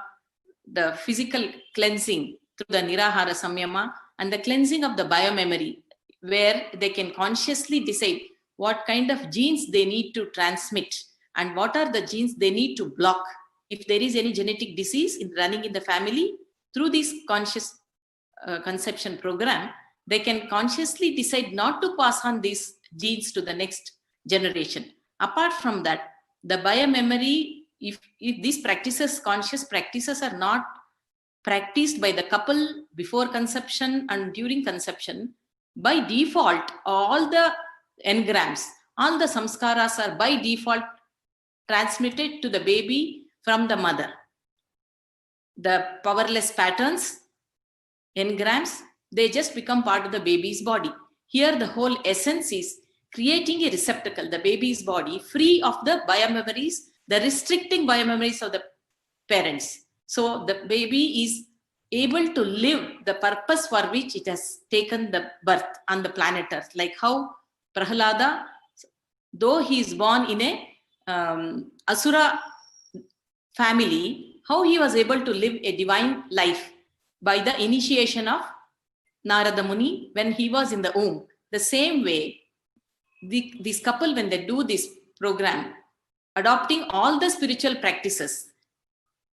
the physical cleansing through the Nirahara Samyama, and the cleansing of the biomemory, where they can consciously decide what kind of genes they need to transmit and what are the genes they need to block. If there is any genetic disease running in the family, through this conscious conception program, they can consciously decide not to pass on these genes to the next generation. Apart from that, the biomemory, if these practices, conscious practices, are not practiced by the couple before conception and during conception, by default, all the engrams, all the samskaras are by default transmitted to the baby from the mother. The powerless patterns, engrams, they just become part of the baby's body. Here the whole essence is creating a receptacle, the baby's body, free of the biomemories, the restricting biomemories of the parents. So the baby is able to live the purpose for which it has taken the birth on the planet Earth. Like how Prahalada, though he is born in a Asura family, how he was able to live a divine life by the initiation of Narada Muni when he was in the womb. The same way, this couple, when they do this program, adopting all the spiritual practices,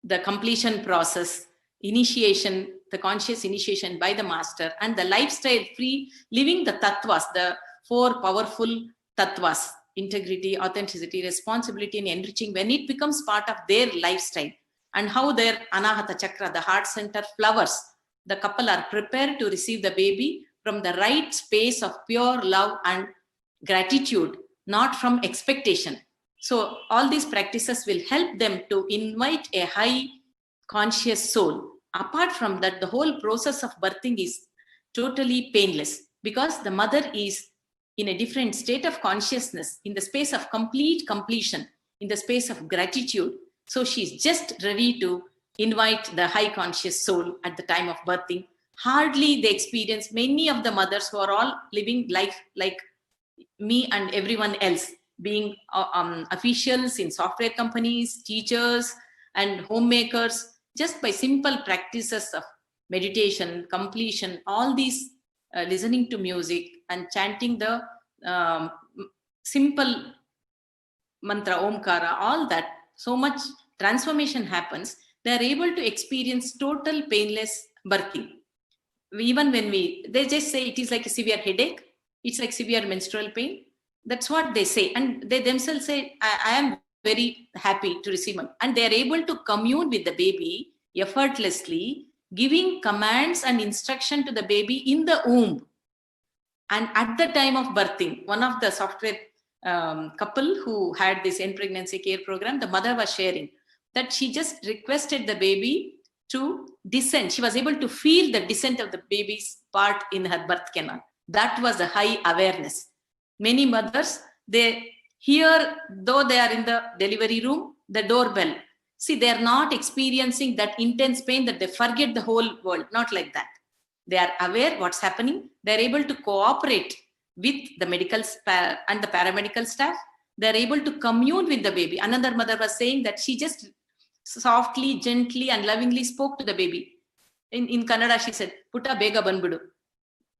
the completion process, initiation, the conscious initiation by the master, and the lifestyle free, living the tattvas, the four powerful tattvas, integrity, authenticity, responsibility, and enriching, when it becomes part of their lifestyle, and how their Anahata Chakra, the heart center, flowers, the couple are prepared to receive the baby from the right space of pure love and gratitude, not from expectation. So all these practices will help them to invite a high conscious soul. Apart from that, the whole process of birthing is totally painless because the mother is in a different state of consciousness, in the space of complete completion, in the space of gratitude. So she's just ready to invite the high conscious soul at the time of birthing. Hardly they experience, many of the mothers who are all living life like me and everyone else, being officials in software companies, teachers, and homemakers, just by simple practices of meditation, completion, all these listening to music and chanting the simple mantra, Omkara, all that, so much transformation happens. They are able to experience total painless birthing. Even when they just say it is like a severe headache, it's like severe menstrual pain. That's what they say. And they themselves say, I am very happy to receive one. And they are able to commune with the baby effortlessly, giving commands and instruction to the baby in the womb. And at the time of birthing, one of the software couple who had this end pregnancy care program, the mother was sharing that she just requested the baby to descend. She was able to feel the descent of the baby's part in her birth canal. That was a high awareness. Many mothers, they hear, though they are in the delivery room, the doorbell. See, they are not experiencing that intense pain that they forget the whole world. Not like that. They are aware what's happening. They're able to cooperate with the medical and the paramedical staff. They're able to commune with the baby. Another mother was saying that she just softly, gently, and lovingly spoke to the baby. In Kannada, she said, "Putta bega banbidu.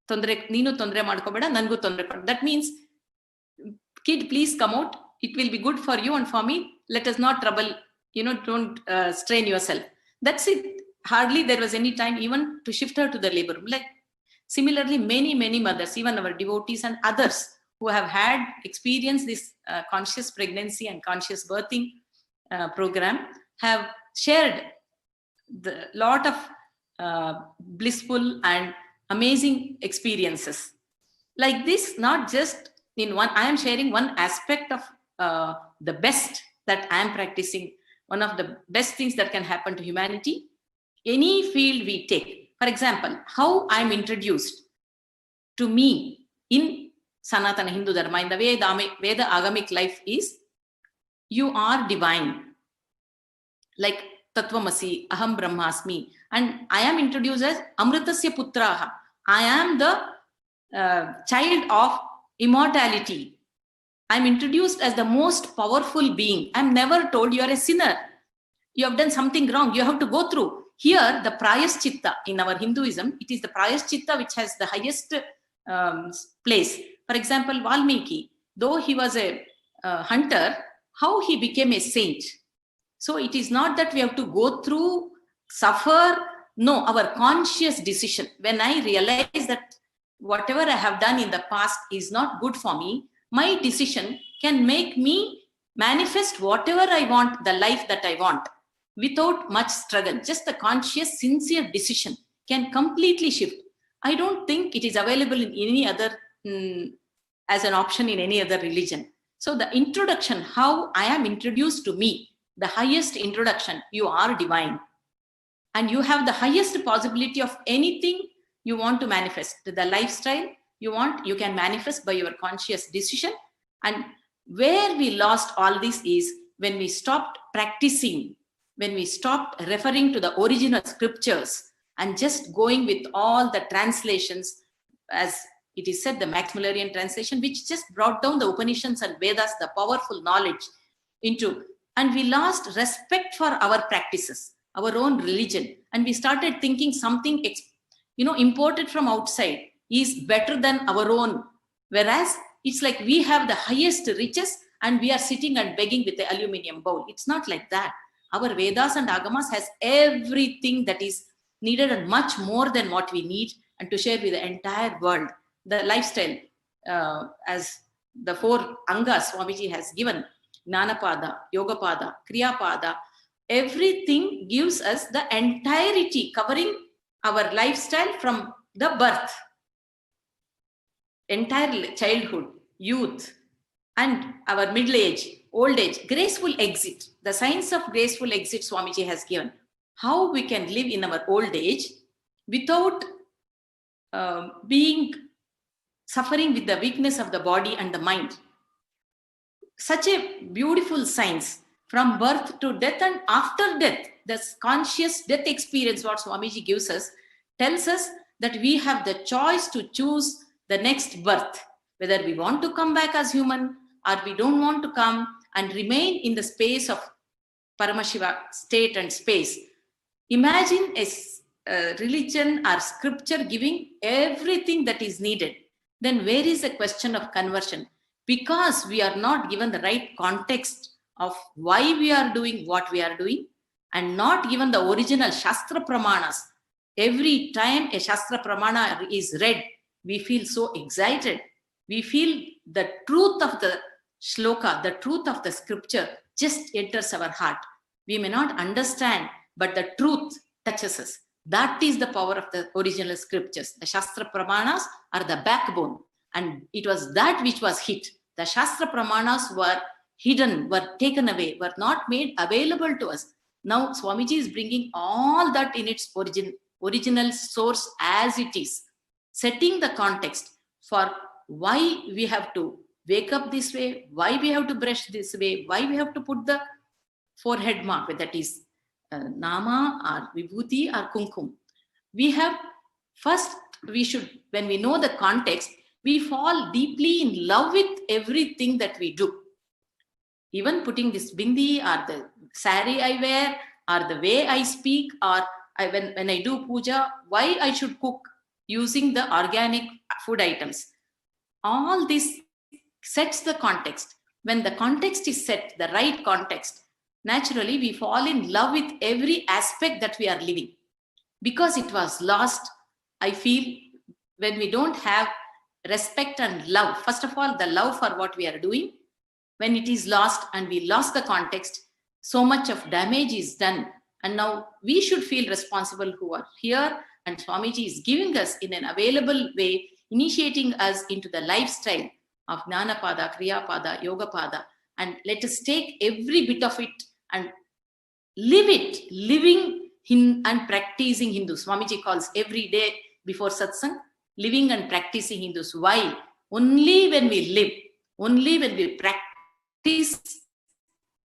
Neenu tondre madkobeda, nangu tondre." That means, kid, please come out. It will be good for you and for me. Let us not trouble, don't strain yourself. That's it. Hardly there was any time even to shift her to the labor room. Like, similarly, many, many mothers, even our devotees and others who have had experienced this conscious pregnancy and conscious birthing program have shared the lot of blissful and amazing experiences. Like this, not just in one, I am sharing one aspect of the best that I am practicing, one of the best things that can happen to humanity. Any field we take, for example, how I am introduced to me in Sanatana Hindu Dharma, in the way the Veda Agamic life is, you are divine. Like Tattvamasi, Aham Brahmasmi. And I am introduced as Amritasya Putraha. I am the child of immortality. I am introduced as the most powerful being. I am never told you are a sinner. You have done something wrong. You have to go through. Here, the Prayaschitta in our Hinduism, it is the Prayaschitta which has the highest place. For example, Valmiki, though he was a hunter, how he became a saint. So it is not that we have to go through, suffer. No, our conscious decision. When I realize that whatever I have done in the past is not good for me, my decision can make me manifest whatever I want, the life that I want, without much struggle. Just the conscious, sincere decision can completely shift. I don't think it is available in any other, as an option in any other religion. So the introduction, how I am introduced to me, the highest introduction, you are divine. And you have the highest possibility of anything you want to manifest. The lifestyle you want, you can manifest by your conscious decision. And where we lost all this is when we stopped practicing, when we stopped referring to the original scriptures and just going with all the translations, as it is said, the Maximilian translation, which just brought down the Upanishads and Vedas, the powerful knowledge into, and we lost respect for our practices, our own religion. And we started thinking something, imported from outside is better than our own. Whereas it's like we have the highest riches and we are sitting and begging with the aluminium bowl. It's not like that. Our Vedas and Agamas has everything that is needed and much more than what we need, and to share with the entire world. The lifestyle, as the 4 Angas Swamiji has given, Gnanapada, Yogapada, Kriyapada, everything gives us the entirety, covering our lifestyle from the birth, entire childhood, youth, and our middle age, old age, graceful exit. The science of graceful exit Swamiji has given. How we can live in our old age without suffering with the weakness of the body and the mind. Such a beautiful science from birth to death and after death. This conscious death experience, what Swamiji gives us, tells us that we have the choice to choose the next birth, whether we want to come back as human or we don't want to come and remain in the space of Paramashiva state and space. Imagine a religion or scripture giving everything that is needed. Then where is the question of conversion? Because we are not given the right context of why we are doing what we are doing, and not given the original Shastra Pramanas. Every time a Shastra Pramana is read, we feel so excited. We feel the truth of the shloka, the truth of the scripture just enters our heart. We may not understand, but the truth touches us. That is the power of the original scriptures. The Shastra Pramanas are the backbone, and it was that which was hit. The Shastra Pramanas were hidden, were taken away, were not made available to us. Now Swamiji is bringing all that in its original source as it is, setting the context for why we have to wake up this way, why we have to brush this way, why we have to put the forehead mark, whether that is nama or vibhuti or kumkum. We have first, we should, when we know the context, we fall deeply in love with everything that we do. Even putting this bindi or the sari I wear or the way I speak, or when I do puja, why I should cook using the organic food items. All this sets the context. When the context is set, the right context, naturally we fall in love with every aspect that we are living. Because it was lost, I feel, when we don't have respect and love, first of all, the love for what we are doing, when it is lost and we lost the context, so much of damage is done. And now we should feel responsible who are here, and Swamiji is giving us in an available way, initiating us into the lifestyle of Jnanapada, Kriyapada, Yogapada, and let us take every bit of it and live it, living and practicing Hindu. Swamiji calls every day before satsang, living and practicing Hindus. Why? Only when we live, only when we practice,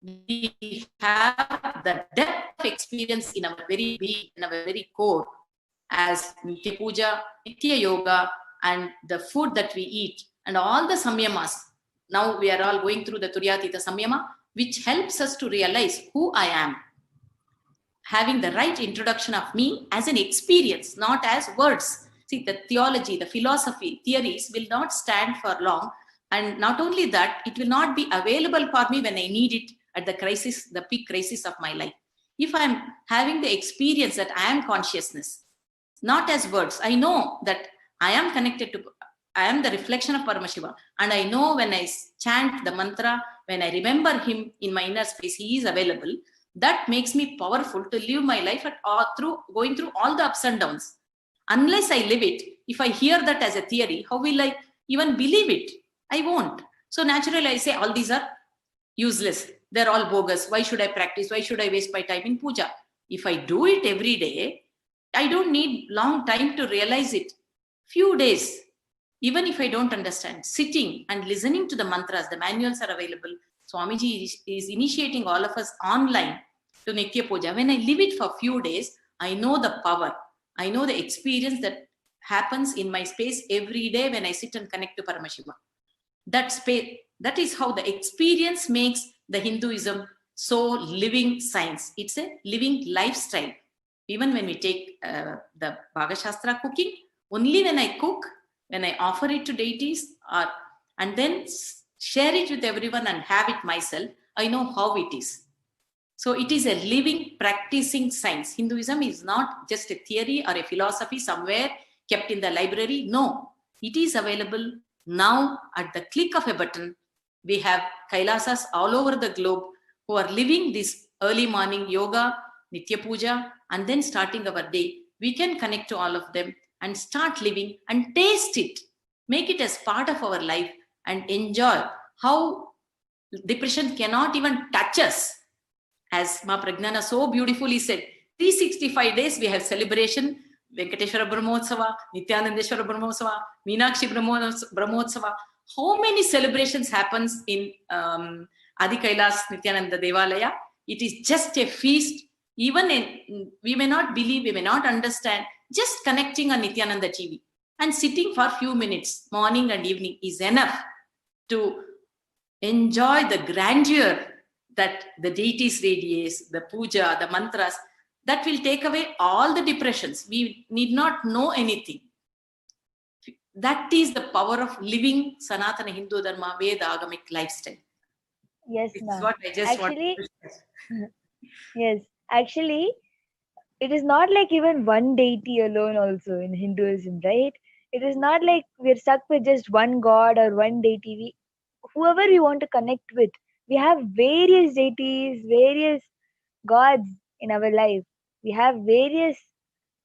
we have the depth of experience in our very being, in our very core, as Nitya Puja, Nitya Yoga, and the food that we eat, and all the samyamas. Now we are all going through the Turyatita Samyama, which helps us to realize who I am. Having the right introduction of me as an experience, not as words. See, the theology, the philosophy, theories will not stand for long. And not only that, it will not be available for me when I need it at the crisis, the peak crisis of my life. If I'm having the experience that I am consciousness, not as words, I know that I am connected to, I am the reflection of Paramashiva. And I know when I chant the mantra, when I remember him in my inner space, he is available. That makes me powerful to live my life going through all the ups and downs. Unless I live it, if I hear that as a theory, how will I even believe it? I won't. So naturally I say all these are useless. They're all bogus. Why should I practice? Why should I waste my time in puja? If I do it every day, I don't need long time to realize it. Few days, even if I don't understand, sitting and listening to the mantras, the manuals are available. Swamiji is initiating all of us online to Nitya Puja. When I live it for a few days, I know the power. I know the experience that happens in my space every day when I sit and connect to Paramashiva. That is how the experience makes the Hinduism so living science. It's a living lifestyle. Even when we take the Bhagashastra cooking, only when I cook, when I offer it to deities, and then share it with everyone and have it myself, I know how it is. So it is a living, practicing science. Hinduism is not just a theory or a philosophy somewhere kept in the library. No, it is available now at the click of a button. We have Kailasas all over the globe who are living this early morning yoga, Nitya Puja, and then starting our day. We can connect to all of them and start living and taste it. Make it as part of our life and enjoy how depression cannot even touch us. As Ma Pragnana so beautifully said, 365 days we have celebration, Venkateshwara Brahmotsava, Nityanandeshwara Brahmotsava, Meenakshi Brahmotsava. How many celebrations happens in Adi Kailas Nityananda Devalaya? It is just a feast. Even we may not believe, we may not understand, just connecting on Nityananda TV and sitting for a few minutes, morning and evening, is enough to enjoy the grandeur that the deities radiates, the puja, the mantras, that will take away all the depressions. We need not know anything. That is the power of living Sanatana Hindu Dharma Veda Agamic lifestyle. Yes, ma'am. What I just actually, want to stress. Yes, actually, it is not like even one deity alone also in Hinduism, right? It is not like we're stuck with just one god or one deity. Whoever we want to connect with, we have various deities, various gods in our life. We have various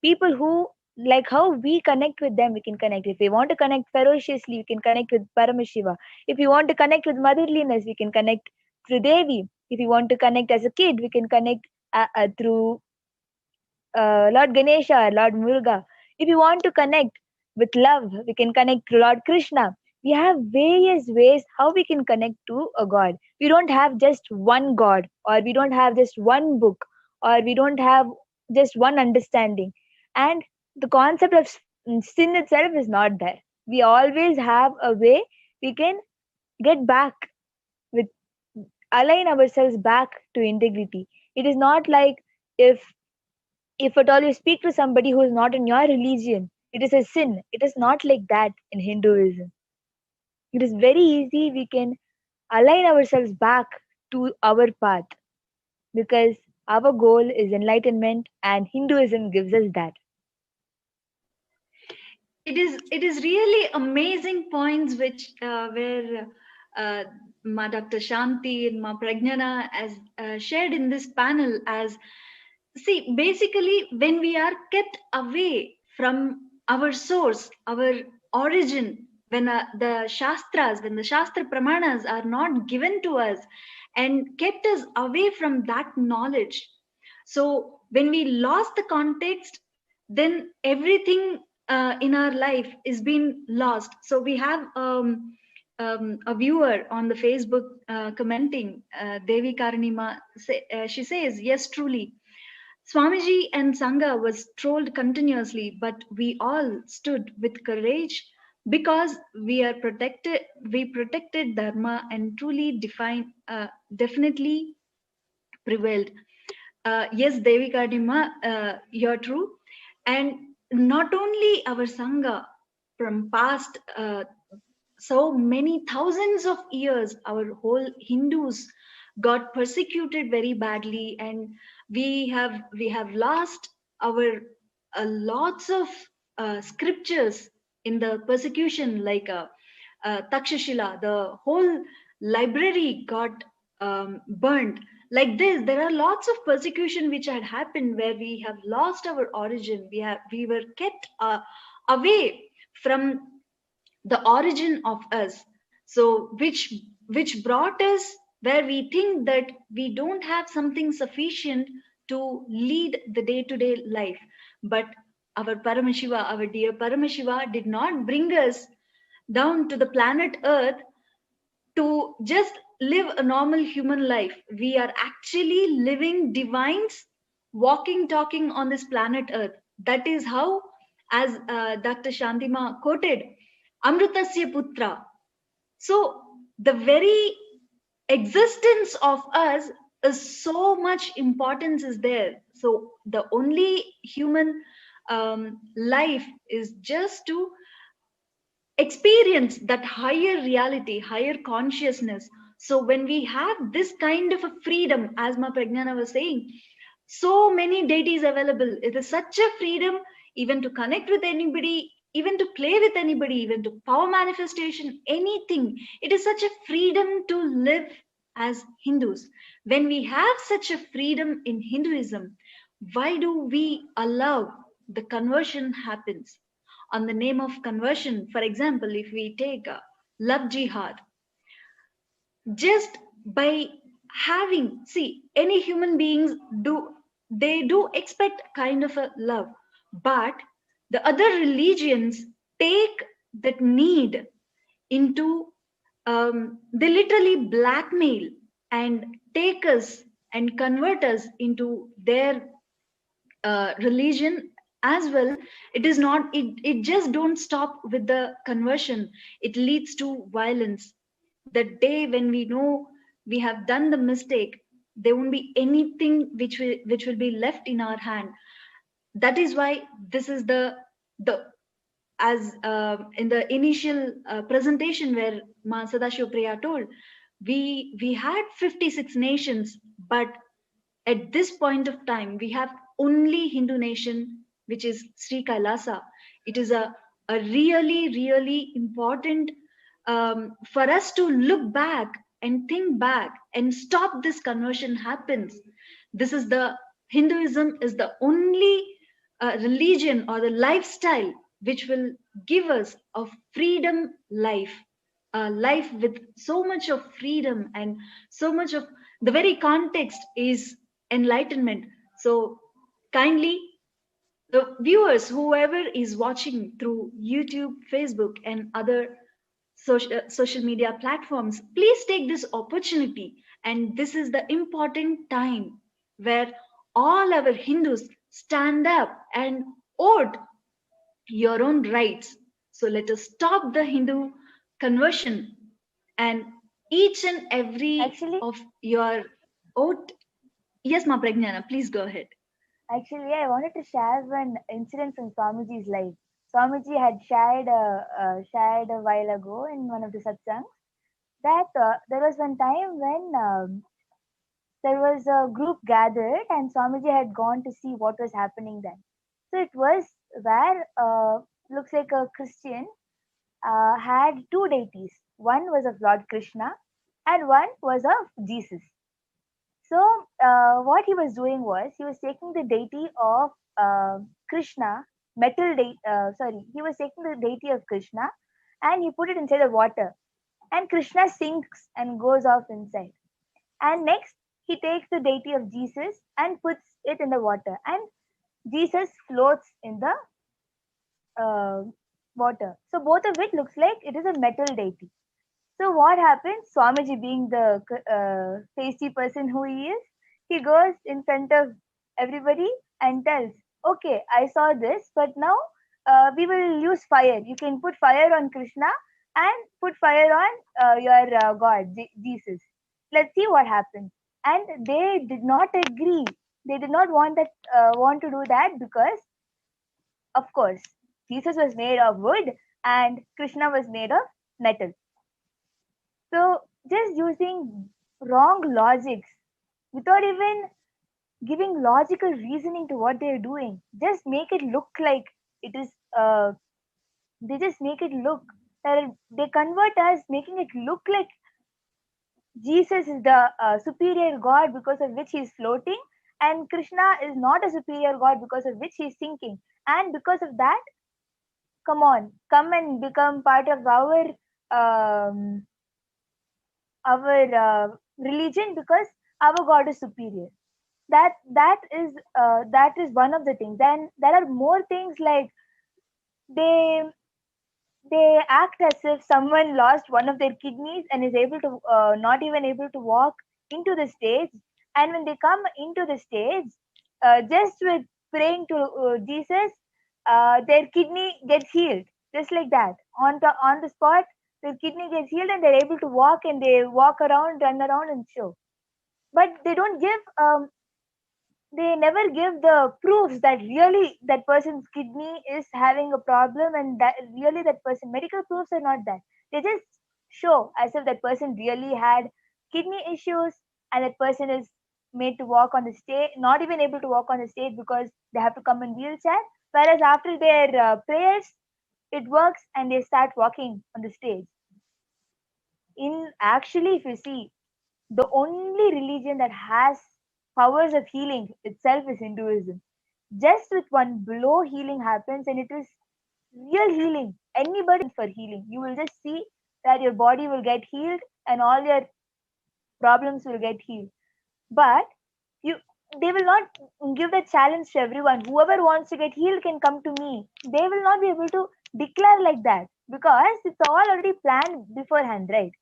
people who, like how we connect with them, we can connect. If we want to connect ferociously, we can connect with Paramashiva. If we want to connect with motherliness, we can connect through Devi. If we want to connect as a kid, we can connect through Lord Ganesha, Lord Muruga. If you want to connect with love, we can connect to Lord Krishna. We have various ways how we can connect to a God. We don't have just one God, or we don't have just one book, or we don't have just one understanding. And the concept of sin itself is not there. We always have a way we can get back with, align ourselves back to integrity. It is not like if at all you speak to somebody who is not in your religion, it is a sin. It is not like that in Hinduism. It is very easy. We can align ourselves back to our path because our goal is enlightenment, and Hinduism gives us that. It is really amazing points which where Ma Dr. Shanti and Ma Pragnana as shared in this panel. As see, basically when we are kept away from our source, our origin, when the shastras, when the shastra pramanas are not given to us and kept us away from that knowledge, so when we lost the context, then everything in our life is being lost. So we have a viewer on the Facebook commenting, Devi Karanima, she says, yes, truly. Swamiji and Sangha was trolled continuously, but we all stood with courage because we protected Dharma and truly definitely prevailed. Yes, Devi Karanima, you're true. And not only our Sangha from past so many thousands of years, our whole Hindus got persecuted very badly, and we have lost our lots of scriptures in the persecution, like Takshashila. The whole library got burnt. Like this, there are lots of persecution which had happened where we have lost our origin. We were kept away from the origin of us. So which brought us where we think that we don't have something sufficient to lead the day-to-day life. But our Paramashiva, our dear Paramashiva, did not bring us down to the planet Earth to just live a normal human life. We are actually living divines, walking, talking on this planet Earth. That is how, as Dr. Shantima quoted, Amritasya Putra. So the very existence of us is so much importance is there. So the only human life is just to experience that higher reality, higher consciousness. So when we have this kind of a freedom, as Ma Pragnana was saying, so many deities available. It is such a freedom even to connect with anybody, even to play with anybody, even to power manifestation, anything. It is such a freedom to live as Hindus. When we have such a freedom in Hinduism, why do we allow the conversion happens? On the name of conversion, for example, if we take a love jihad, just by having, see, any human beings do expect kind of a love, but the other religions take that need into they literally blackmail and take us and convert us into their religion as well. It is not, it just don't stop with the conversion. It leads to violence. The day when we know we have done the mistake, there won't be anything which will be left in our hand. That is why this is the as in the initial presentation where Ma Sadashiva Priya told, we had 56 nations, but at this point of time we have only Hindu nation, which is Sri Kailasa. It is a really important for us to look back and think back and stop this conversion happens. This is the Hinduism is the only religion or the lifestyle which will give us a freedom life, a life with so much of freedom, and so much of the very context is enlightenment. So kindly, the viewers, whoever is watching through YouTube, Facebook, and other social media platforms, please take this opportunity. And this is the important time where all our Hindus stand up and vote your own rights. So let us stop the Hindu conversion, and each and every of your vote. Yes, Ma Pragnana, please go ahead. Actually, I wanted to share one incident from Swamiji's life. Swamiji had shared a while ago in one of the satsangs that there was one time when there was a group gathered and Swamiji had gone to see what was happening then. So it was where looks like a Christian had two deities. One was of Lord Krishna and one was of Jesus. So what he was doing was he was taking the deity of Krishna, he was taking the deity of Krishna and he put it inside the water. And Krishna sinks and goes off inside. And next, he takes the deity of Jesus and puts it in the water. And Jesus floats in the water. So both of it looks like it is a metal deity. So what happens? Swamiji, being the tasty person who he is, he goes in front of everybody and tells, okay, I saw this, but now we will use fire. You can put fire on Krishna and put fire on your God, Jesus. Let's see what happens. And they did not agree. They did not want to do that because, of course, Jesus was made of wood and Krishna was made of metal. So just using wrong logics without even giving logical reasoning to what they're doing, just make it look like it is. They just make it look. They convert us, making it look like Jesus is the superior God because of which he's floating, and Krishna is not a superior God because of which he's sinking. And because of that, come and become part of our religion because our God is superior. That is one of the things. Then there are more things like they act as if someone lost one of their kidneys and is able to not even able to walk into the stage, and when they come into the stage, just with praying to Jesus, their kidney gets healed just like that on the spot. Their kidney gets healed and they're able to walk, and they walk around, run around and show. But they don't give they never give the proofs that really that person's kidney is having a problem, and that really that person, medical proofs are not that. They just show as if that person really had kidney issues, and that person is made to walk on the stage, not even able to walk on the stage because they have to come in wheelchair. Whereas after their prayers, it works and they start walking on the stage. Actually, if you see, the only religion that has powers of healing itself is Hinduism. Just with one blow, healing happens, and it is real healing. Anybody for healing, you will just see that your body will get healed and all your problems will get healed. But they will not give the challenge to everyone. Whoever wants to get healed can come to me. They will not be able to declare like that because it's all already planned beforehand, right?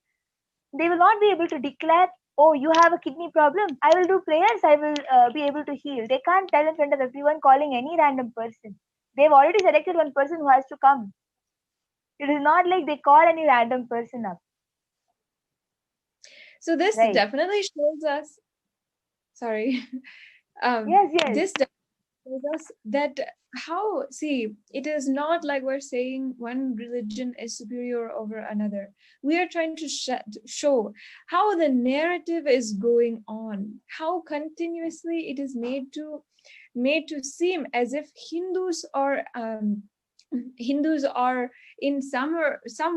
They will not be able to declare, oh, you have a kidney problem, I will do prayers, I will be able to heal. They can't tell in front of everyone, calling any random person. They've already selected one person who has to come. It is not like they call any random person up. So this definitely shows us, this shows us that it is not like we're saying one religion is superior over another. We are trying to show how the narrative is going on, how continuously it is made to seem as if Hindus are in some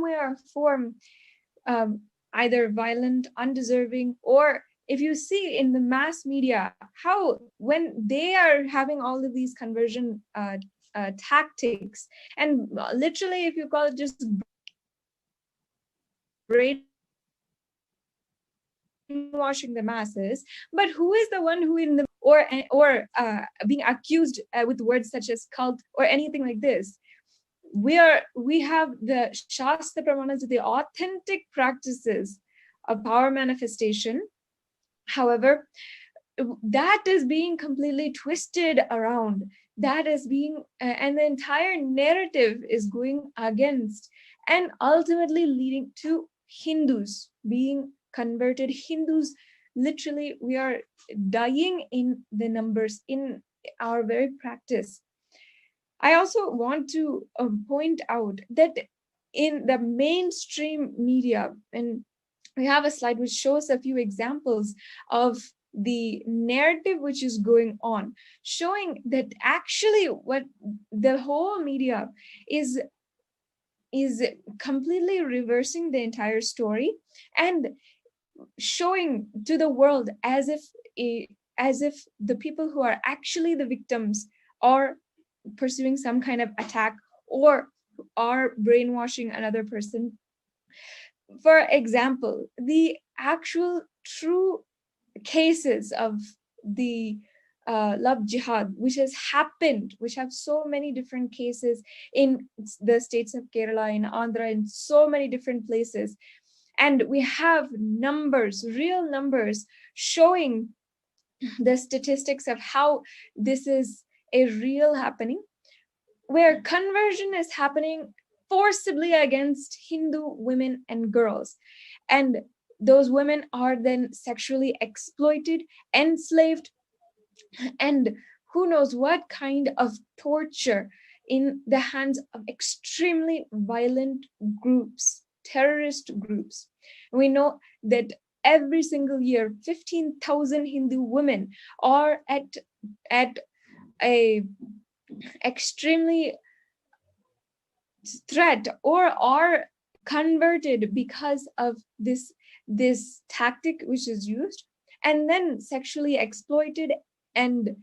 way or form either violent, undeserving, or if you see in the mass media, how when they are having all of these conversion tactics, and literally, if you call it just brainwashing the masses, but who is the one who in the or being accused with words such as cult or anything like this. We have the Shastra Pramanas, the authentic practices of power manifestation. However, that is being completely twisted around. That is being, and the entire narrative is going against and ultimately leading to Hindus being converted. Hindus, literally, we are dying in the numbers in our very practice. I also want to point out that in the mainstream media, and we have a slide which shows a few examples of the narrative which is going on, showing that actually what the whole media is completely reversing the entire story and showing to the world as if the people who are actually the victims are pursuing some kind of attack or are brainwashing another person. For example, the actual true cases of the love jihad, which has happened, which have so many different cases in the states of Kerala, in Andhra, in so many different places. And we have numbers, real numbers, showing the statistics of how this is a real happening, where conversion is happening forcibly against Hindu women and girls. And those women are then sexually exploited, enslaved, and who knows what kind of torture in the hands of extremely violent groups, terrorist groups. We know that every single year, 15,000 Hindu women are at a extremely threat or are converted because of this tactic which is used, and then sexually exploited and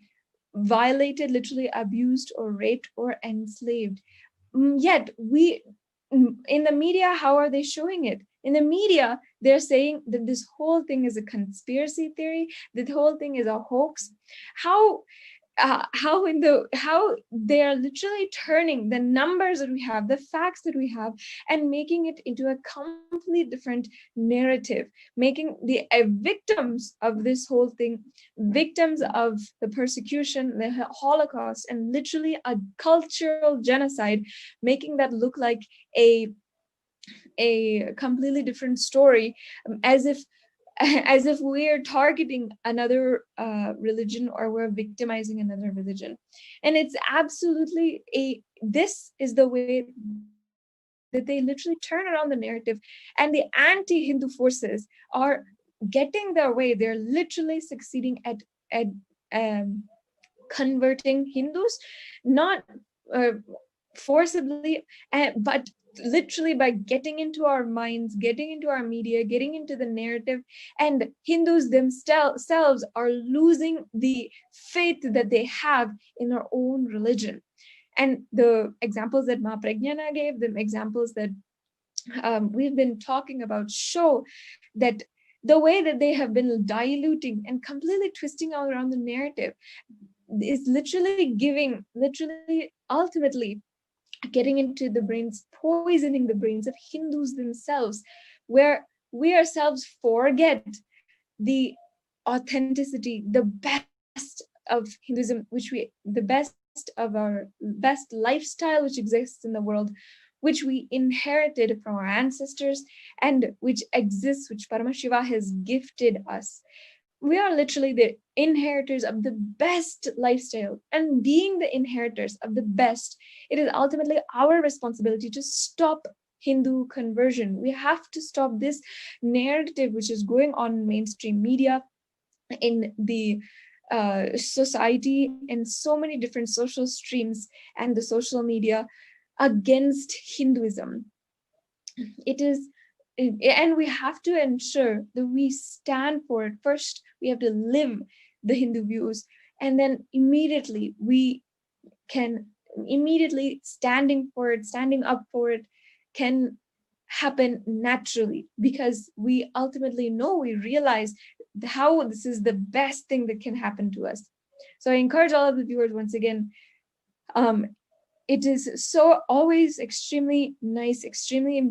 violated, literally abused or raped or enslaved. Yet in the media, how are they showing it? In the media, they're saying that this whole thing is a conspiracy theory, that the whole thing is a hoax. How they are literally turning the numbers that we have, the facts that we have, and making it into a completely different narrative, making the victims of this whole thing, victims of the persecution, the Holocaust, and literally a cultural genocide, making that look like a completely different story, as if we're targeting another religion, or we're victimizing another religion. And it's absolutely this is the way that they literally turn around the narrative, and the anti-Hindu forces are getting their way. They're literally succeeding at converting Hindus, not forcibly, but literally by getting into our minds, getting into our media, getting into the narrative. And Hindus themselves are losing the faith that they have in their own religion. And the examples that Ma Pragnana gave, the examples that we've been talking about, show that the way that they have been diluting and completely twisting all around the narrative is literally ultimately getting into the brains, poisoning the brains of Hindus themselves, where we ourselves forget the authenticity, the best of Hinduism, the best of our best lifestyle which exists in the world, which we inherited from our ancestors, and which exists, which Paramashiva has gifted us. We are literally the inheritors of the best lifestyle, and being the inheritors of the best, it is ultimately our responsibility to stop Hindu conversion. We have to stop this narrative which is going on in mainstream media, in the society, and so many different social streams and the social media against Hinduism. It is, and we have to ensure that we stand for it. First, we have to live the Hindu views, and then immediately standing up for it can happen naturally, because we ultimately know, we realize how this is the best thing that can happen to us. So I encourage all of the viewers once again, it is so always extremely nice, extremely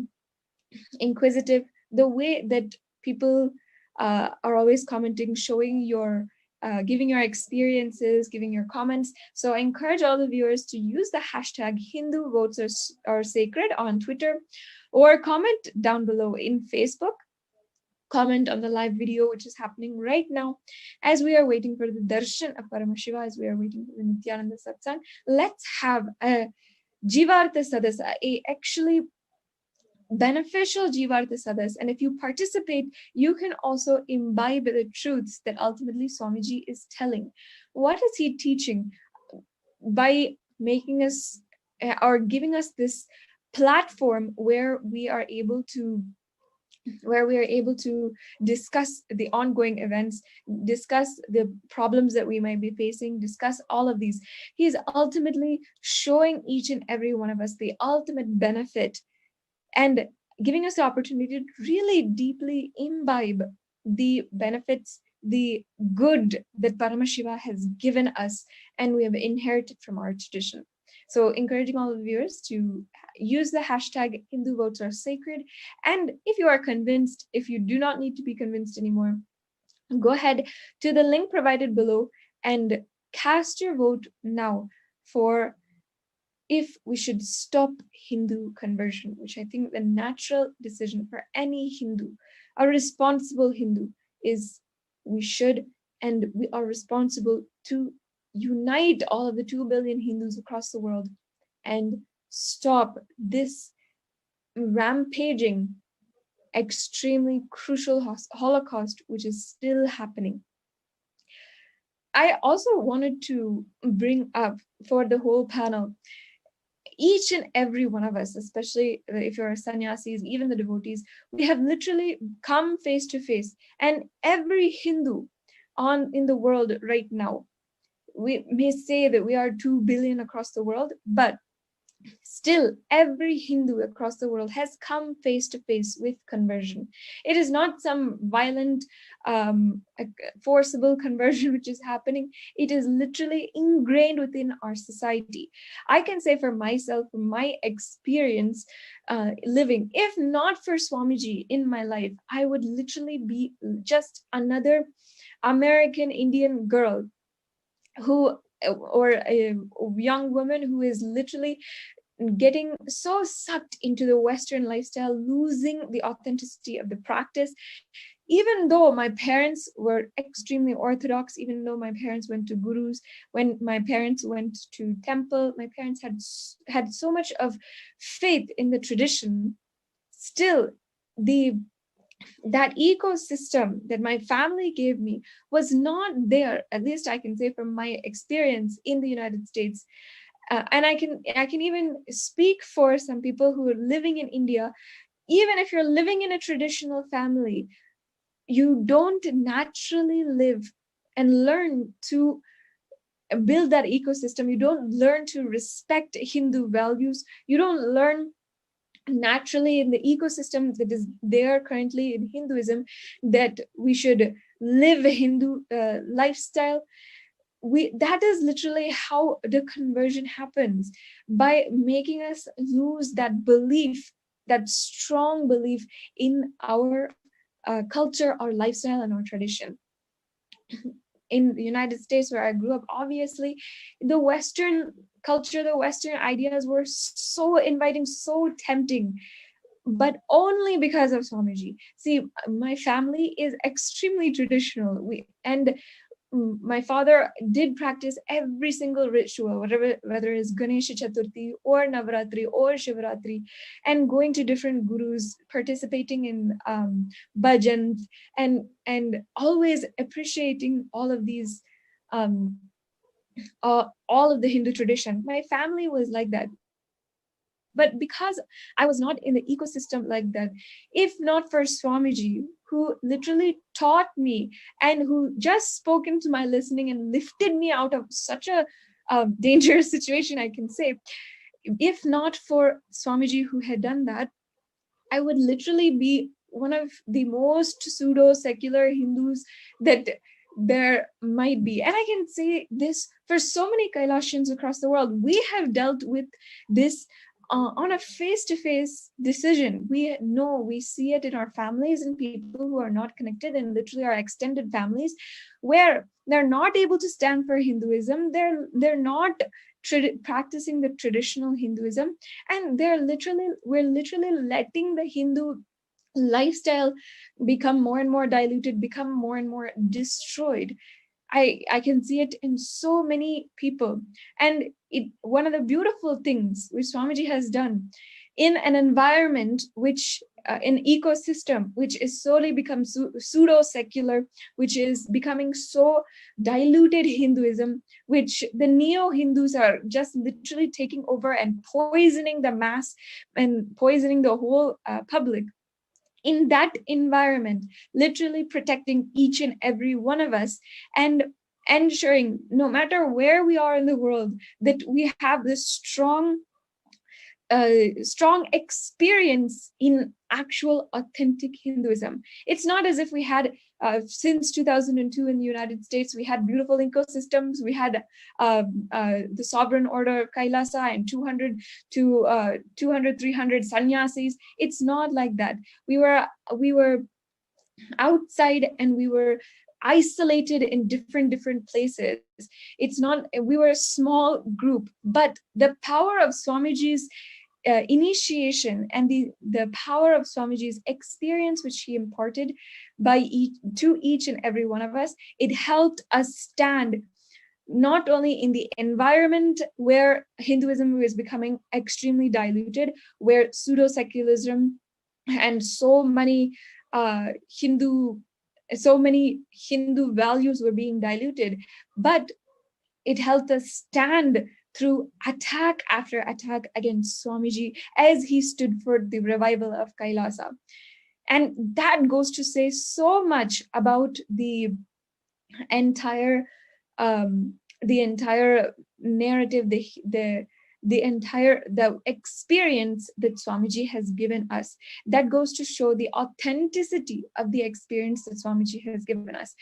inquisitive, the way that people are always commenting, showing your giving your experiences, giving your comments. So I encourage all the viewers to use the hashtag Hindu votes are sacred on Twitter, or comment down below in Facebook. Comment on the live video which is happening right now as we are waiting for the darshan of Paramashiva, as we are waiting for the Nithyananda Satsang. Let's have a Jivartha Sadas, a actually beneficial Jivartha Sadas. And if you participate, you can also imbibe the truths that ultimately Swamiji is telling. What is he teaching? By making us or giving us this platform where we are able to discuss the ongoing events, discuss the problems that we might be facing, discuss all of these. He is ultimately showing each and every one of us the ultimate benefit and giving us the opportunity to really deeply imbibe the benefits, the good that Paramashiva has given us and we have inherited from our tradition. So encouraging all of the viewers to use the hashtag Hindu votes are sacred. And if you are convinced, if you do not need to be convinced anymore, go ahead to the link provided below and cast your vote now for if we should stop Hindu conversion, which I think the natural decision for any Hindu, a responsible Hindu, is we should, and we are responsible to unite all of the 2 billion Hindus across the world and stop this rampaging, extremely crucial Holocaust, which is still happening. I also wanted to bring up for the whole panel, each and every one of us, especially if you're sannyasis, even the devotees, we have literally come face to face. And every Hindu in the world right now, we may say that we are 2 billion across the world, but still every Hindu across the world has come face to face with conversion. It is not some violent, forcible conversion which is happening. It is literally ingrained within our society. I can say for myself, from my experience living, if not for Swamiji in my life, I would literally be just another American Indian girl who, or a young woman who is literally getting so sucked into the Western lifestyle, losing the authenticity of the practice. Even though my parents were extremely orthodox, even though my parents went to gurus, when my parents went to temple, my parents had so much of faith in the tradition, still that ecosystem that my family gave me was not there, at least I can say from my experience in the United States. And I can even speak for some people who are living in India. Even if you're living in a traditional family, you don't naturally live and learn to build that ecosystem. You don't learn to respect Hindu values. You don't learn naturally in the ecosystem that is there currently in Hinduism that we should live a Hindu lifestyle. That is literally how the conversion happens, by making us lose that belief, that strong belief in our culture, our lifestyle, and our tradition. In the United States, where I grew up, obviously, the Western culture, the Western ideas were so inviting, so tempting, but only because of Swamiji. See, my family is extremely traditional. My father did practice every single ritual, whether it's Ganesha Chaturthi or Navaratri or Shivaratri, and going to different gurus, participating in bhajans, and always appreciating all of these, all of the Hindu tradition. My family was like that. But because I was not in the ecosystem like that, if not for Swamiji, who literally taught me and who just spoke into my listening and lifted me out of such a dangerous situation, I can say, if not for Swamiji who had done that, I would literally be one of the most pseudo-secular Hindus that there might be. And I can say this for so many Kailasians across the world. We have dealt with this on a face-to-face decision. We know, we see it in our families and people who are not connected, and literally our extended families, where they're not able to stand for Hinduism. They're not practicing the traditional Hinduism, and we're literally letting the Hindu lifestyle become more and more diluted, become more and more destroyed. I can see it in so many people. And one of the beautiful things which Swamiji has done in an environment which, an ecosystem which is slowly become pseudo-secular, which is becoming so diluted Hinduism, which the neo-Hindus are just literally taking over and poisoning the mass and poisoning the whole public. In that environment, literally protecting each and every one of us and ensuring, no matter where we are in the world, that we have this strong experience in actual authentic Hinduism. It's not as if we had since 2002 in the United States, we had beautiful ecosystems. We had the sovereign order of Kailasa and 200 to 300 sannyasis. It's not like that. We were outside and we were isolated in different places. It's not, we were a small group, but the power of Swamiji's initiation and the power of Swamiji's experience, which he imparted to each and every one of us, it helped us stand not only in the environment where Hinduism was becoming extremely diluted, where pseudo-secularism and so many Hindu values were being diluted, but it helped us stand through attack after attack against Swamiji as he stood for the revival of Kailasa. And that goes to say so much about the entire narrative, the experience that Swamiji has given us. That goes to show the authenticity of the experience that Swamiji has given us.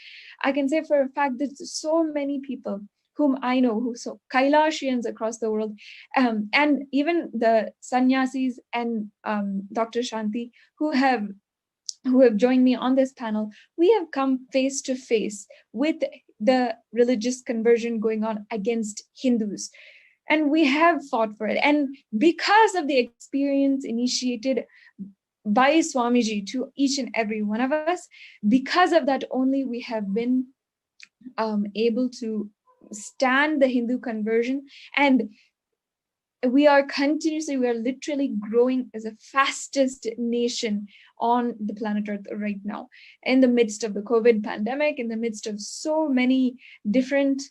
I can say for a fact that so many people whom I know, so Kailasians across the world, and even the sannyasis and Dr. Shanti, who have joined me on this panel, we have come face to face with the religious conversion going on against Hindus. And we have fought for it. And because of the experience initiated by Swamiji to each and every one of us, because of that only, we have been able to stand the Hindu conversion. And we are literally growing as the fastest nation on the planet Earth right now, in the midst of the COVID pandemic, in the midst of so many different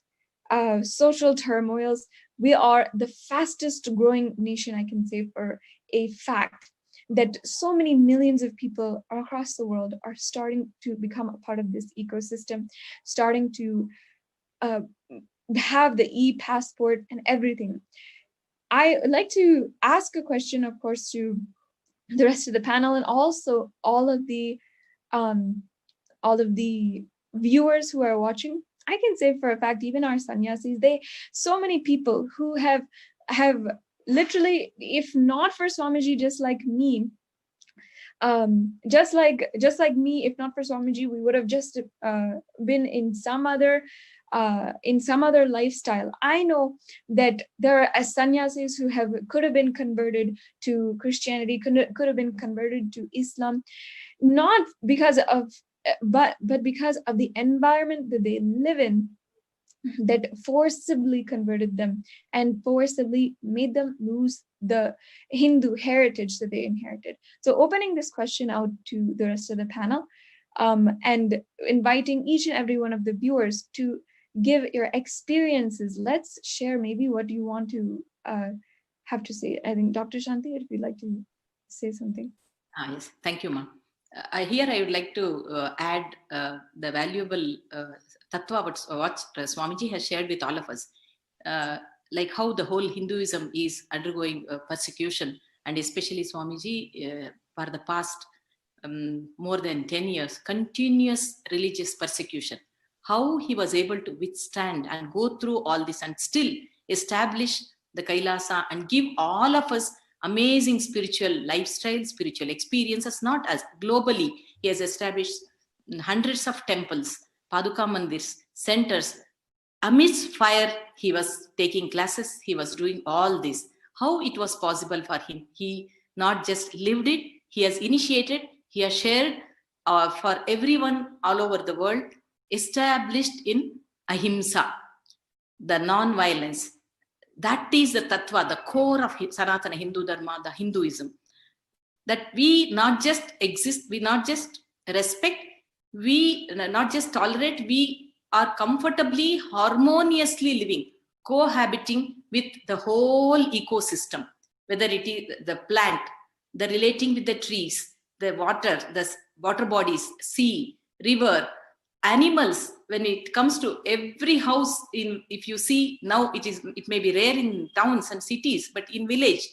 social turmoils. We are the fastest growing nation, I can say for a fact, that so many millions of people across the world are starting to become a part of this ecosystem, starting to have the e-passport and everything. I would like to ask a question, of course, to the rest of the panel, and also all of the viewers who are watching. I can say for a fact, even our sannyasis, so many people who have literally, if not for Swamiji, just like me, just like me, if not for Swamiji, we would have just been in some other lifestyle. I know that there are sannyasis who could have been converted to Christianity, could have been converted to Islam, not because of, but because of the environment that they live in, that forcibly converted them and forcibly made them lose the Hindu heritage that they inherited. So opening this question out to the rest of the panel, and inviting each and every one of the viewers to give your experiences. Let's share maybe what you want to have to say. I think Dr. Shanti, if you'd like to say something. Yes, thank you, ma'am. Here I would like to add the valuable tattva what Swamiji has shared with all of us, like how the whole Hinduism is undergoing persecution, and especially Swamiji for the past more than 10 years, continuous religious persecution, how he was able to withstand and go through all this and still establish the Kailasa and give all of us amazing spiritual lifestyle, spiritual experiences, not as globally. He has established hundreds of temples, Paduka Mandirs, centers. Amidst fire, he was taking classes, he was doing all this. How it was possible for him? He not just lived it, he has initiated, he has shared for everyone all over the world, established in ahimsa, the non-violence. That is the tattva, the core of Sanatana Hindu Dharma, the Hinduism. That we not just exist, we not just respect, we not just tolerate, we are comfortably, harmoniously living, cohabiting with the whole ecosystem, whether it is the plant, the relating with the trees, the water bodies, sea, river, animals. When it comes to every house, if you see now, it may be rare in towns and cities, but in village,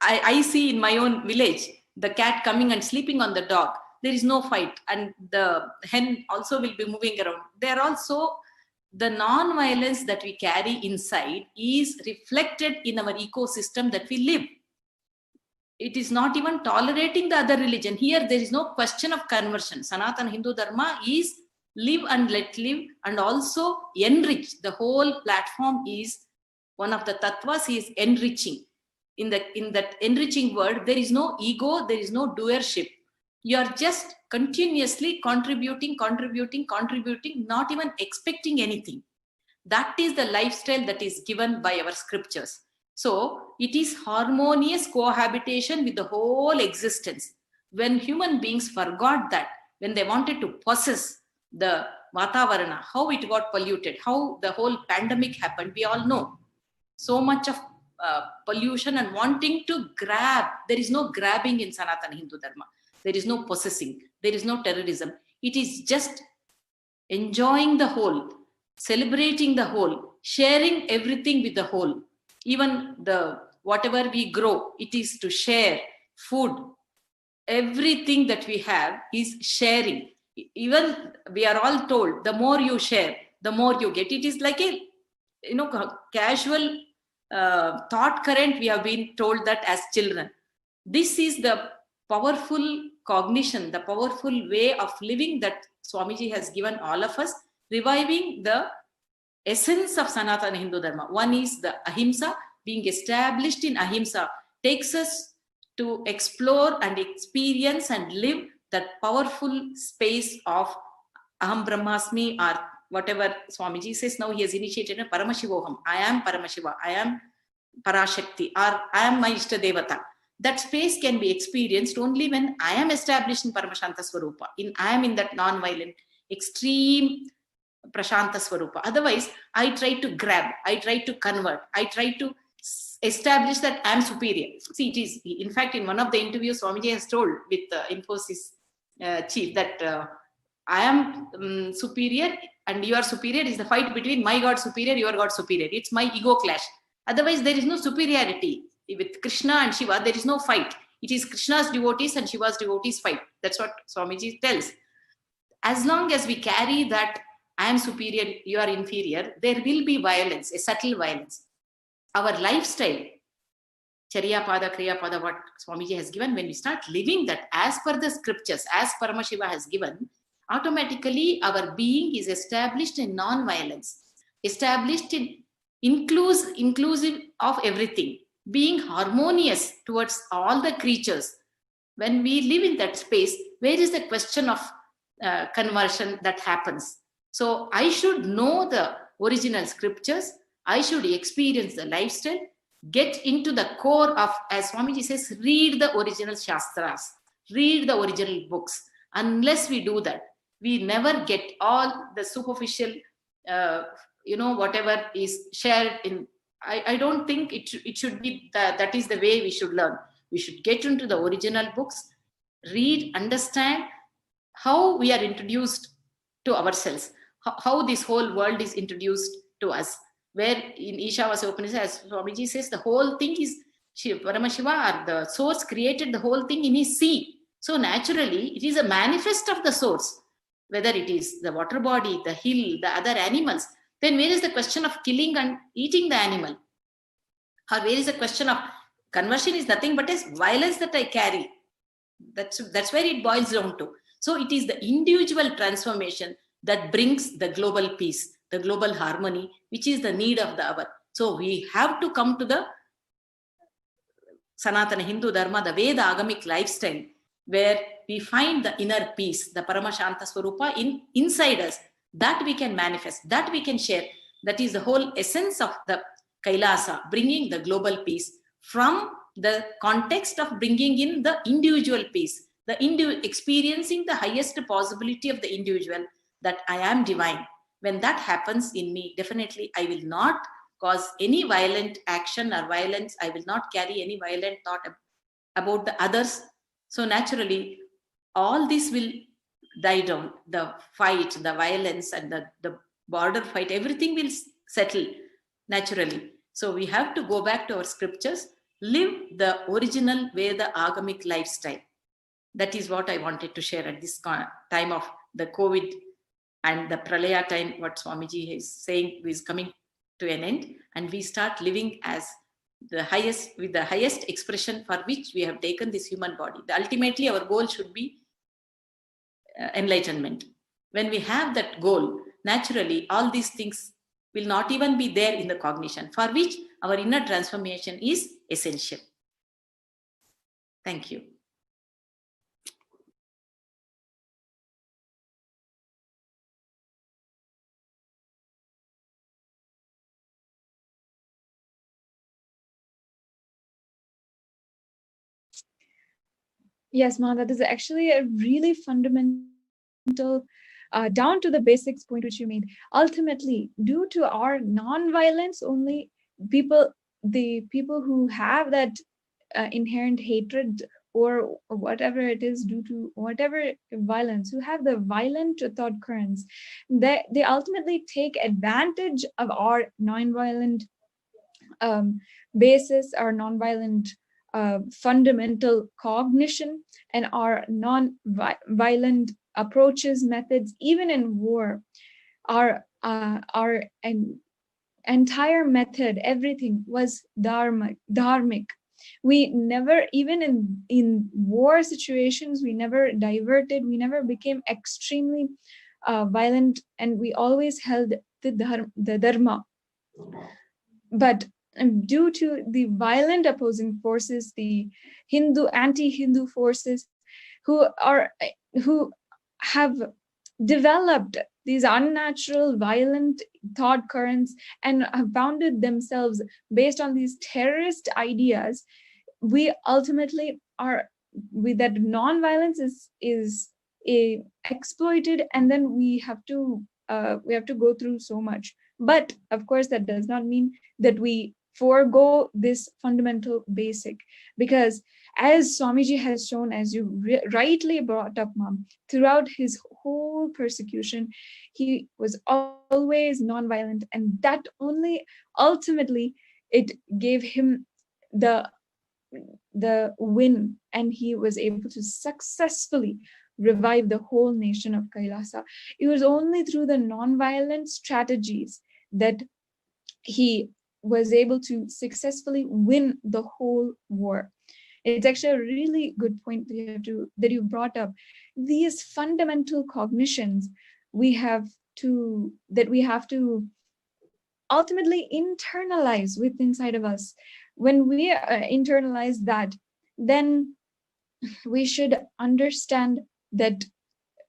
I see in my own village, the cat coming and sleeping on the dog. There is no fight, and the hen also will be moving around. There also, the non-violence that we carry inside is reflected in our ecosystem that we live. It is not even tolerating the other religion. Here, there is no question of conversion. Sanatana Hindu Dharma is live and let live, and also enrich. The whole platform is one of the tattvas is enriching. In that enriching word, there is no ego, there is no doership. You are just continuously contributing, not even expecting anything. That is the lifestyle that is given by our scriptures. So it is harmonious cohabitation with the whole existence. When human beings forgot that, when they wanted to possess the Vatavarana, how it got polluted, how the whole pandemic happened, we all know. So much of pollution and wanting to grab. There is no grabbing in Sanatana Hindu Dharma. There is no possessing. There is no terrorism. It is just enjoying the whole, celebrating the whole, sharing everything with the whole. Even whatever we grow, it is to share. Food, everything that we have is sharing. Even we are all told, the more you share, the more you get. It is like a casual thought current. We have been told that as children. This is the powerful cognition, the powerful way of living that Swamiji has given all of us, reviving the essence of Sanatana Hindu Dharma. One is the ahimsa. Being established in ahimsa takes us to explore and experience and live that powerful space of Aham Brahmasmi, or whatever Swamiji says. Now he has initiated a Paramashivoham. I am Paramashiva. I am Parashakti, or I am my Ishta Devata. That space can be experienced only when I am established in Paramashanta Swarupa. I am in that non-violent, extreme Prashanta Swarupa. Otherwise, I try to grab, I try to convert, I try to establish that I am superior. See, it is, in fact, in one of the interviews, Swamiji has told with the Infosys chief that I am superior and you are superior. Is the fight between my God superior, your God superior. It's my ego clash. Otherwise, there is no superiority. With Krishna and Shiva, there is no fight. It is Krishna's devotees and Shiva's devotees fight. That's what Swamiji tells. As long as we carry that I am superior, you are inferior, there will be violence, a subtle violence. Our lifestyle, Charya Pada, Kriya Pada, what Swamiji has given, when we start living that as per the scriptures, as Paramashiva has given, automatically our being is established in non-violence, established in inclusive of everything, being harmonious towards all the creatures. When we live in that space, where is the question of conversion that happens? So I should know the original scriptures. I should experience the lifestyle, get into the core of, as Swamiji says, read the original Shastras, read the original books. Unless we do that, we never get all the superficial, whatever is shared in. I don't think it should be that is the way we should learn. We should get into the original books, read, understand how we are introduced to ourselves, how this whole world is introduced to us. Where in Ishavasya Upanishad, as Swamiji says, the whole thing is Paramashiva, or the source, created the whole thing in his sea. So naturally, it is a manifest of the source, whether it is the water body, the hill, the other animals. Then where is the question of killing and eating the animal? Or where is the question of conversion is nothing but as violence that I carry. That's where it boils down to. So it is the individual transformation that brings the global peace, the global harmony, which is the need of the hour. So we have to come to the Sanatana Hindu Dharma, the Veda Agamic lifestyle, where we find the inner peace, the Paramashanta Swarupa inside us, that we can manifest, that we can share. That is the whole essence of the Kailasa, bringing the global peace from the context of bringing in the individual peace, experiencing the highest possibility of the individual, that I am divine. When that happens in me, definitely I will not cause any violent action or violence. I will not carry any violent thought about the others. So naturally, all this will die down. The fight, the violence, and the border fight, everything will settle naturally. So we have to go back to our scriptures, live the original Veda Agamic lifestyle. That is what I wanted to share at this time of the COVID and the Pralaya time, what Swamiji is saying is coming to an end, and we start living as the highest, with the highest expression for which we have taken this human body. Ultimately, our goal should be enlightenment. When we have that goal, naturally, all these things will not even be there in the cognition, for which our inner transformation is essential. Thank you. Yes, Ma, that is actually a really fundamental, down to the basics point which you made. Ultimately, due to our non-violence, only the people who have that inherent hatred or whatever it is, due to whatever violence, who have the violent thought currents, they ultimately take advantage of our non-violent basis, our non-violent fundamental cognition, and our non-violent approaches, methods, even in war. Our entire method, everything was dharmic. We never, even in war situations, we never diverted, we never became extremely violent, and we always held the dharma. But due to the violent opposing forces, the anti-Hindu forces, who have developed these unnatural, violent thought currents and have founded themselves based on these terrorist ideas, we ultimately that non-violence is exploited, and then we have to go through so much. But of course, that does not mean that we forego this fundamental basic, because as Swamiji has shown, as you rightly brought up, Mom, throughout his whole persecution, he was always nonviolent, and that only ultimately it gave him the win, and he was able to successfully revive the whole nation of Kailasa. It was only through the nonviolent strategies that he was able to successfully win the whole war. It's actually a really good point that you brought up. These fundamental cognitions we have to ultimately internalize within inside of us. When we internalize that, then we should understand that,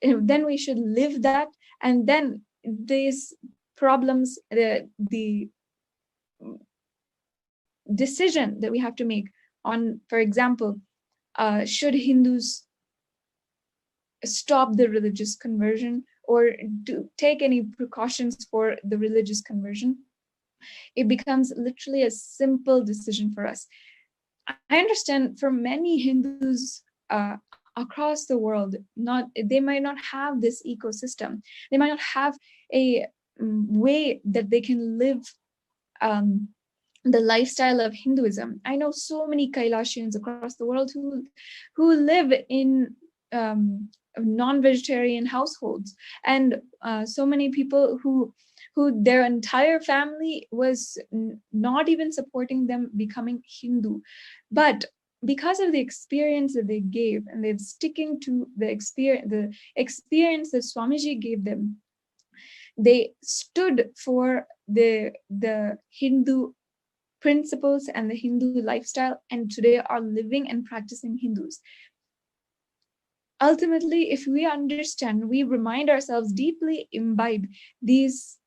then we should live that, and then these problems, the decision that we have to make on, for example, should Hindus stop the religious conversion or take any precautions for the religious conversion, it becomes literally a simple decision for us. I understand for many Hindus across the world, they might not have this ecosystem. They might not have a way that they can live the lifestyle of Hinduism. I know so many Kailasians across the world who live in non-vegetarian households, and so many people who their entire family was not even supporting them becoming Hindu, but because of the experience that they gave, and they're sticking to the experience that Swamiji gave them, they stood for the Hindu principles and the Hindu lifestyle, and today are living and practicing Hindus. Ultimately, if we understand, we remind ourselves, deeply imbibe these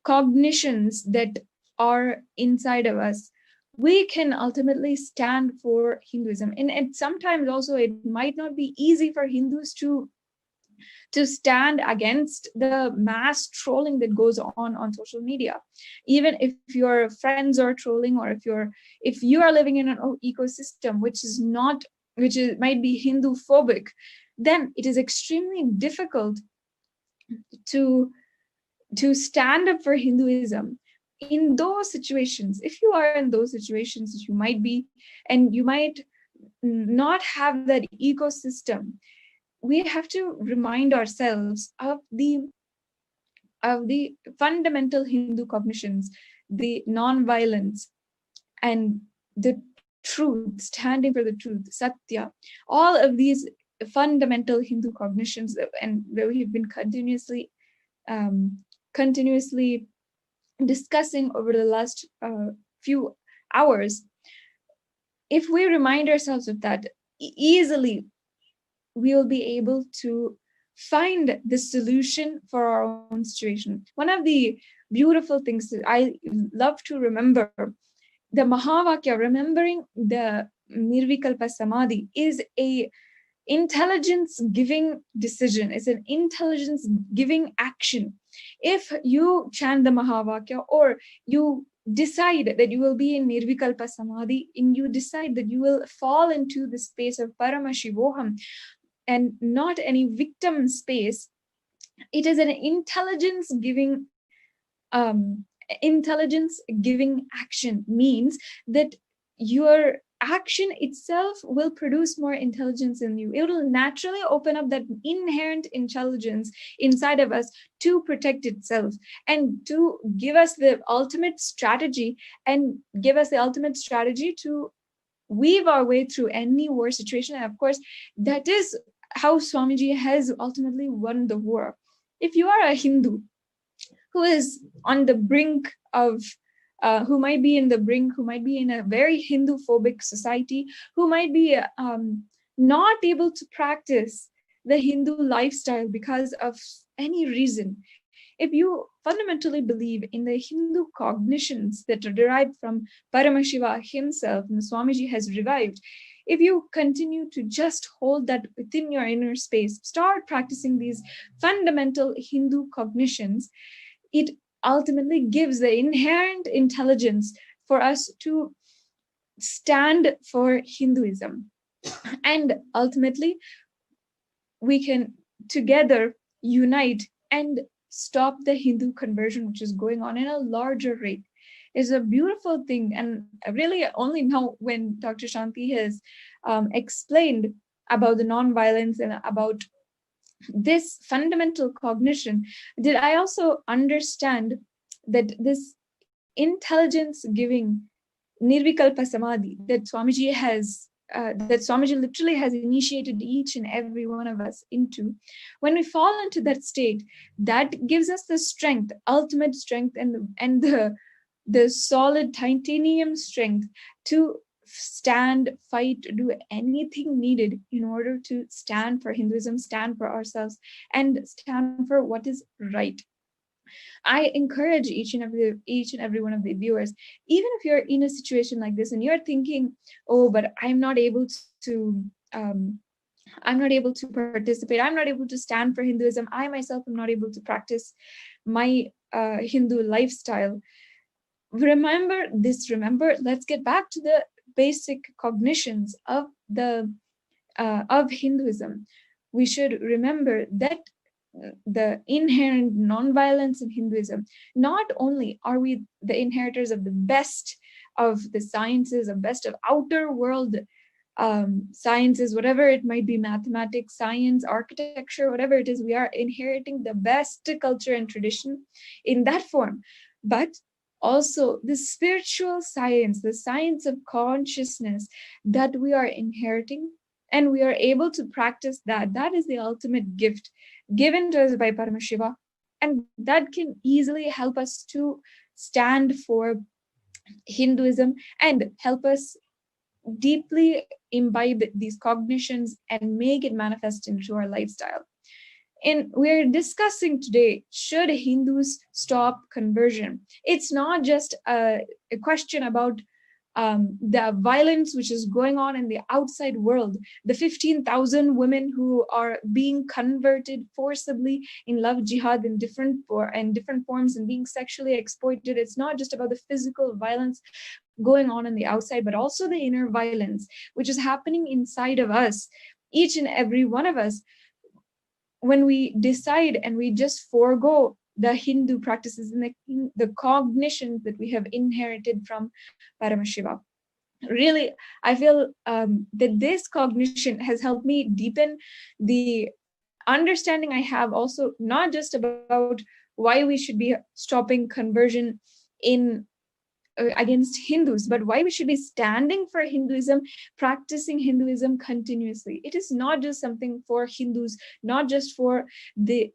cognitions that are inside of us, we can ultimately stand for Hinduism. And sometimes also it might not be easy for Hindus to stand against the mass trolling that goes on social media. Even if your friends are trolling, or if you are living in an ecosystem which might be Hindu phobic, then it is extremely difficult to stand up for Hinduism. In those situations, if you are in those situations, you might be, and you might not have that ecosystem, we have to remind ourselves of the fundamental Hindu cognitions, the non-violence, and the truth, standing for the truth, satya, all of these fundamental Hindu cognitions, and where we've been continuously discussing over the last few hours. If we remind ourselves of that, easily we will be able to find the solution for our own situation. One of the beautiful things that I love to remember, the Mahavakya, remembering the Nirvikalpa Samadhi, is a intelligence-giving decision. It's an intelligence-giving action. If you chant the Mahavakya, or you decide that you will be in Nirvikalpa Samadhi, and you decide that you will fall into the space of Paramashivoham and not any victim space, it is an intelligence-giving action, means that your action itself will produce more intelligence in you. It will naturally open up that inherent intelligence inside of us to protect itself, and to give us the ultimate strategy, to weave our way through any war situation. And of course, that is how Swamiji has ultimately won the war. If you are a Hindu who is on the brink of who might be in a very Hindu-phobic society, who might be not able to practice the Hindu lifestyle because of any reason, if you fundamentally believe in the Hindu cognitions that are derived from Paramashiva himself, and the Swamiji has revived, if you continue to just hold that within your inner space, start practicing these fundamental Hindu cognitions, it ultimately gives the inherent intelligence for us to stand for Hinduism. And ultimately, we can together unite and stop the Hindu conversion, which is going on in a larger rate. Is a beautiful thing. And really only now, when Dr. Shanti has explained about the non-violence and about this fundamental cognition, did I also understand that this intelligence-giving Nirvikalpa Samadhi that Swamiji literally has initiated each and every one of us into, when we fall into that state, that gives us the strength, ultimate strength, and the solid titanium strength to stand, fight, do anything needed in order to stand for Hinduism, stand for ourselves, and stand for what is right. I encourage each and every one of the viewers, even if you're in a situation like this and you're thinking, oh, but I'm not able to participate, I'm not able to stand for Hinduism, I myself am not able to practice my Hindu lifestyle. Remember, let's get back to the basic cognitions of Hinduism. We should remember that the inherent non-violence in Hinduism, not only are we the inheritors of the best of the sciences, the best of outer world sciences, whatever it might be, mathematics, science, architecture, whatever it is, we are inheriting the best culture and tradition in that form. But also the spiritual science, the science of consciousness that we are inheriting, and we are able to practice that. That is the ultimate gift given to us by Paramashiva, and that can easily help us to stand for Hinduism and help us deeply imbibe these cognitions and make it manifest into our lifestyle. And we're discussing today, should Hindus stop conversion? It's not just a question about the violence which is going on in the outside world, the 15,000 women who are being converted forcibly in love jihad in different forms and being sexually exploited. It's not just about the physical violence going on the outside, but also the inner violence which is happening inside of us, each and every one of us, when we decide and we just forego the Hindu practices and the cognitions that we have inherited from Paramashiva. Really, I feel that this cognition has helped me deepen the understanding I have, also not just about why we should be stopping conversion in against Hindus, but why we should be standing for Hinduism, practicing Hinduism continuously. It is not just something for Hindus, not just for the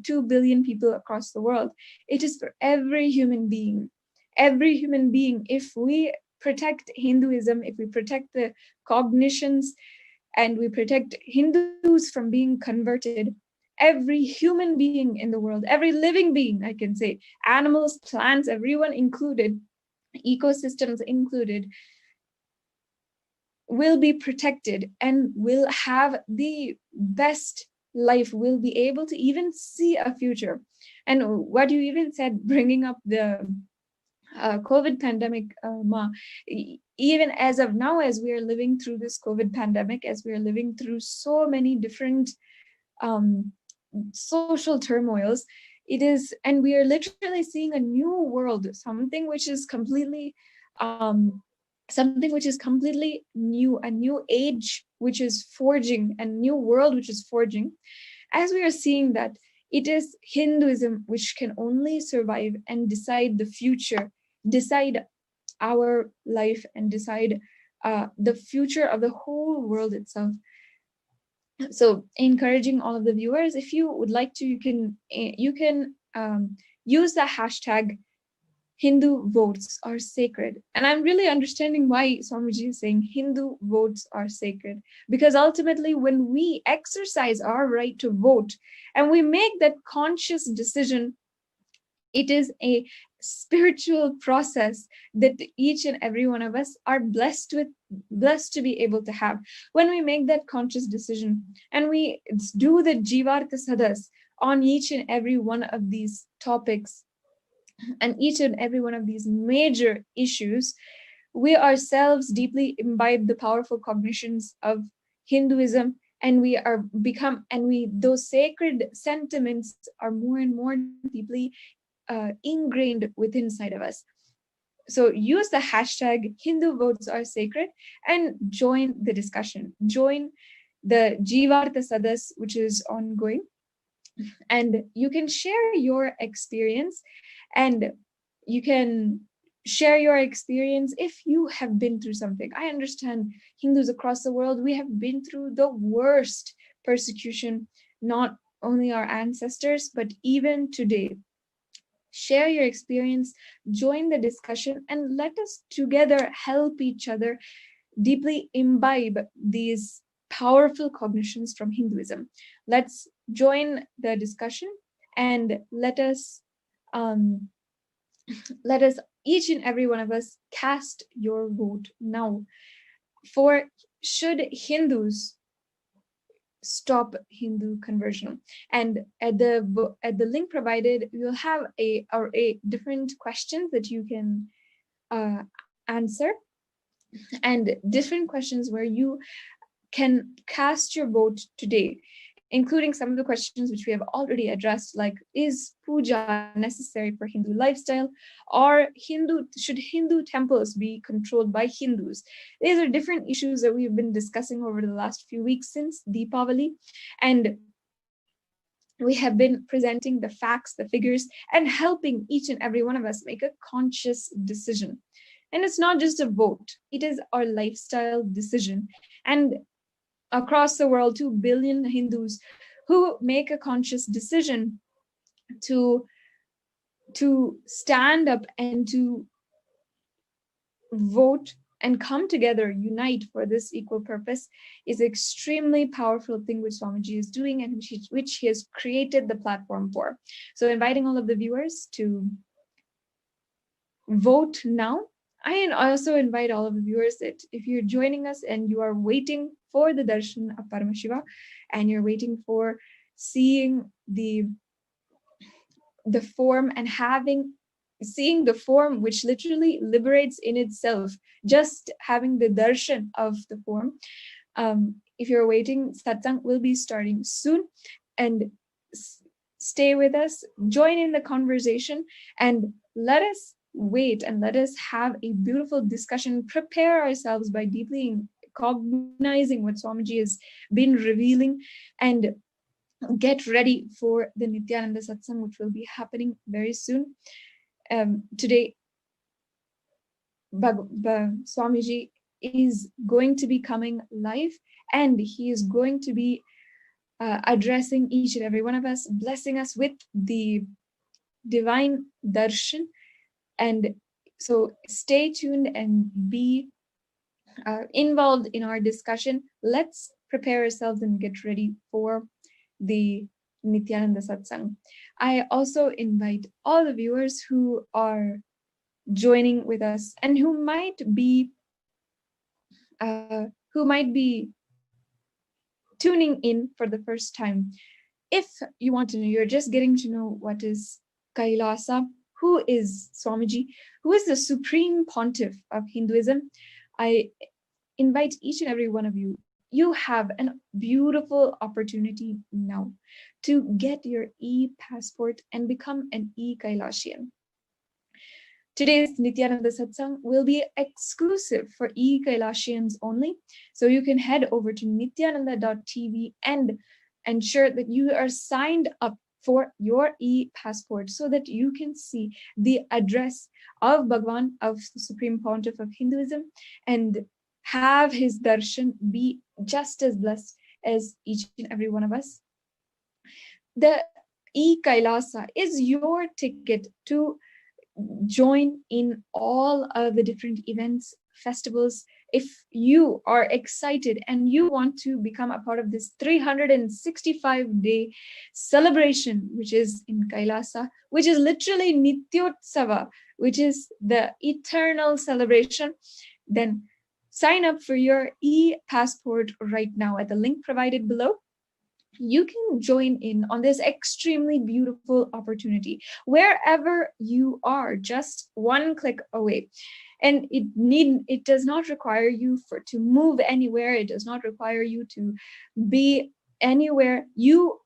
2 billion people across the world. It is for every human being. Every human being, if we protect Hinduism, if we protect the cognitions, and we protect Hindus from being converted, every human being in the world, every living being, I can say, animals, plants, everyone included, ecosystems included, will be protected and will have the best life, will be able to even see a future. And what you even said, bringing up the COVID pandemic, Ma, even as of now, as we are living through this COVID pandemic, as we are living through so many different social turmoils, it is, and we are literally seeing a new world, something which is completely new, a new age which is forging, a new world which is forging. As we are seeing that, it is Hinduism which can only survive and decide the future, decide our life, and decide the future of the whole world itself. So encouraging all of the viewers, if you would like to, you can use the hashtag Hindu votes are sacred. And I'm really understanding why Swamiji is saying Hindu votes are sacred, because ultimately when we exercise our right to vote and we make that conscious decision, it is a spiritual process that each and every one of us are blessed to be able to have. When we make that conscious decision and we do the Jivartha Sadas on each and every one of these topics and each and every one of these major issues, we ourselves deeply imbibe the powerful cognitions of Hinduism, and those sacred sentiments are more and more deeply ingrained within inside of us. So use the hashtag Hindu votes are sacred and join the discussion. Join the Jivartha Sadas, which is ongoing. And you can share your experience, and you can share your experience if you have been through something. I understand Hindus across the world, we have been through the worst persecution, not only our ancestors, but even today. Share your experience, join the discussion, and let us together help each other deeply imbibe these powerful cognitions from Hinduism. Let's join the discussion, and let us each and every one of us cast your vote now for should Hindus stop Hindu conversion. And at the link provided, you'll have a different questions that you can answer, and different questions where you can cast your vote today. including some of the questions which we have already addressed, like, is puja necessary for Hindu lifestyle, or should Hindu temples be controlled by Hindus? These are different issues that we've been discussing over the last few weeks since Deepavali, and we have been presenting the facts, the figures, and helping each and every one of us make a conscious decision. And it's not just a vote, it is our lifestyle decision. And across the world, 2 billion Hindus who make a conscious decision to stand up and to vote and come together, unite for this equal purpose, is an extremely powerful thing which Swamiji is doing, and which he has created the platform for. So inviting all of the viewers to vote now. I also invite all of the viewers that if you're joining us and you are waiting for the darshan of Paramashiva, and you're waiting for seeing the form and seeing the form which literally liberates in itself, just having the darshan of the form. If you're waiting, Satsang will be starting soon, and stay with us, join in the conversation, and let us wait and let us have a beautiful discussion, prepare ourselves by deeply cognizing what Swamiji has been revealing, and get ready for the Nithyananda Satsang, which will be happening very soon. Today, Swamiji is going to be coming live, and he is going to be addressing each and every one of us, blessing us with the divine darshan. And so stay tuned and be involved in our discussion. Let's prepare ourselves and get ready for the Nithyananda Satsang. I also invite all the viewers who are joining with us and who might be tuning in for the first time. If you want to know, you're just getting to know what is KAILASA, who is Swamiji, who is the Supreme Pontiff of Hinduism, I invite each and every one of you. You have a beautiful opportunity now to get your e-passport and become an e-Kailashian. Today's Nithyananda Satsang will be exclusive for e-Kailashians only. So you can head over to nithyananda.tv and ensure that you are signed up for your e-passport so that you can see the address of Bhagavan, of the Supreme Pontiff of Hinduism, and have his darshan be just as blessed as each and every one of us. The e-Kailasa is your ticket to join in all of the different events, festivals. If you are excited and you want to become a part of this 365-day celebration, which is in Kailasa, which is literally Utsava, which is the eternal celebration, then sign up for your e-passport right now at the link provided below. You can join in on this extremely beautiful opportunity wherever you are, just one click away. And it does not require you to move anywhere. It does not require you to be anywhere.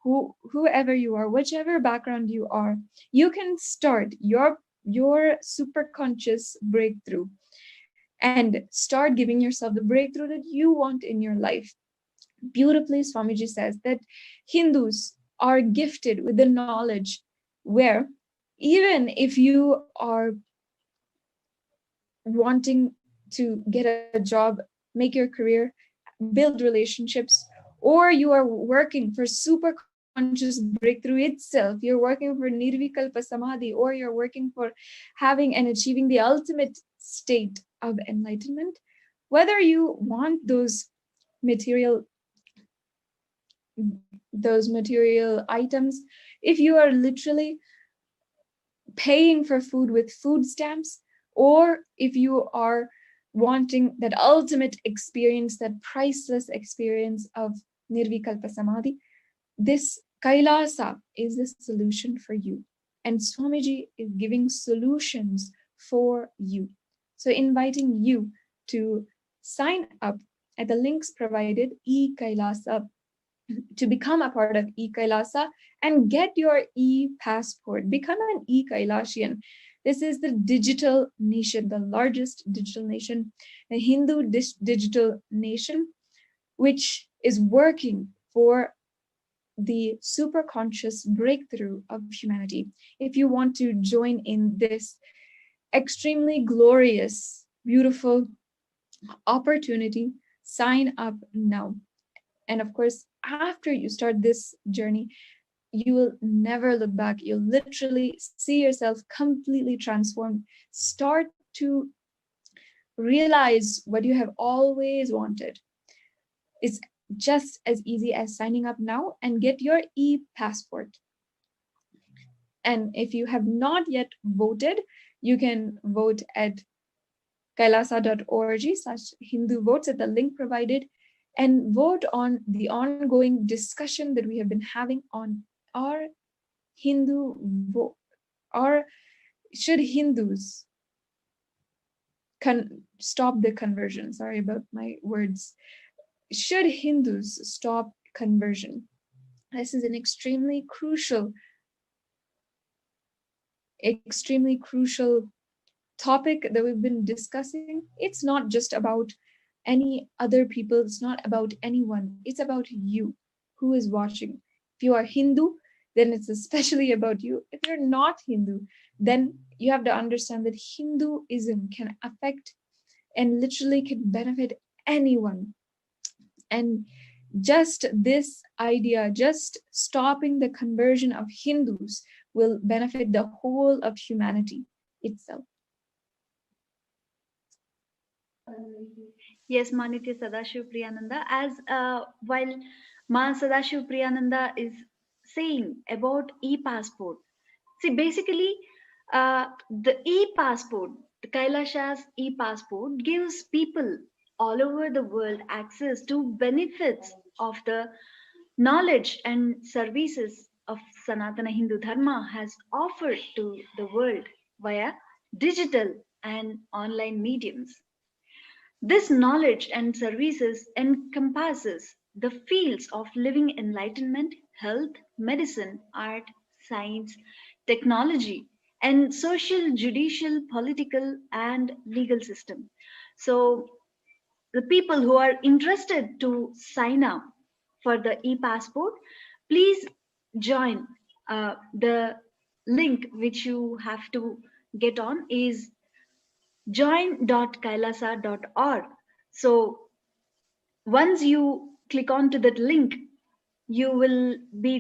Whoever you are, whichever background you are, you can start your super conscious breakthrough and start giving yourself the breakthrough that you want in your life. Beautifully, Swamiji says that Hindus are gifted with the knowledge where even if you are wanting to get a job, make your career, build relationships, or you are working for super conscious breakthrough itself, you're working for nirvikalpa samadhi, or you're working for having and achieving the ultimate state of enlightenment, whether you want those material items, if you are literally paying for food with food stamps, or if you are wanting that ultimate experience, that priceless experience of nirvikalpa samadhi, this Kailasa is the solution for you. And Swamiji is giving solutions for you. So inviting you to sign up at the links provided, e-Kailasa to become a part of KAILASA and get your e-passport. Become an e-Kailasian. This is the digital nation, the largest digital nation, a Hindu digital nation, which is working for the super conscious breakthrough of humanity. If you want to join in this extremely glorious, beautiful opportunity, sign up now. And of course, after you start this journey, you will never look back. You'll literally see yourself completely transformed. Start to realize what you have always wanted. It's just as easy as signing up now and get your e-passport. And if you have not yet voted, you can vote at kailasa.org/Hindu votes at the link provided, and vote on the ongoing discussion that we have been having on our Hindu vote, or should Hindus stop the conversion? Sorry about my words. Should Hindus stop conversion? This is an extremely crucial topic that we've been discussing. It's not just about any other people. It's not about anyone. It's about you who is watching. If you are Hindu, then it's especially about you. If you're not Hindu, then you have to understand that Hinduism can affect and literally can benefit anyone. And just this idea, just stopping the conversion of Hindus, will benefit the whole of humanity itself. Yes, Manitya Sadashiv Priyananda. As while Ma Sadashiv Priyananda is saying about e-passport, see, basically, the e-passport, the Kailasha's e-passport, gives people all over the world access to benefits of the knowledge and services of Sanatana Hindu Dharma has offered to the world via digital and online mediums. This knowledge and services encompasses the fields of living enlightenment, health, medicine, art, science, technology, and social, judicial, political, and legal system. So the people who are interested to sign up for the e-passport, please join. The link which you have to get on is join.kailasa.org. So once you click onto that link, you will be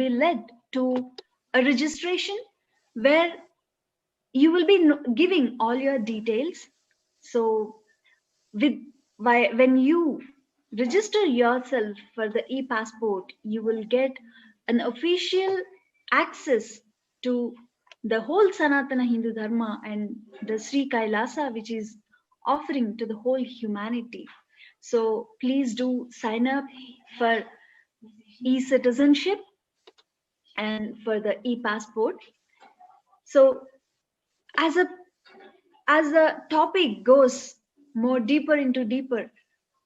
led to a registration where you will be giving all your details. So when you register yourself for the e-passport, you will get an official access to the whole Sanatana Hindu Dharma and the Sri Kailasa, which is offering to the whole humanity. So please do sign up for e-citizenship and for the e-passport. So as the topic goes more deeper,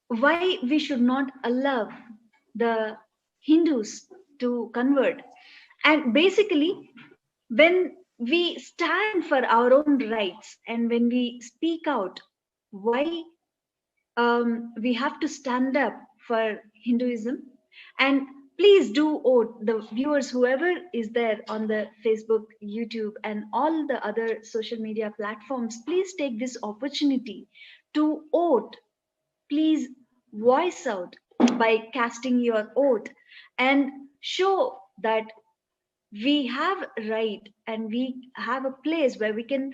why we should not allow the Hindus to convert. And basically, when we stand for our own rights and when we speak out why we have to stand up for Hinduism, and please do vote, the viewers, whoever is there on the Facebook, YouTube, and all the other social media platforms, please take this opportunity to vote. Please voice out by casting your vote and show that we have right and we have a place where we can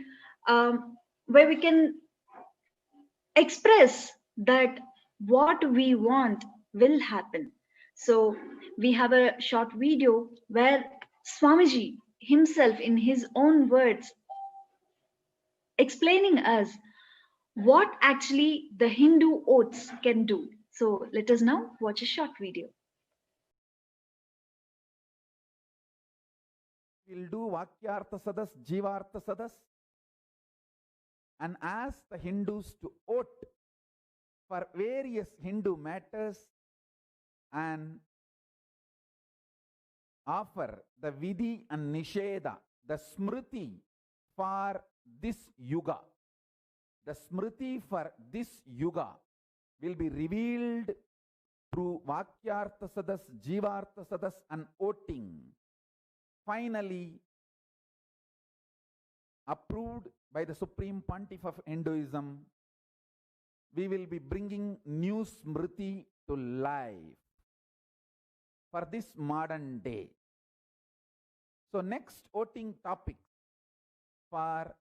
express that what we want will happen. So we have a short video where Swamiji himself, in his own words, explaining us what actually the Hindu oaths can do. So let us now watch a short video. We'll do Vakyartha Sadas, Jivartha Sadas, and ask the Hindus to vote for various Hindu matters and offer the Vidhi and Nisheda, the Smriti for this Yuga. The Smriti for this Yuga will be revealed through Vakyartha Sadas, Jivartha Sadas and voting. Finally, approved by the Supreme Pontiff of Hinduism, we will be bringing new Smriti to life for this modern day. So next voting topic for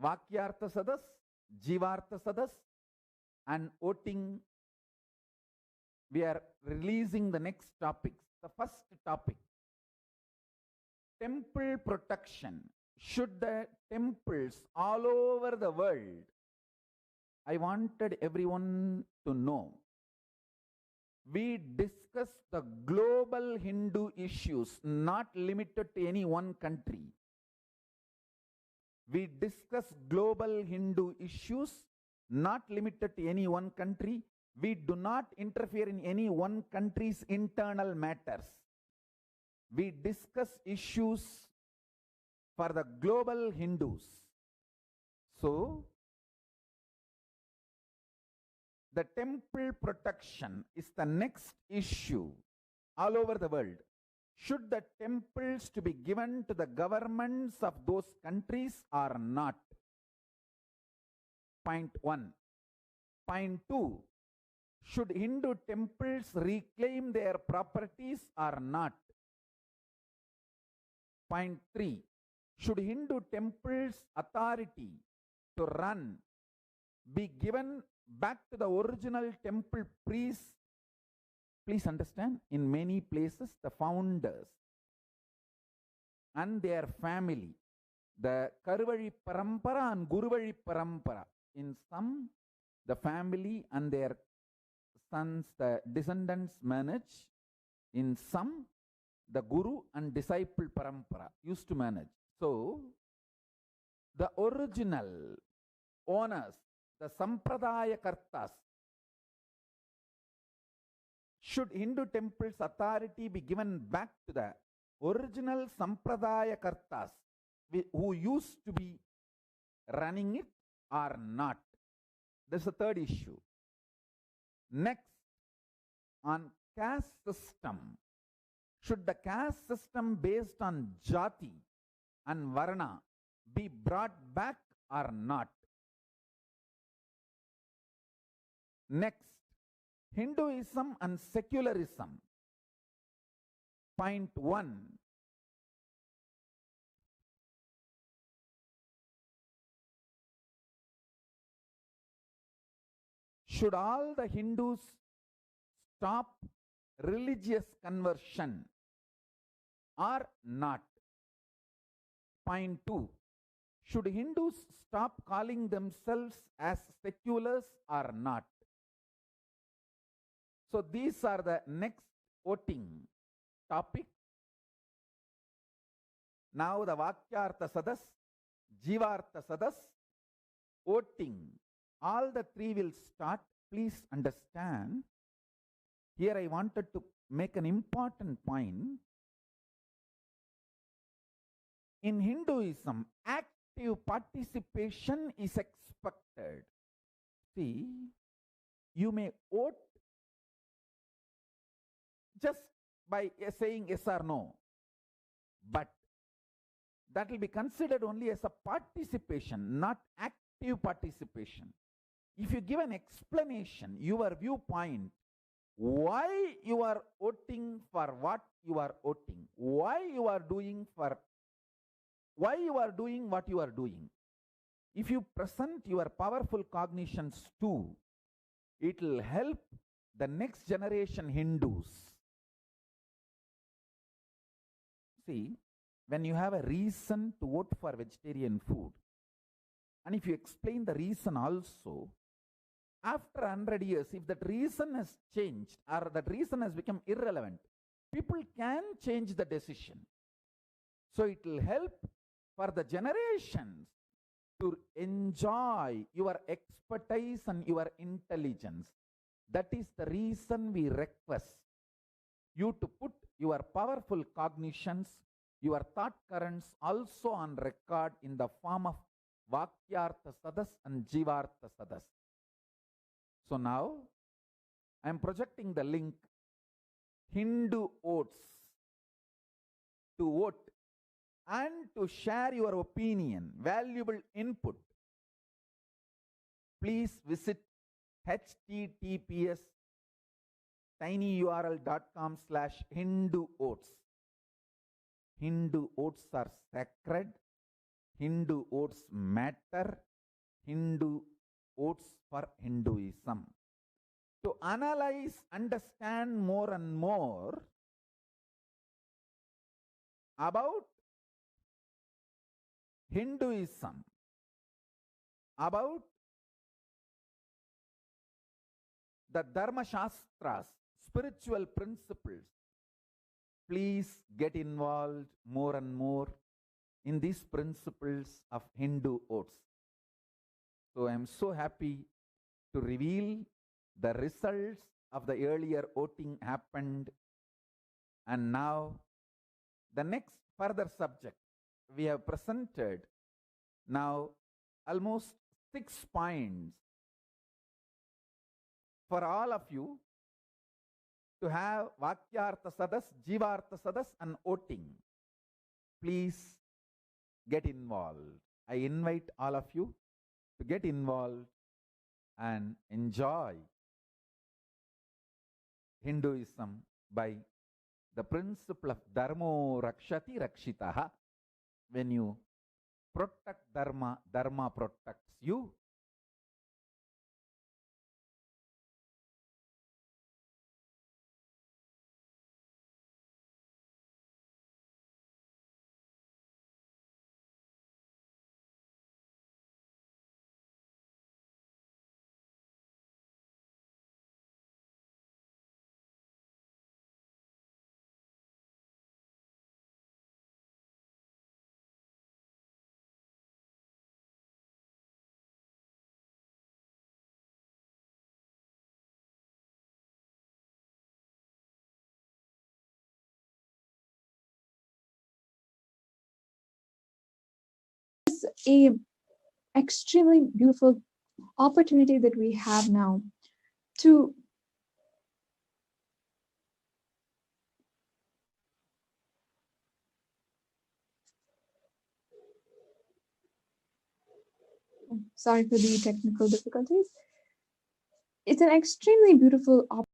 Vakyartha Sadas, Jivartha Sadas and voting, we are releasing the next topics. The first topic, temple protection. Should the temples all over the world, I wanted everyone to know, we discuss the global Hindu issues, not limited to any one country. We discuss global Hindu issues, not limited to any one country. We do not interfere in any one country's internal matters. We discuss issues for the global Hindus. So, the temple protection is the next issue all over the world. Should the temples to be given to the governments of those countries or not? Point 1. Point 2. Should Hindu temples reclaim their properties or not? Point 3. Should Hindu temples authority to run be given back to the original temple priests? Please understand, in many places, the founders and their family, the Karuvali Parampara and Guruvali Parampara, in some, the family and their sons, the descendants manage. In some, the Guru and disciple Parampara used to manage. So, the original owners, the Sampradaya Kartas, should Hindu temples authority be given back to the original Sampradaya Kartas who used to be running it or not? This is the third issue. Next, on caste system. Should the caste system based on Jati and Varna be brought back or not? Next, Hinduism and secularism. Point 1. Should all the Hindus stop religious conversion or not? Point 2. Should Hindus stop calling themselves as seculars or not? So these are the next voting topic. Now the Vakyartha Sadas, Jivartha Sadas, voting. All the three will start. Please understand. Here I wanted to make an important point. In Hinduism, active participation is expected. See, you may vote just by saying yes or no, but that will be considered only as a participation, not active participation. If you give an explanation, your viewpoint, why you are voting for what you are voting, why you are doing what you are doing. If you present your powerful cognitions too, it will help the next generation Hindus. See, when you have a reason to vote for vegetarian food, and if you explain the reason also, after 100 years, if that reason has changed or that reason has become irrelevant, people can change the decision. So it will help for the generations to enjoy your expertise and your intelligence. That is the reason we request you to put your powerful cognitions, your thought currents also on record in the form of Vakyartha Sadas and Jivartha Sadas. So now I am projecting the link Hindu Oats to vote and to share your opinion, valuable input. Please visit https://tinyurl.com/Hindu Oats. Hindu Oats are sacred. Hindu Oats matter. Hindu Oats for Hinduism. To analyze, understand more and more about Hinduism, about the Dharma Shastras, spiritual principles, please get involved more and more in these principles of Hindu Oats. So I am so happy to reveal the results of the earlier voting happened, and now the next further subject we have presented now almost 6 points for all of you to have Vakyartha Sadas, Jivartha Sadas and voting. Please get involved. I invite all of you to get involved and enjoy Hinduism by the principle of Dharmo Rakshati Rakshitaha. When you protect Dharma, Dharma protects you. A extremely beautiful opportunity that we have now to sorry for the technical difficulties. It's an extremely beautiful opportunity.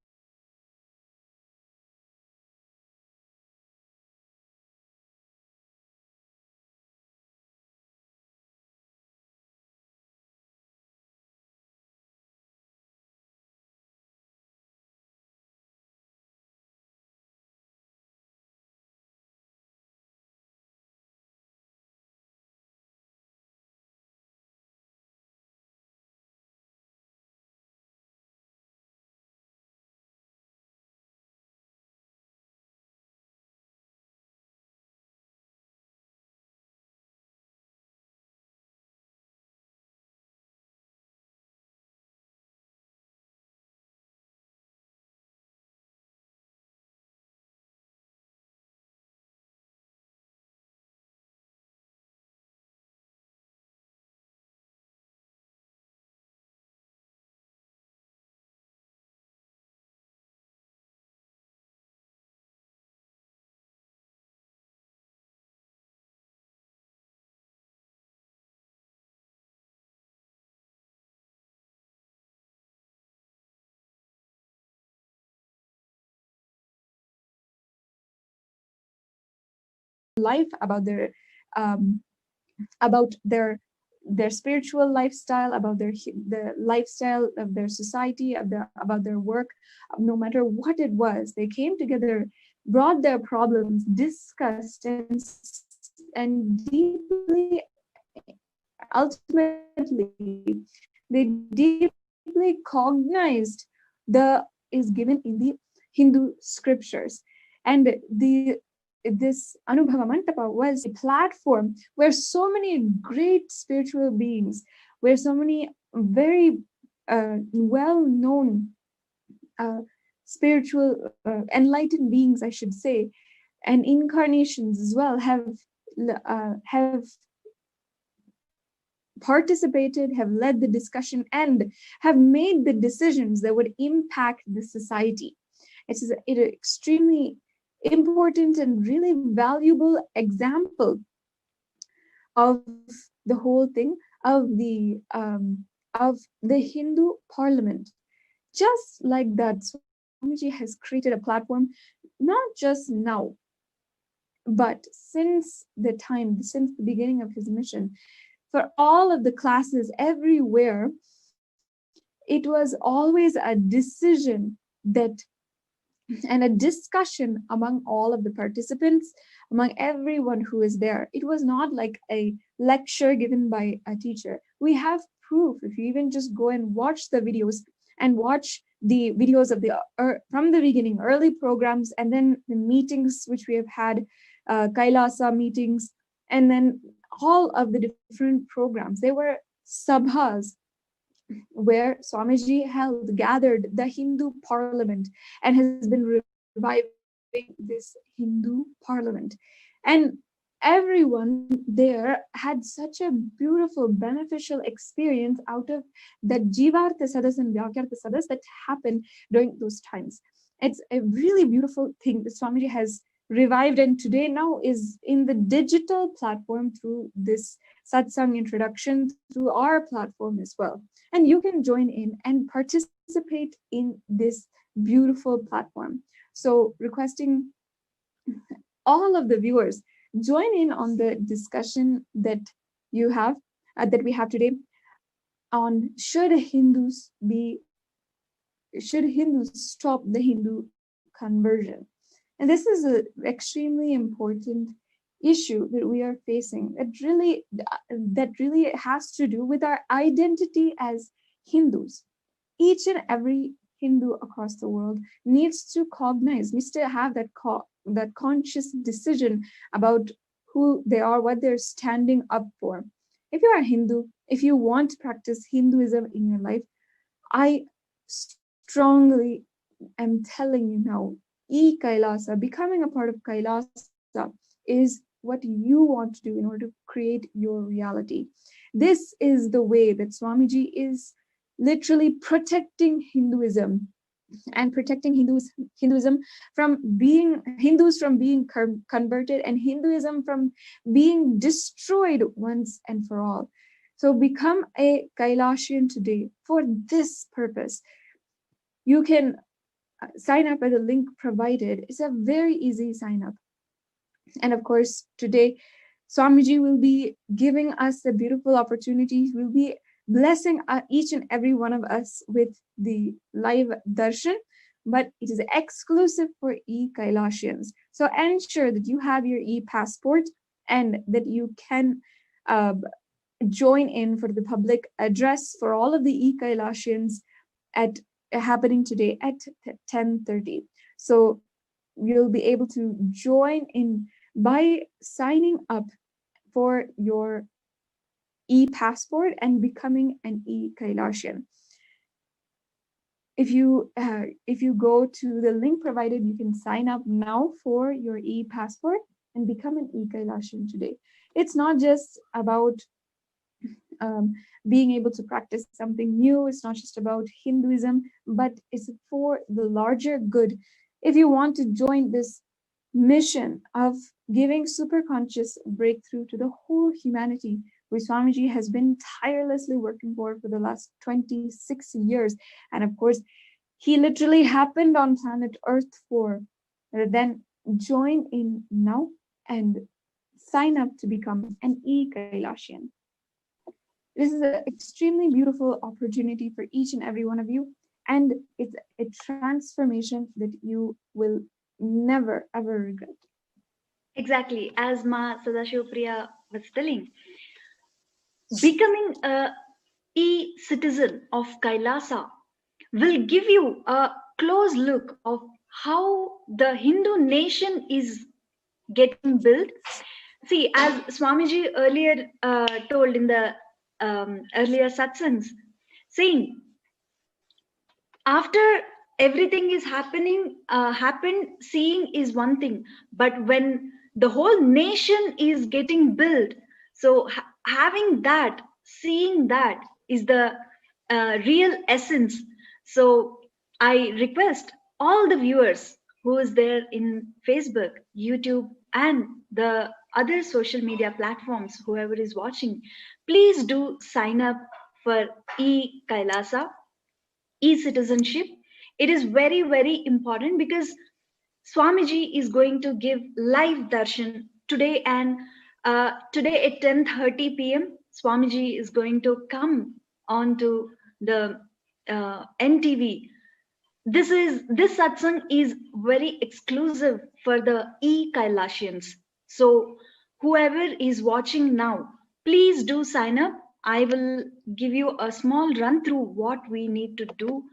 Life about their spiritual lifestyle, about the lifestyle of their society, about their work. No matter what it was, they came together, brought their problems, discussed, and deeply, ultimately, they deeply cognized the is given in the Hindu scriptures. And this Anubhava Mantapa was a platform where so many great spiritual beings, where so many very well-known spiritual enlightened beings, I should say, and incarnations as well have participated, have led the discussion, and have made the decisions that would impact the society. It's an extremely important and really valuable example of the whole thing, of the Hindu parliament. Just like that, Swamiji has created a platform, not just now, but since the beginning of his mission, for all of the classes everywhere. It was always a decision and a discussion among all of the participants, among everyone who is there. It was not like a lecture given by a teacher. We have proof. If you even just go and watch the videos and watch the videos of from the beginning, early programs, and then the meetings which we have had, Kailasa meetings, and then all of the different programs. They were sabhas where Swamiji gathered the Hindu parliament and has been reviving this Hindu parliament. And everyone there had such a beautiful, beneficial experience out of that Jivartha Sadas and Vyakyartha Sadas that happened during those times. It's a really beautiful thing that Swamiji has revived, and today now is in the digital platform through this Satsang introduction, through our platform as well. And you can join in and participate in this beautiful platform. So requesting all of the viewers, join in on the discussion that you have, that we have today on should Hindus stop the Hindu conversion? And this is an extremely important issue that we are facing that really has to do with our identity as Hindus. Each and every Hindu across the world needs to have that conscious decision about who they are, what they're standing up for. If you are Hindu, if you want to practice Hinduism in your life, I strongly am telling you now, KAILASA, becoming a part of KAILASA, is what you want to do in order to create your reality. This is the way that Swamiji is literally protecting Hinduism and protecting Hinduism from being converted, and Hinduism from being destroyed once and for all. So become a Kailasian today for this purpose. You can sign up at the link provided. It's a very easy sign up. And of course, today, Swamiji will be giving us a beautiful opportunity. We'll be blessing each and every one of us with the live darshan, but it is exclusive for e-Kailasians. So ensure that you have your e-passport and that you can join in for the public address for all of the e-Kailasians happening today at 10:30. So you'll be able to join in by signing up for your e-passport and becoming an e-Kailasian. If you go to the link provided, you can sign up now for your e-passport and become an e-Kailasian today. It's not just about being able to practice something new. It's not just about Hinduism, but it's for the larger good. If you want to join this mission of giving superconscious breakthrough to the whole humanity, which Swamiji has been tirelessly working for the last 26 years. And of course, he literally happened on planet Earth for, then join in now and sign up to become an e-Kailasian. This is an extremely beautiful opportunity for each and every one of you. And it's a transformation that you will never, ever regret. Exactly. As Ma Sadashivapriya was telling, becoming a e-citizen of Kailasa will give you a close look of how the Hindu nation is getting built. See, as Swamiji earlier told in the earlier satsangs, saying, after everything is happened, seeing is one thing, but when the whole nation is getting built, so having that, seeing that is the real essence. So I request all the viewers who is there in Facebook, YouTube, and the other social media platforms, whoever is watching, please do sign up for KAILASA, e-citizenship. It is very, very important because Swamiji is going to give live darshan today, and today at 10:30 p.m. Swamiji is going to come onto the NTV. This satsang is very exclusive for the e-Kailasians. So whoever is watching now, please do sign up. I will give you a small run through what we need to do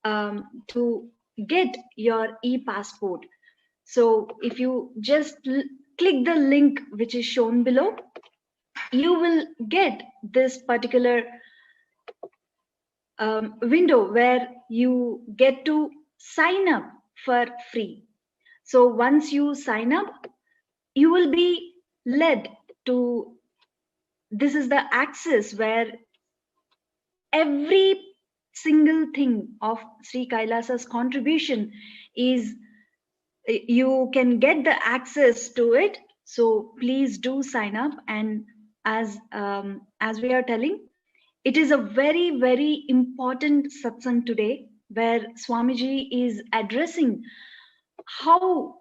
to get your e-passport. So if you just click the link which is shown below, you will get this particular window where you get to sign up for free. So once you sign up, you will be led to, this is the access where every single thing of Sri Kailasa's contribution is, you can get the access to it. So please do sign up. And as we are telling, it is a very, very important satsang today, where Swamiji is addressing how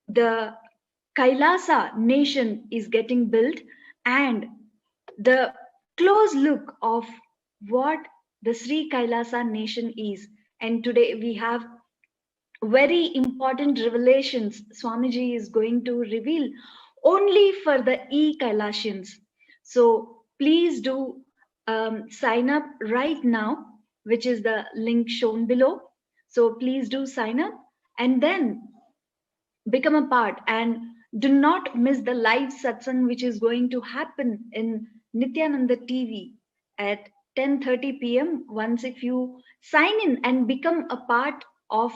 the Kailasa nation is getting built and the close look of what the Sri Kailasa nation is. And today we have very important revelations Swamiji is going to reveal only for the e-Kailasians. So please do sign up right now, which is the link shown below. So please do sign up and then become a part, and do not miss the live satsang which is going to happen in Nithyananda TV at 10:30 p.m. Once if you sign in and become a part of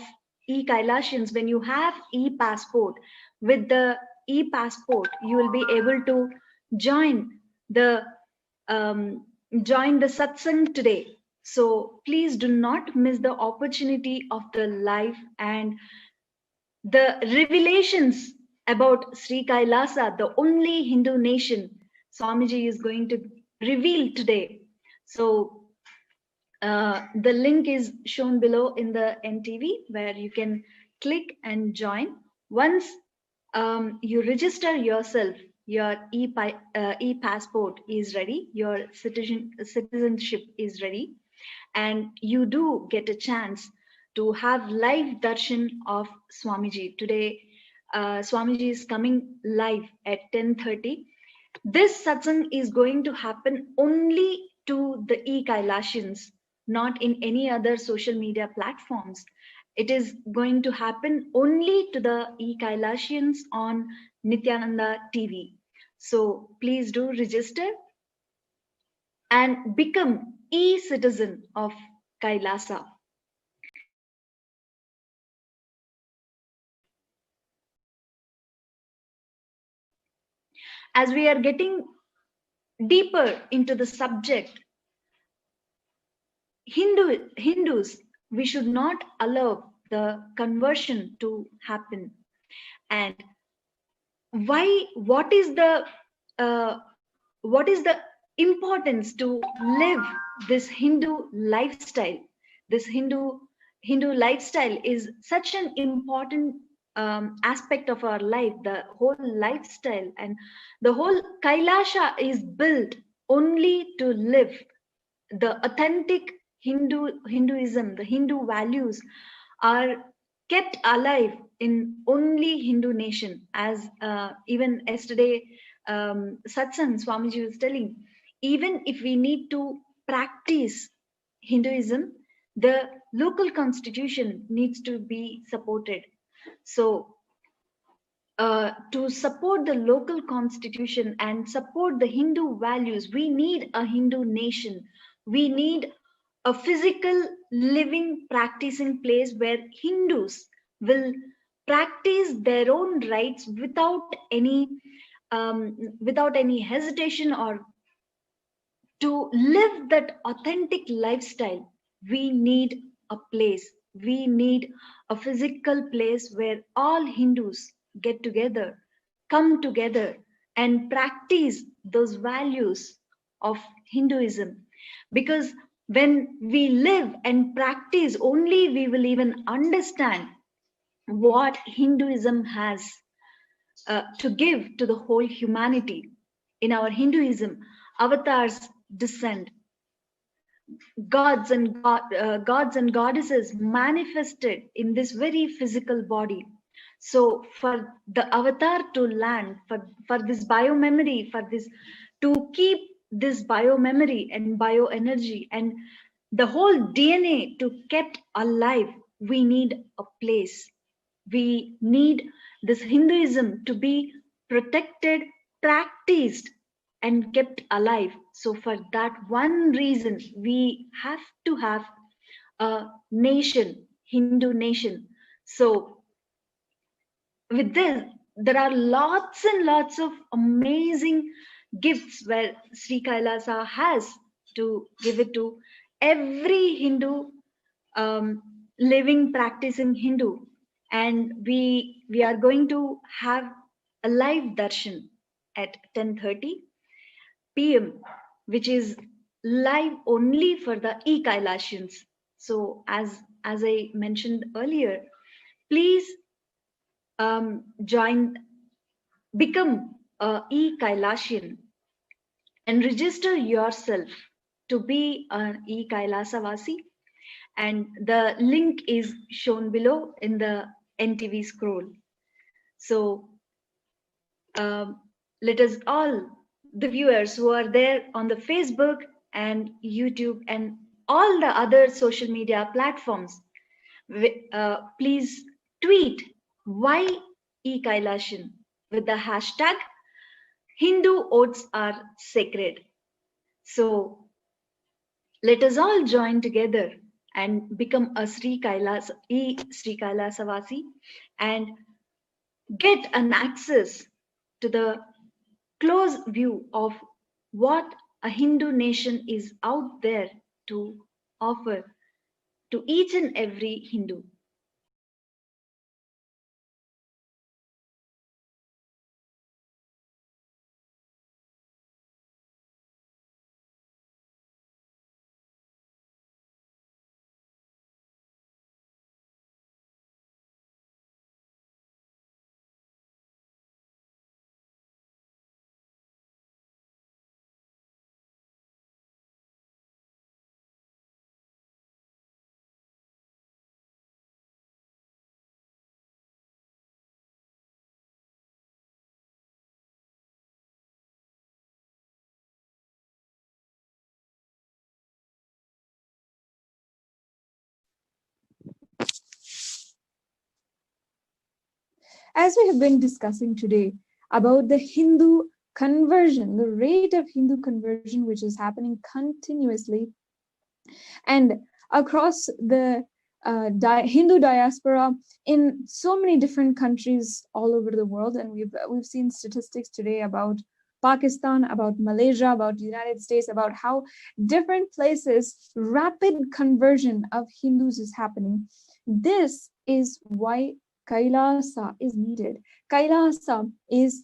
e-Kailasians, when you have e-passport, with the e-passport you will be able to join the satsang today. So please do not miss the opportunity of the live and the revelations about Sri Kailasa, the only Hindu nation Swamiji is going to reveal today. So the link is shown below in the NTV, where you can click and join. Once you register yourself, your e-passport is ready, your citizenship is ready, and you do get a chance to have live darshan of Swamiji. Today, Swamiji is coming live at 10:30. This satsang is going to happen only to the e-Kailasians, not in any other social media platforms. It is going to happen only to the e-Kailasians on Nithyananda TV. So please do register and become e-citizen of Kailasa. As we are getting deeper into the subject, Hindus, we should not allow the conversion to happen. And why? What is the importance to live this Hindu lifestyle? This Hindu lifestyle is such an important aspect of our life. The whole lifestyle and the whole Kailasa is built only to live the authentic Hinduism. The Hindu values are kept alive in only Hindu nation. As even yesterday satsang Swamiji was telling, even if we need to practice Hinduism, the local constitution needs to be supported. So to support the local constitution and support the Hindu values, we need a Hindu nation. We need a physical, living, practicing place where Hindus will practice their own rites without any hesitation, or to live that authentic lifestyle. We need a place. We need a physical place where all Hindus get together, come together, and practice those values of Hinduism. Because when we live and practice, only we will even understand what Hinduism has to give to the whole humanity. In our Hinduism, avatars descend, gods and goddesses manifested in this very physical body. So for the avatar to land, for this biomemory, for this to keep this biomemory and bioenergy and the whole DNA to kept alive, we need a place. We need this Hinduism to be protected, practiced, and kept alive. So for that one reason, we have to have a nation, Hindu nation. So with this, there are lots and lots of amazing gifts where Sri Kailasa has to give it to every Hindu, living, practicing Hindu. And we are going to have a live darshan at 10:30 p.m., which is live only for the e-Kailasians. So as I mentioned earlier, please become a e-Kailasian and register yourself to be an e-Kailasavasi. And the link is shown below in the NTV scroll. So let us all, the viewers who are there on the Facebook and YouTube and all the other social media platforms, please tweet why e-Kailashan with the hashtag Hindu oaths are sacred. So let us all join together and become a Sri Kailasavasi and get an access to the close view of what a Hindu nation is out there to offer to each and every Hindu. As we have been discussing today about the Hindu conversion, the rate of Hindu conversion which is happening continuously and across the Hindu diaspora in so many different countries all over the world, and we've seen statistics today about Pakistan, about Malaysia, about the United States, about how different places rapid conversion of Hindus is happening. This is why Kailasa is needed. Kailasa is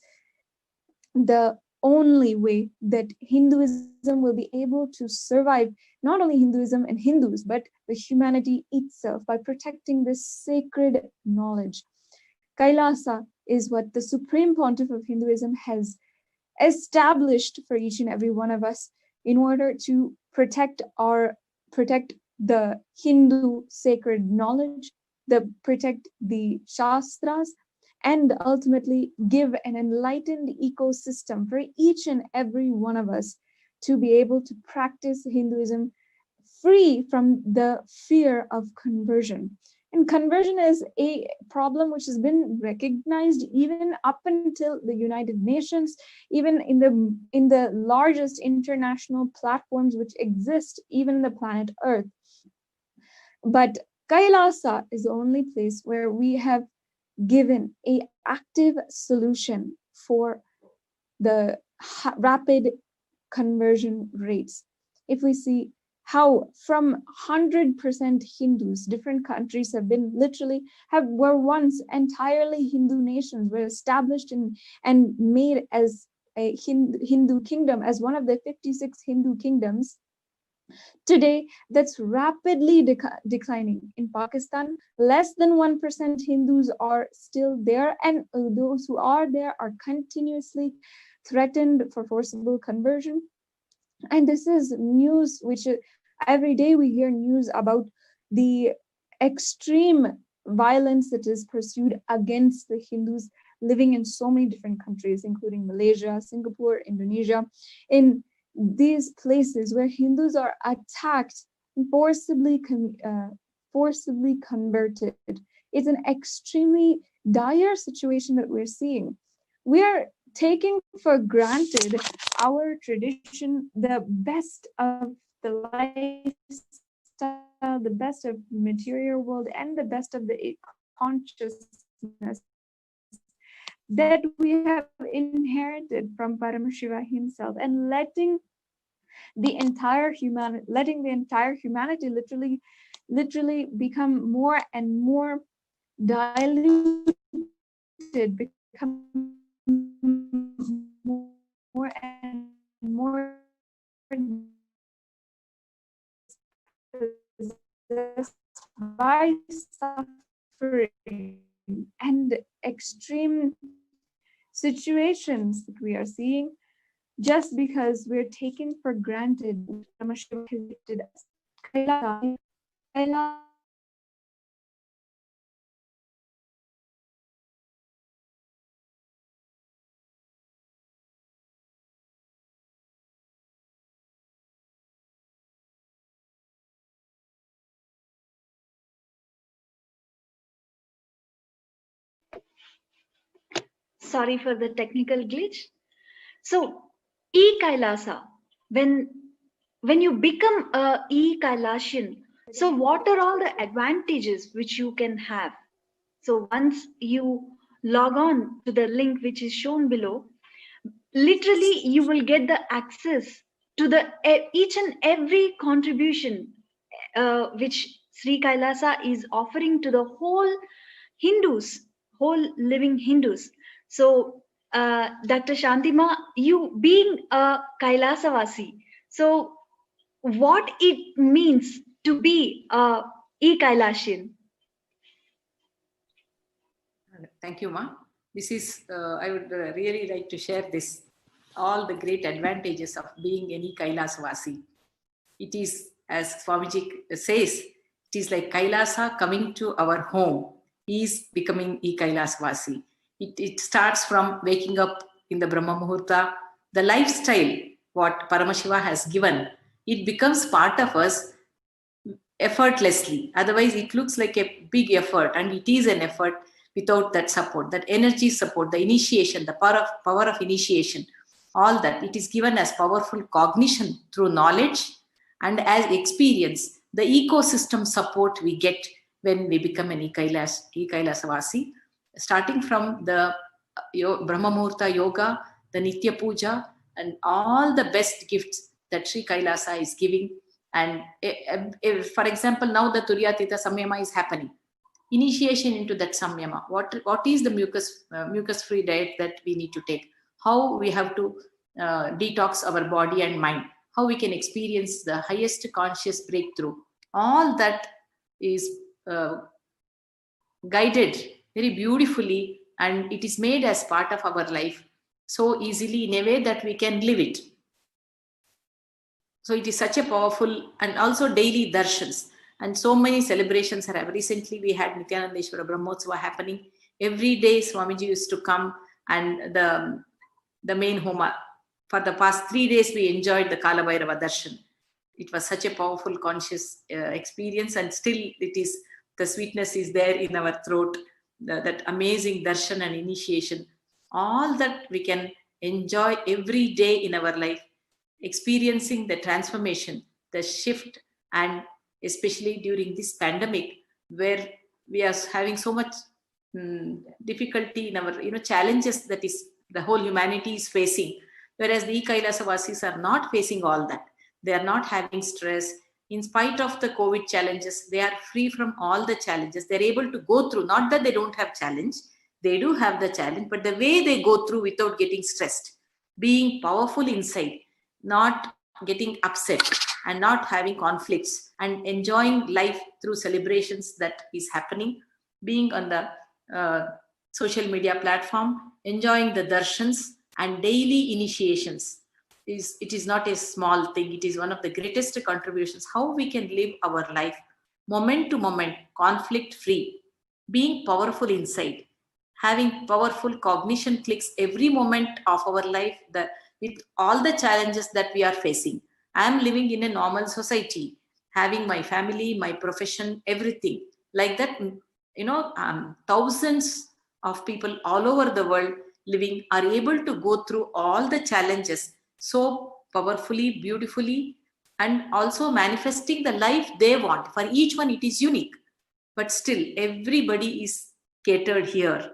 the only way that Hinduism will be able to survive, not only Hinduism and Hindus, but the humanity itself, by protecting this sacred knowledge. Kailasa is what the Supreme Pontiff of Hinduism has established for each and every one of us in order to protect the Hindu sacred knowledge, protect the Shastras, and ultimately give an enlightened ecosystem for each and every one of us to be able to practice Hinduism free from the fear of conversion. And conversion is a problem which has been recognized even up until the United Nations, even in the largest international platforms which exist, even the planet Earth. But Kailasa is the only place where we have given a active solution for the rapid conversion rates. If we see how from 100% Hindus, different countries were once entirely Hindu nations, were established and made as a Hindu kingdom, as one of the 56 Hindu kingdoms. Today, that's rapidly declining. In Pakistan, less than 1% Hindus are still there, and those who are there are continuously threatened for forcible conversion. And this is news which every day we hear news about the extreme violence that is pursued against the Hindus living in so many different countries, including Malaysia, Singapore, Indonesia. In these places where Hindus are attacked and forcibly converted, it's an extremely dire situation that we're seeing. We are taking for granted our tradition, the best of the lifestyle, the best of material world, and the best of the consciousness that we have inherited from Paramashiva himself, and letting the entire humanity literally become more and more diluted, become more and more by suffering and extreme situations that we are seeing, just because we're taking for granted Paramashiva created us. Sorry for the technical glitch. So, E-Kailasa, when you become a E-Kailasian, so what are all the advantages which you can have? So once you log on to the link which is shown below, literally you will get the access to the each and every contribution which Sri Kailasa is offering to the whole living Hindus. So Dr. Shantima, you being a Kailasavasi, so what it means to be a E-Kailasian? Thank you, Ma. This is, I would really like to share this, all the great advantages of being any Kailasavasi. It is, as Swamiji says, it is like Kailasa coming to our home. He is becoming E-Kailasavasi. It starts from waking up in the Brahma Muhurta. The lifestyle, what Paramashiva has given, it becomes part of us effortlessly. Otherwise, it looks like a big effort, and it is an effort without that support, that energy support, the initiation, the power of initiation, all that. It is given as powerful cognition through knowledge and as experience, the ecosystem support we get when we become an E-Kailasavasi, starting from the Brahma Muhurta Yoga, the Nitya Puja, and all the best gifts that Sri Kailasa is giving. And for example, now the Turyatita Samyama is happening. Initiation into that Samyama. What is the mucus-free diet that we need to take? How we have to detox our body and mind? How we can experience the highest conscious breakthrough? All that is guided very beautifully, and it is made as part of our life so easily in a way that we can live it. So it is such a powerful, and also daily darshans. And so many celebrations are. Recently, we had Nithyanandeshwara Brahmotsava happening. Every day, Swamiji used to come, and the main Homa. For the past 3 days, we enjoyed the Kala Bhairava Darshan. it was such a powerful conscious experience, and still the sweetness is there in our throat, that amazing darshan and initiation, all that we can enjoy every day in our life, experiencing the transformation, the shift, and especially during this pandemic where we are having so much difficulty in our challenges that is the whole humanity is facing, whereas the Kailasa Vasis are not facing all that. They are not having stress. In spite of the COVID challenges, they are free from all the challenges. They're able to go through, not that they don't have challenge, they do have the challenge, but the way they go through without getting stressed, being powerful inside, not getting upset and not having conflicts, and enjoying life through celebrations that is happening, being on the social media platform, enjoying the darshans and daily initiations. It is not a small thing. It is one of the greatest contributions, how we can live our life moment to moment, conflict free, being powerful inside, having powerful cognition clicks every moment of our life, with all the challenges that we are facing. I am living in a normal society, having my family, my profession, everything like that. Thousands of people all over the world living are able to go through all the challenges so powerfully, beautifully, and also manifesting the life they want. For each one, it is unique, but still everybody is catered here.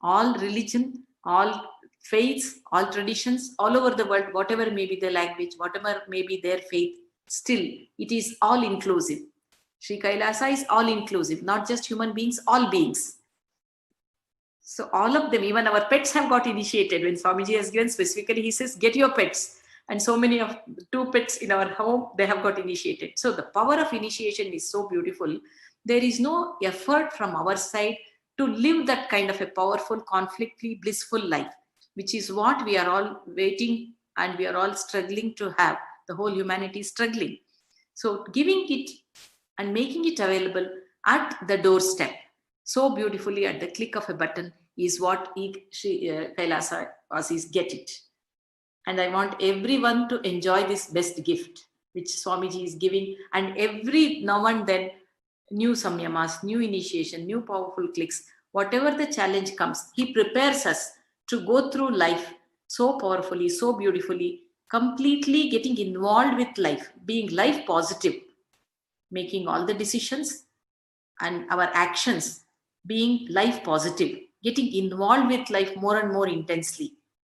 All religion, all faiths, all traditions, all over the world, whatever may be the language, whatever may be their faith, still it is all inclusive. Sri Kailasa is all inclusive, not just human beings, all beings. So all of them, even our pets have got initiated. When Swamiji has given specifically, he says, get your pets. And so many of 2 pets in our home, they have got initiated. So the power of initiation is so beautiful. There is no effort from our side to live that kind of a powerful, conflict-free, blissful life, which is what we are all waiting and we are all struggling to have. The whole humanity is struggling. So giving it and making it available at the doorstep, so beautifully at the click of a button, is what Kailasa Vasis get it. And I want everyone to enjoy this best gift which Swamiji is giving, and every now and then new samyamas, new initiation, new powerful clicks, whatever the challenge comes, he prepares us to go through life so powerfully, so beautifully, completely getting involved with life, being life positive, making all the decisions and our actions being life positive, getting involved with life more and more intensely,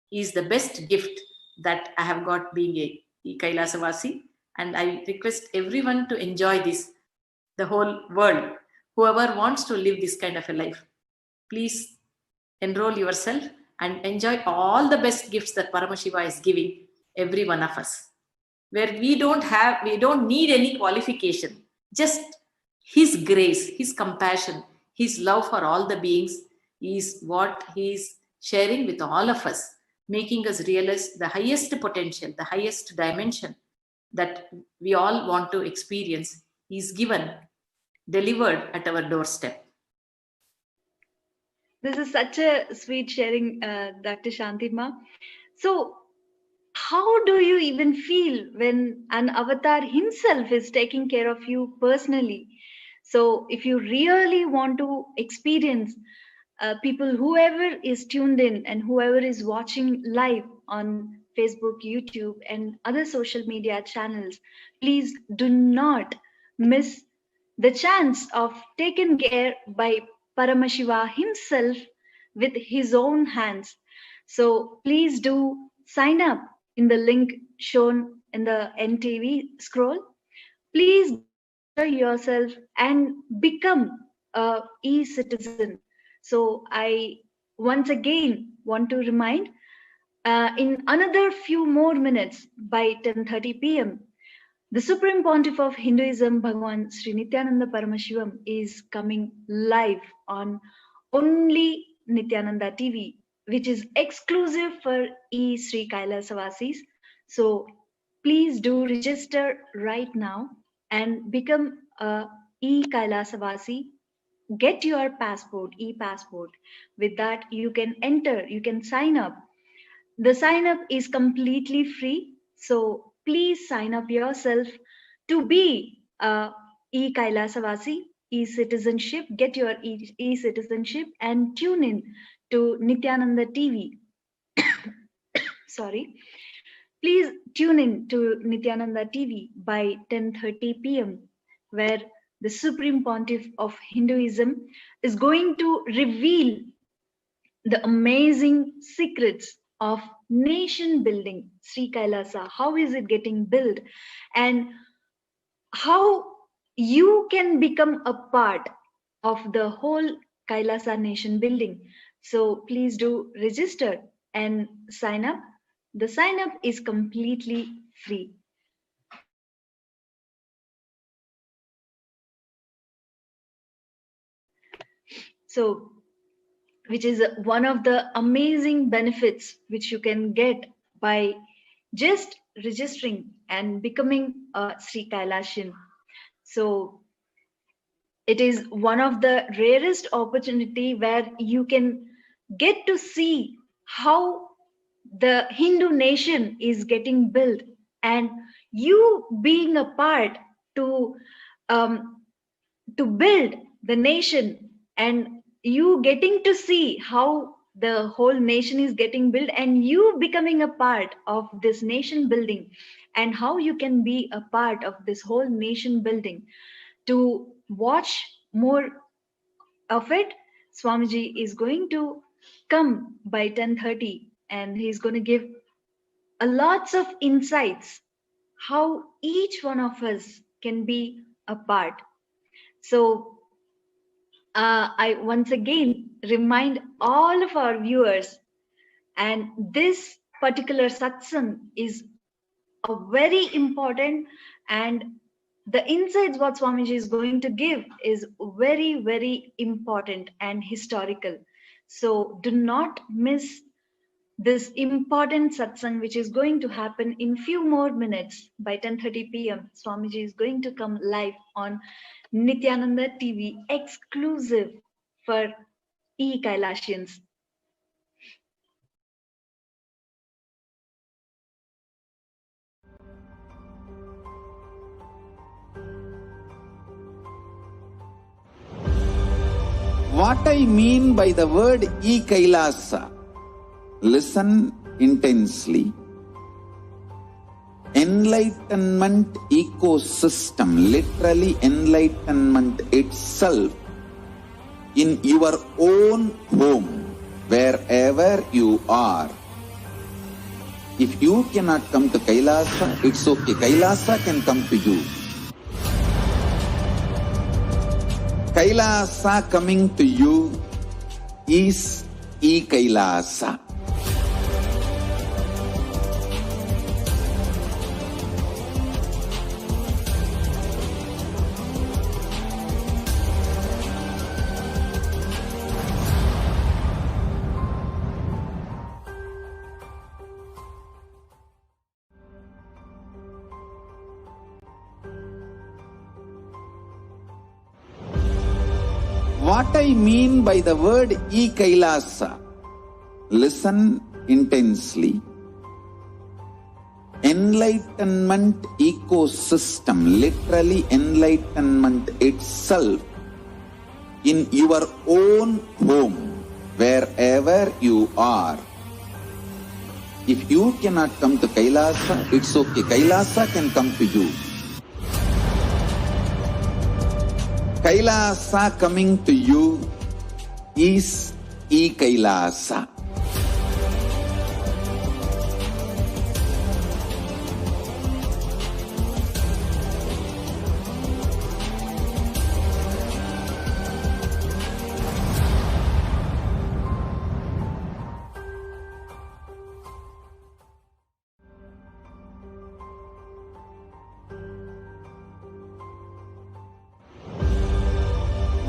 is the best gift that I have got being a Kailasavasi. And I request everyone to enjoy this, the whole world. Whoever wants to live this kind of a life, please enroll yourself and enjoy all the best gifts that Paramashiva is giving every one of us. Where we don't need any qualification, just his grace, his compassion, his love for all the beings is what he is sharing with all of us, making us realize the highest potential, the highest dimension that we all want to experience is given, delivered at our doorstep. This is such a sweet sharing, Dr. Shantima. So, how do you even feel when an avatar himself is taking care of you personally? So, if you really want to experience people, whoever is tuned in and whoever is watching live on Facebook, YouTube, and other social media channels, please do not miss the chance of taken care by Paramashiva himself with his own hands. So please do sign up in the link shown in the NTV scroll. Please register yourself and become a e-citizen. So I once again want to remind, in another few more minutes by 10:30 p.m., the Supreme Pontiff of Hinduism, Bhagavan Sri Nithyananda Paramashivam, is coming live on only Nithyananda TV, which is exclusive for Sri Kailasavasis. So please do register right now and become a Kailasavasi. Get your passport, e-passport. With that, you can enter, you can sign up. The sign up is completely free. So please sign up yourself to be a e-Kailasavasi, e-citizenship, get your e-citizenship and tune in to Nithyananda TV. Sorry. Please tune in to Nithyananda TV by 10:30 p.m., where the Supreme Pontiff of Hinduism is going to reveal the amazing secrets of nation building, Sri Kailasa. How is it getting built? And how you can become a part of the whole Kailasa nation building. So please do register and sign up. The sign up is completely free. So, which is one of the amazing benefits which you can get by just registering and becoming a Sri Kailashian. So it is one of the rarest opportunity where you can get to see how the Hindu nation is getting built, and you being a part to build the nation, and you getting to see how the whole nation is getting built, and you becoming a part of this nation building, and how you can be a part of this whole nation building. To watch more of it, Swamiji is going to come by 10:30, and he's going to give a lots of insights how each one of us can be a part. So I once again remind all of our viewers, and this particular satsang is a very important, and the insights what Swamiji is going to give is very, very important and historical. So do not miss this important satsang, which is going to happen in few more minutes by 10:30 p.m. Swamiji is going to come live on Nithyananda TV, exclusive for e-Kailashians. What I mean by the word e-Kailasa, listen intensely. Enlightenment ecosystem, literally enlightenment itself, in your own home, wherever you are. If you cannot come to Kailasa, it's okay. Kailasa can come to you. Kailasa coming to you is e-Kailasa. What I mean by the word e-Kailasa, listen intensely. Enlightenment ecosystem, literally enlightenment itself, in your own home, wherever you are. If you cannot come to Kailasa, it's okay. Kailasa can come to you. Kailasa coming to you is e-Kailasa.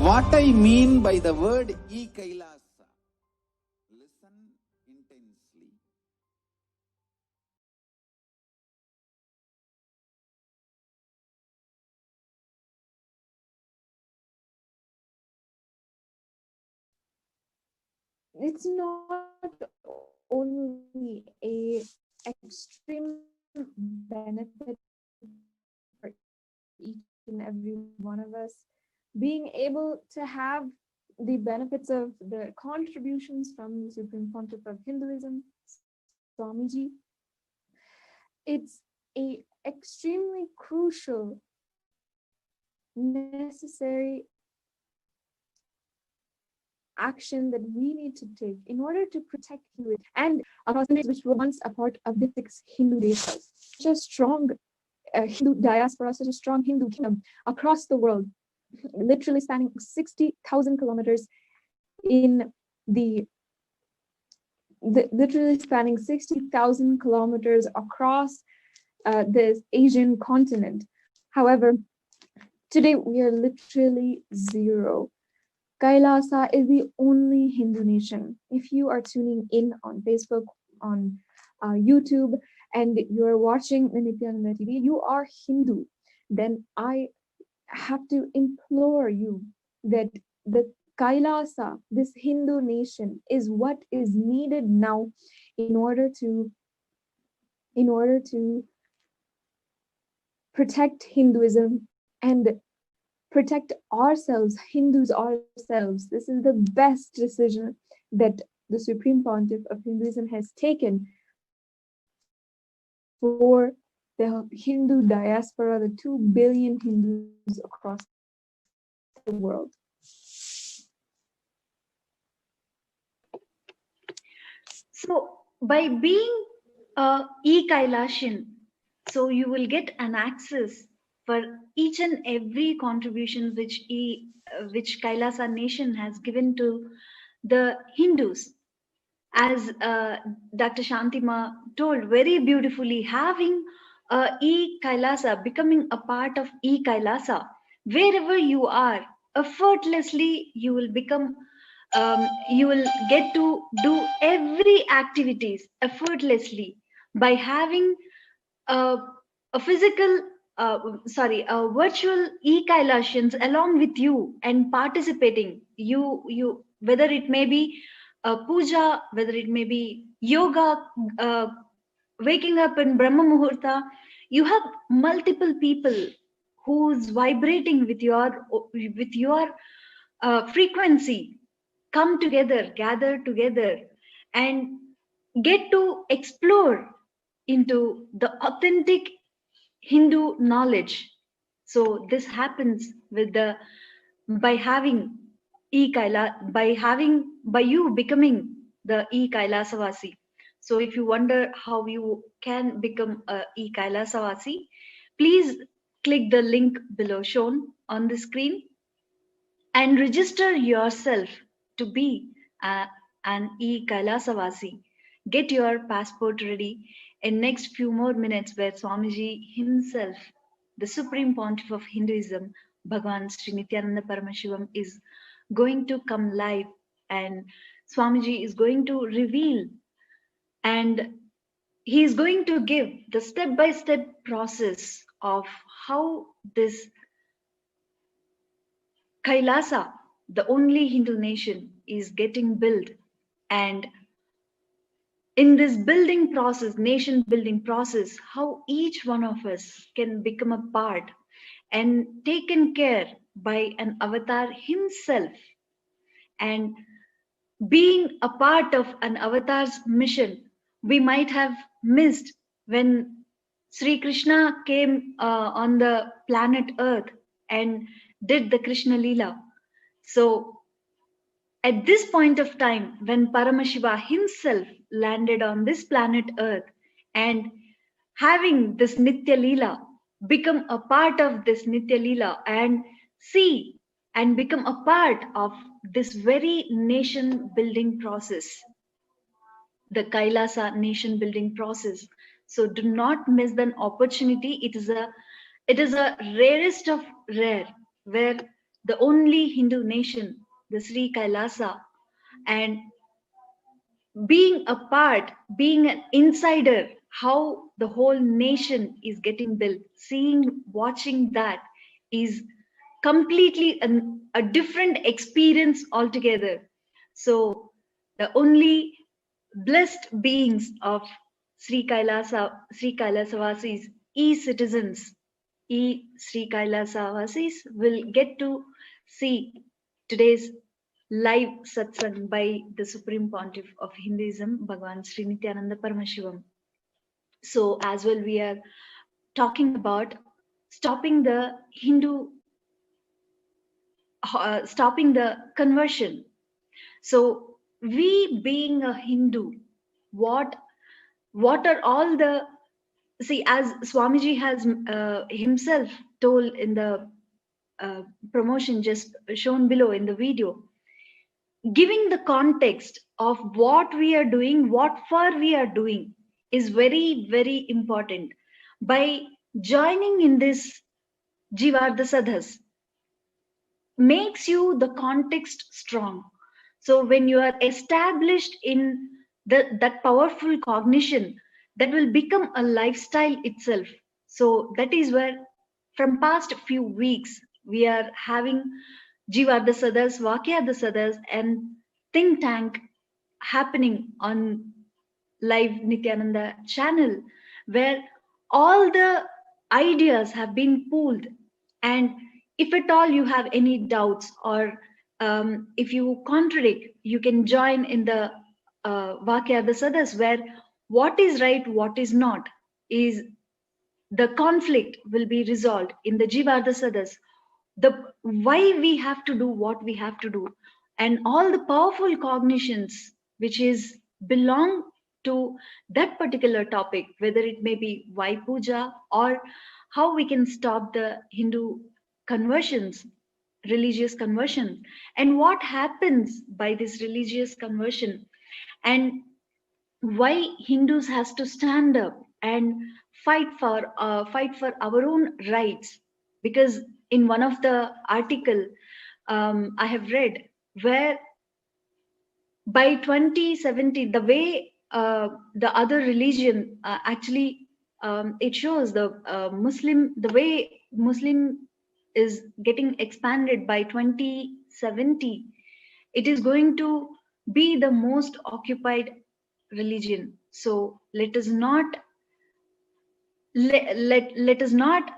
What I mean by the word e-Kailasa, listen intensely. It's not only a extreme benefit for each and every one of us, being able to have the benefits of the contributions from the Supreme Pontiff of Hinduism, Swamiji. It's a extremely crucial, necessary action that we need to take in order to protect Hinduism and across the which were once a part of the 6 Hindu deshas. Such a strong Hindu diaspora, such a strong Hindu kingdom across the world, literally spanning 60,000 kilometers in literally spanning 60,000 kilometers across this Asian continent. However, today we are literally zero. Kailasa is the only Hindu nation. If you are tuning in on Facebook, on YouTube, and you're watching the Nithyananda TV, you are Hindu, then I have to implore you that the Kailasa, this Hindu nation, is what is needed now in order to protect Hinduism and protect ourselves, Hindus ourselves. This is the best decision that the Supreme Pontiff of Hinduism has taken for the Hindu diaspora, the 2 billion Hindus across the world. So by being e-Kailashian, so you will get an access for each and every contribution which Kailasa nation has given to the Hindus. As Dr. Shantima told very beautifully, having e-Kailasa, becoming a part of e-Kailasa, wherever you are, effortlessly you will become, you will get to do every activities effortlessly by having a physical, virtual e-Kailasians along with you and participating. You whether it may be puja, whether it may be yoga, waking up in Brahma Muhurta, you have multiple people who's vibrating with your frequency, come together, gather together, and get to explore into the authentic Hindu knowledge. So this happens with by you becoming the e-Kailasavasi. So if you wonder how you can become a e-Kailasavasi, please click the link below shown on the screen and register yourself to be an e-Kailasavasi. Get your passport ready in next few more minutes, where Swamiji himself, the Supreme Pontiff of Hinduism, Bhagavan Sri Nithyananda Paramashivam, is going to come live, and Swamiji is going to reveal, and he is going to give the step-by-step process of how this Kailasa, the only Hindu nation, is getting built. And in this building process, nation building process, how each one of us can become a part and taken care by an avatar himself. And being a part of an avatar's mission, we might have missed when Sri Krishna came on the planet Earth and did the Krishna Leela. So at this point of time, when Paramashiva himself landed on this planet Earth and having this Nitya Leela, become a part of this Nitya Leela and see and become a part of this very nation building process, the Kailasa nation building process. So do not miss the opportunity. It is a rarest of rare, where the only Hindu nation, the Sri Kailasa, and being a part, being an insider, how the whole nation is getting built, watching that is completely a different experience altogether. So the only blessed beings of Sri Kailasavasis, e-citizens, Sri Kailasa Vasis will get to see today's live satsang by the Supreme Pontiff of Hinduism, Bhagavan Sri Nithyananda Paramashivam. So as well, we are talking about stopping the stopping the conversion. So we being a Hindu, what are all the, see, as Swamiji has himself told in the promotion just shown below in the video, giving the context of what we are doing, what for we are doing is very, very important. By joining in this Jivartha Sadhas makes you the context strong. So when you are established in that powerful cognition, that will become a lifestyle itself. So that is where from past few weeks we are having Jivartha Sadhas, Vakyartha Sadhas and think tank happening on live Nithyananda channel, where all the ideas have been pooled. And if at all you have any doubts or if you contradict, you can join in the Vakyartha Sadhas, where what is right, what is not, is the conflict will be resolved in the Jivartha Sadhas. The why we have to do what we have to do, and all the powerful cognitions which is belong to that particular topic, whether it may be why puja or how we can stop the Hindu conversions, religious conversion, and what happens by this religious conversion, and why Hindus has to stand up and fight for our own rights. Because in one of the article I have read, where by 2070, the way the other religion actually it shows the Muslim, the way Muslim is getting expanded by 2070, it is going to be the most occupied religion. So let us not let us not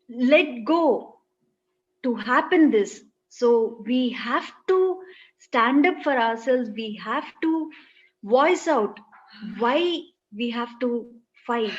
let go to happen this. So we have to stand up for ourselves. We have to voice out why we have to fight,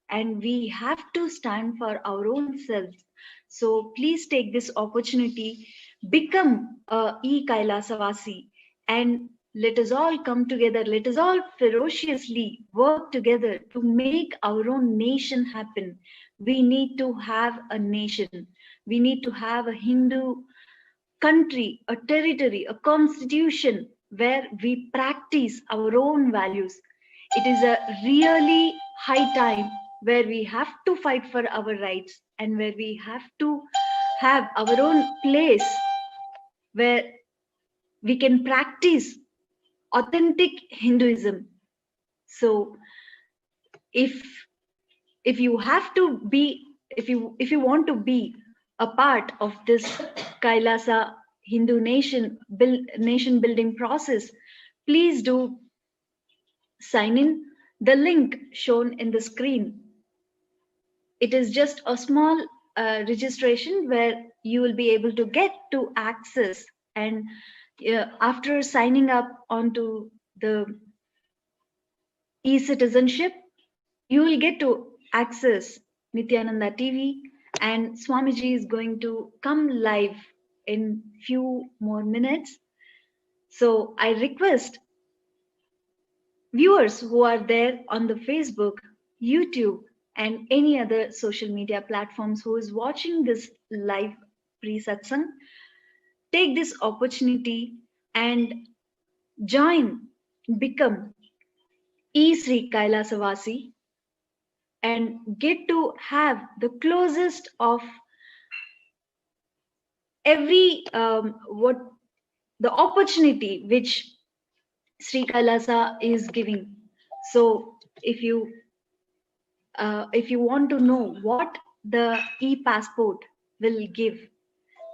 and we have to stand for our own selves. So please take this opportunity, become a Kailasa Vasi, and let us all come together. Let us all ferociously work together to make our own nation happen. We need to have a nation. We need to have a Hindu country, a territory, a constitution where we practice our own values. It is a really high time where we have to fight for our rights, and where we have to have our own place where we can practice authentic Hinduism. So if you have to be, if you want to be a part of this Kailasa Hindu nation building process, please do sign in. The link shown in the screen, it is just a small registration where you will be able to get to access, and after signing up onto the e-citizenship, you will get to access Nithyananda TV, and Swamiji is going to come live in few more minutes. So I request viewers who are there on the Facebook, YouTube, and any other social media platforms who is watching this live pre-satsang, take this opportunity and join, become Sri Kailasa Vasi, and get to have the closest of every what the opportunity which Sri Kailasa is giving. So if you want to know what the e-passport will give,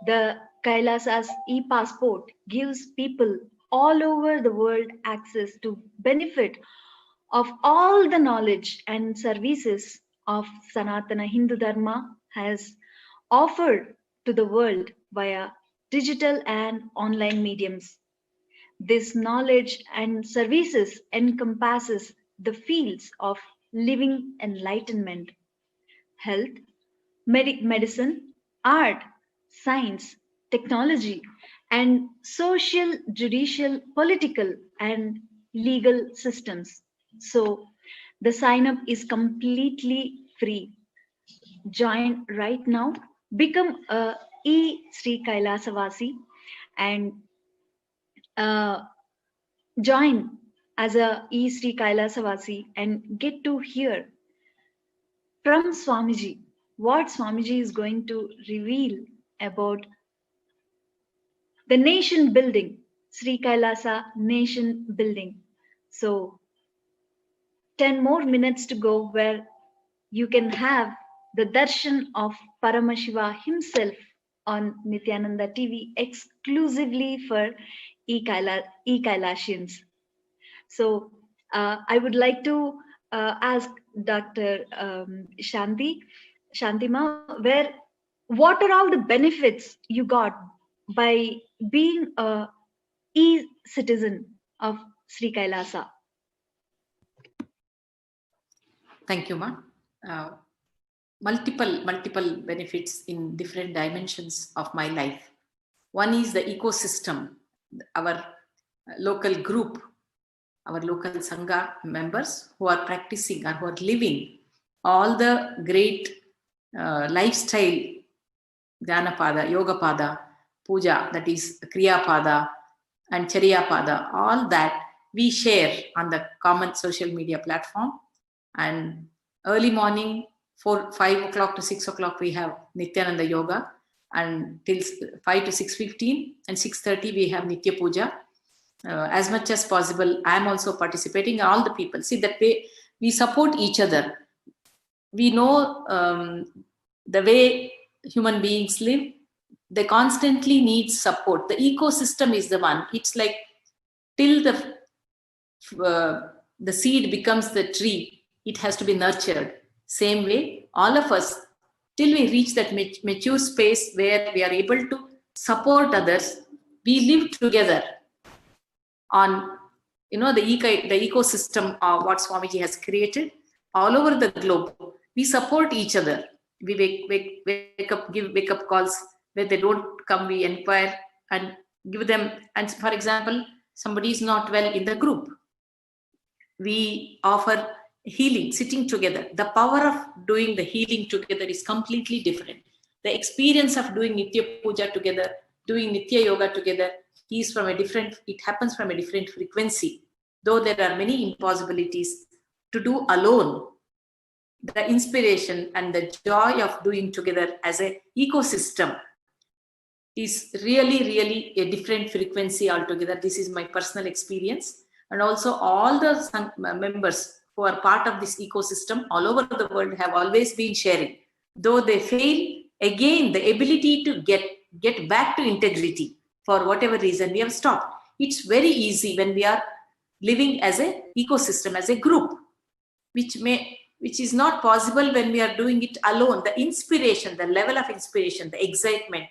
the Kailasa's e-passport gives people all over the world access to benefit of all the knowledge and services of Sanatana Hindu Dharma has offered to the world via digital and online mediums. This knowledge and services encompasses the fields of living enlightenment, health, medicine, art, science, technology, and social, judicial, political, and legal systems. So the sign up is completely free. Join right now, become a Sri Kailasavasi, and join as a Sri Kailasavasi and get to hear from Swamiji what Swamiji is going to reveal about the nation building, Sri Kailasa nation building. So 10 more minutes to go where you can have the darshan of Paramashiva himself on Nithyananda TV exclusively for E-Kailasians. So I would like to ask Dr. Shantima, what are all the benefits you got by being a e-citizen of Sri Kailasa? Thank you, Ma. Multiple benefits in different dimensions of my life. One is the ecosystem, our local group, our local Sangha members who are practicing or who are living all the great lifestyle, Dhyana Pada, Yoga Pada, Puja, that is Kriya Pada and Charya Pada, all that we share on the common social media platform. And early morning, 5 o'clock to 6 o'clock, we have Nithyananda Yoga, and till 5 to 6:15 and 6:30, we have Nitya Puja. As much as possible, I am also participating. All the people, see that we support each other. We know the way human beings live, they constantly need support. The ecosystem is the one. It's like till the seed becomes the tree, it has to be nurtured. Same way, all of us, till we reach that mature space where we are able to support others, we live together on, the ecosystem of what Swamiji has created all over the globe. We support each other. We wake up calls where they don't come. We inquire and give them. And for example, somebody is not well in the group, we offer healing, sitting together. The power of doing the healing together is completely different. The experience of doing Nitya Puja together, doing Nitya Yoga together, it happens from a different frequency. Though there are many impossibilities to do alone, the inspiration and the joy of doing together as an ecosystem is really, really a different frequency altogether. This is my personal experience. And also all the members who are part of this ecosystem all over the world have always been sharing. Though they fail, again, the ability to get back to integrity for whatever reason we have stopped. It's very easy when we are living as an ecosystem, as a group, which is not possible when we are doing it alone. The inspiration, the level of inspiration, the excitement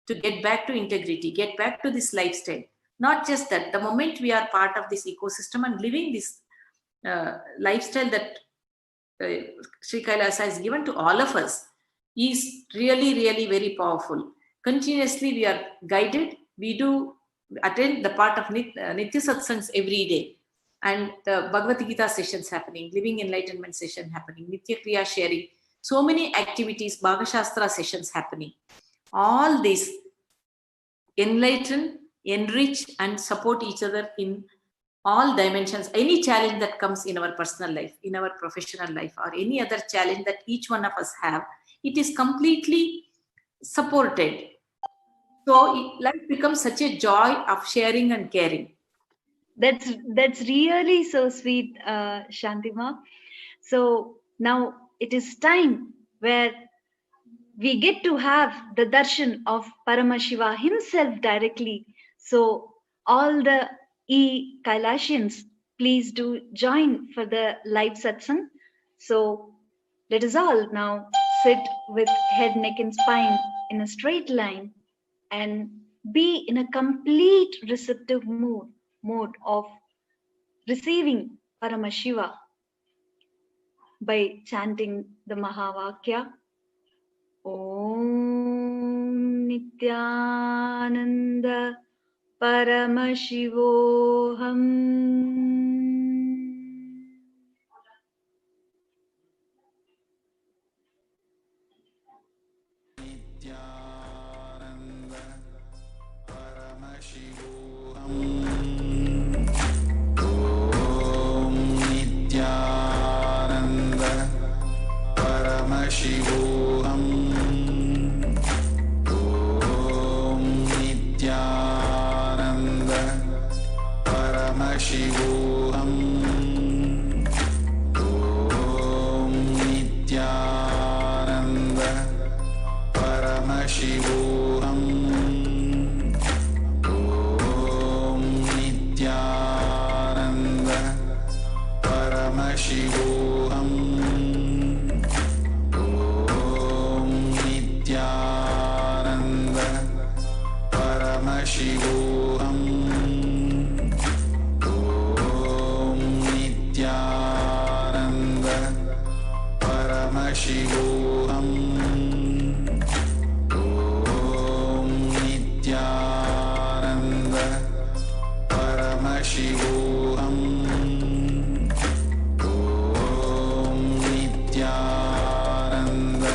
to get back to integrity, get back to this lifestyle. Not just that, the moment we are part of this ecosystem and living this lifestyle that Sri Kailasa has given to all of us is really, really very powerful. Continuously we are guided. We do attend the part of Nitya Satsangs every day, and the Bhagavad Gita sessions happening, Living Enlightenment session happening, Nitya Kriya sharing, so many activities, Bhagavad Shastra sessions happening. All these enlighten, enrich and support each other in all dimensions. Any challenge that comes in our personal life, in our professional life, or any other challenge that each one of us have, it is completely supported. So life becomes such a joy of sharing and caring. That's really so sweet, Shantima. So now it is time where we get to have the darshan of Paramashiva himself directly. So all the Kailasians, please do join for the live satsang. So Let us all now sit with head, neck, and spine in a straight line and be in a complete receptive mode of receiving Paramashiva by chanting the Mahavakya. Om Nithyananda Paramashivoham. Nithyananda Paramashivoham. Om Nithyananda Paramashivoham. Om Nithyananda Paramashivoham. Om Nithyananda Paramashivoham. Om Nithyananda Paramashivoham. Om Nithyananda Paramashivoham. Om Nithyananda Paramashivoham. Om Nithyananda Paramashivoham. Om Nithyananda Paramashivoham. Om Nithyananda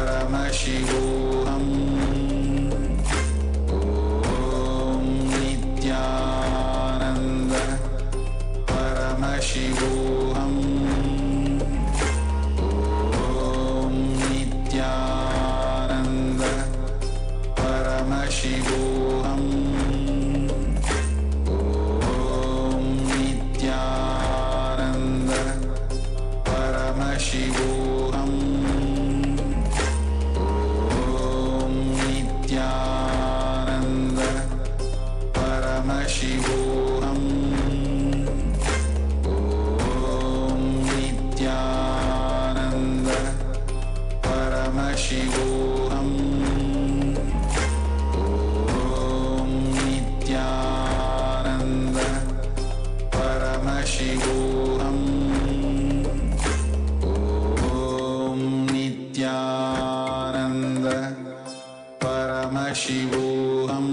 Paramashivoham. Om Nithyananda Paramashivoham. Om Nithyananda Paramashivoham. Om Nithyananda Paramashivoham. Om Nithyananda Paramashivoham. Om Nithyananda Paramashivoham. Om Nithyananda Paramashivoham. Om Nithyananda Paramashivoham.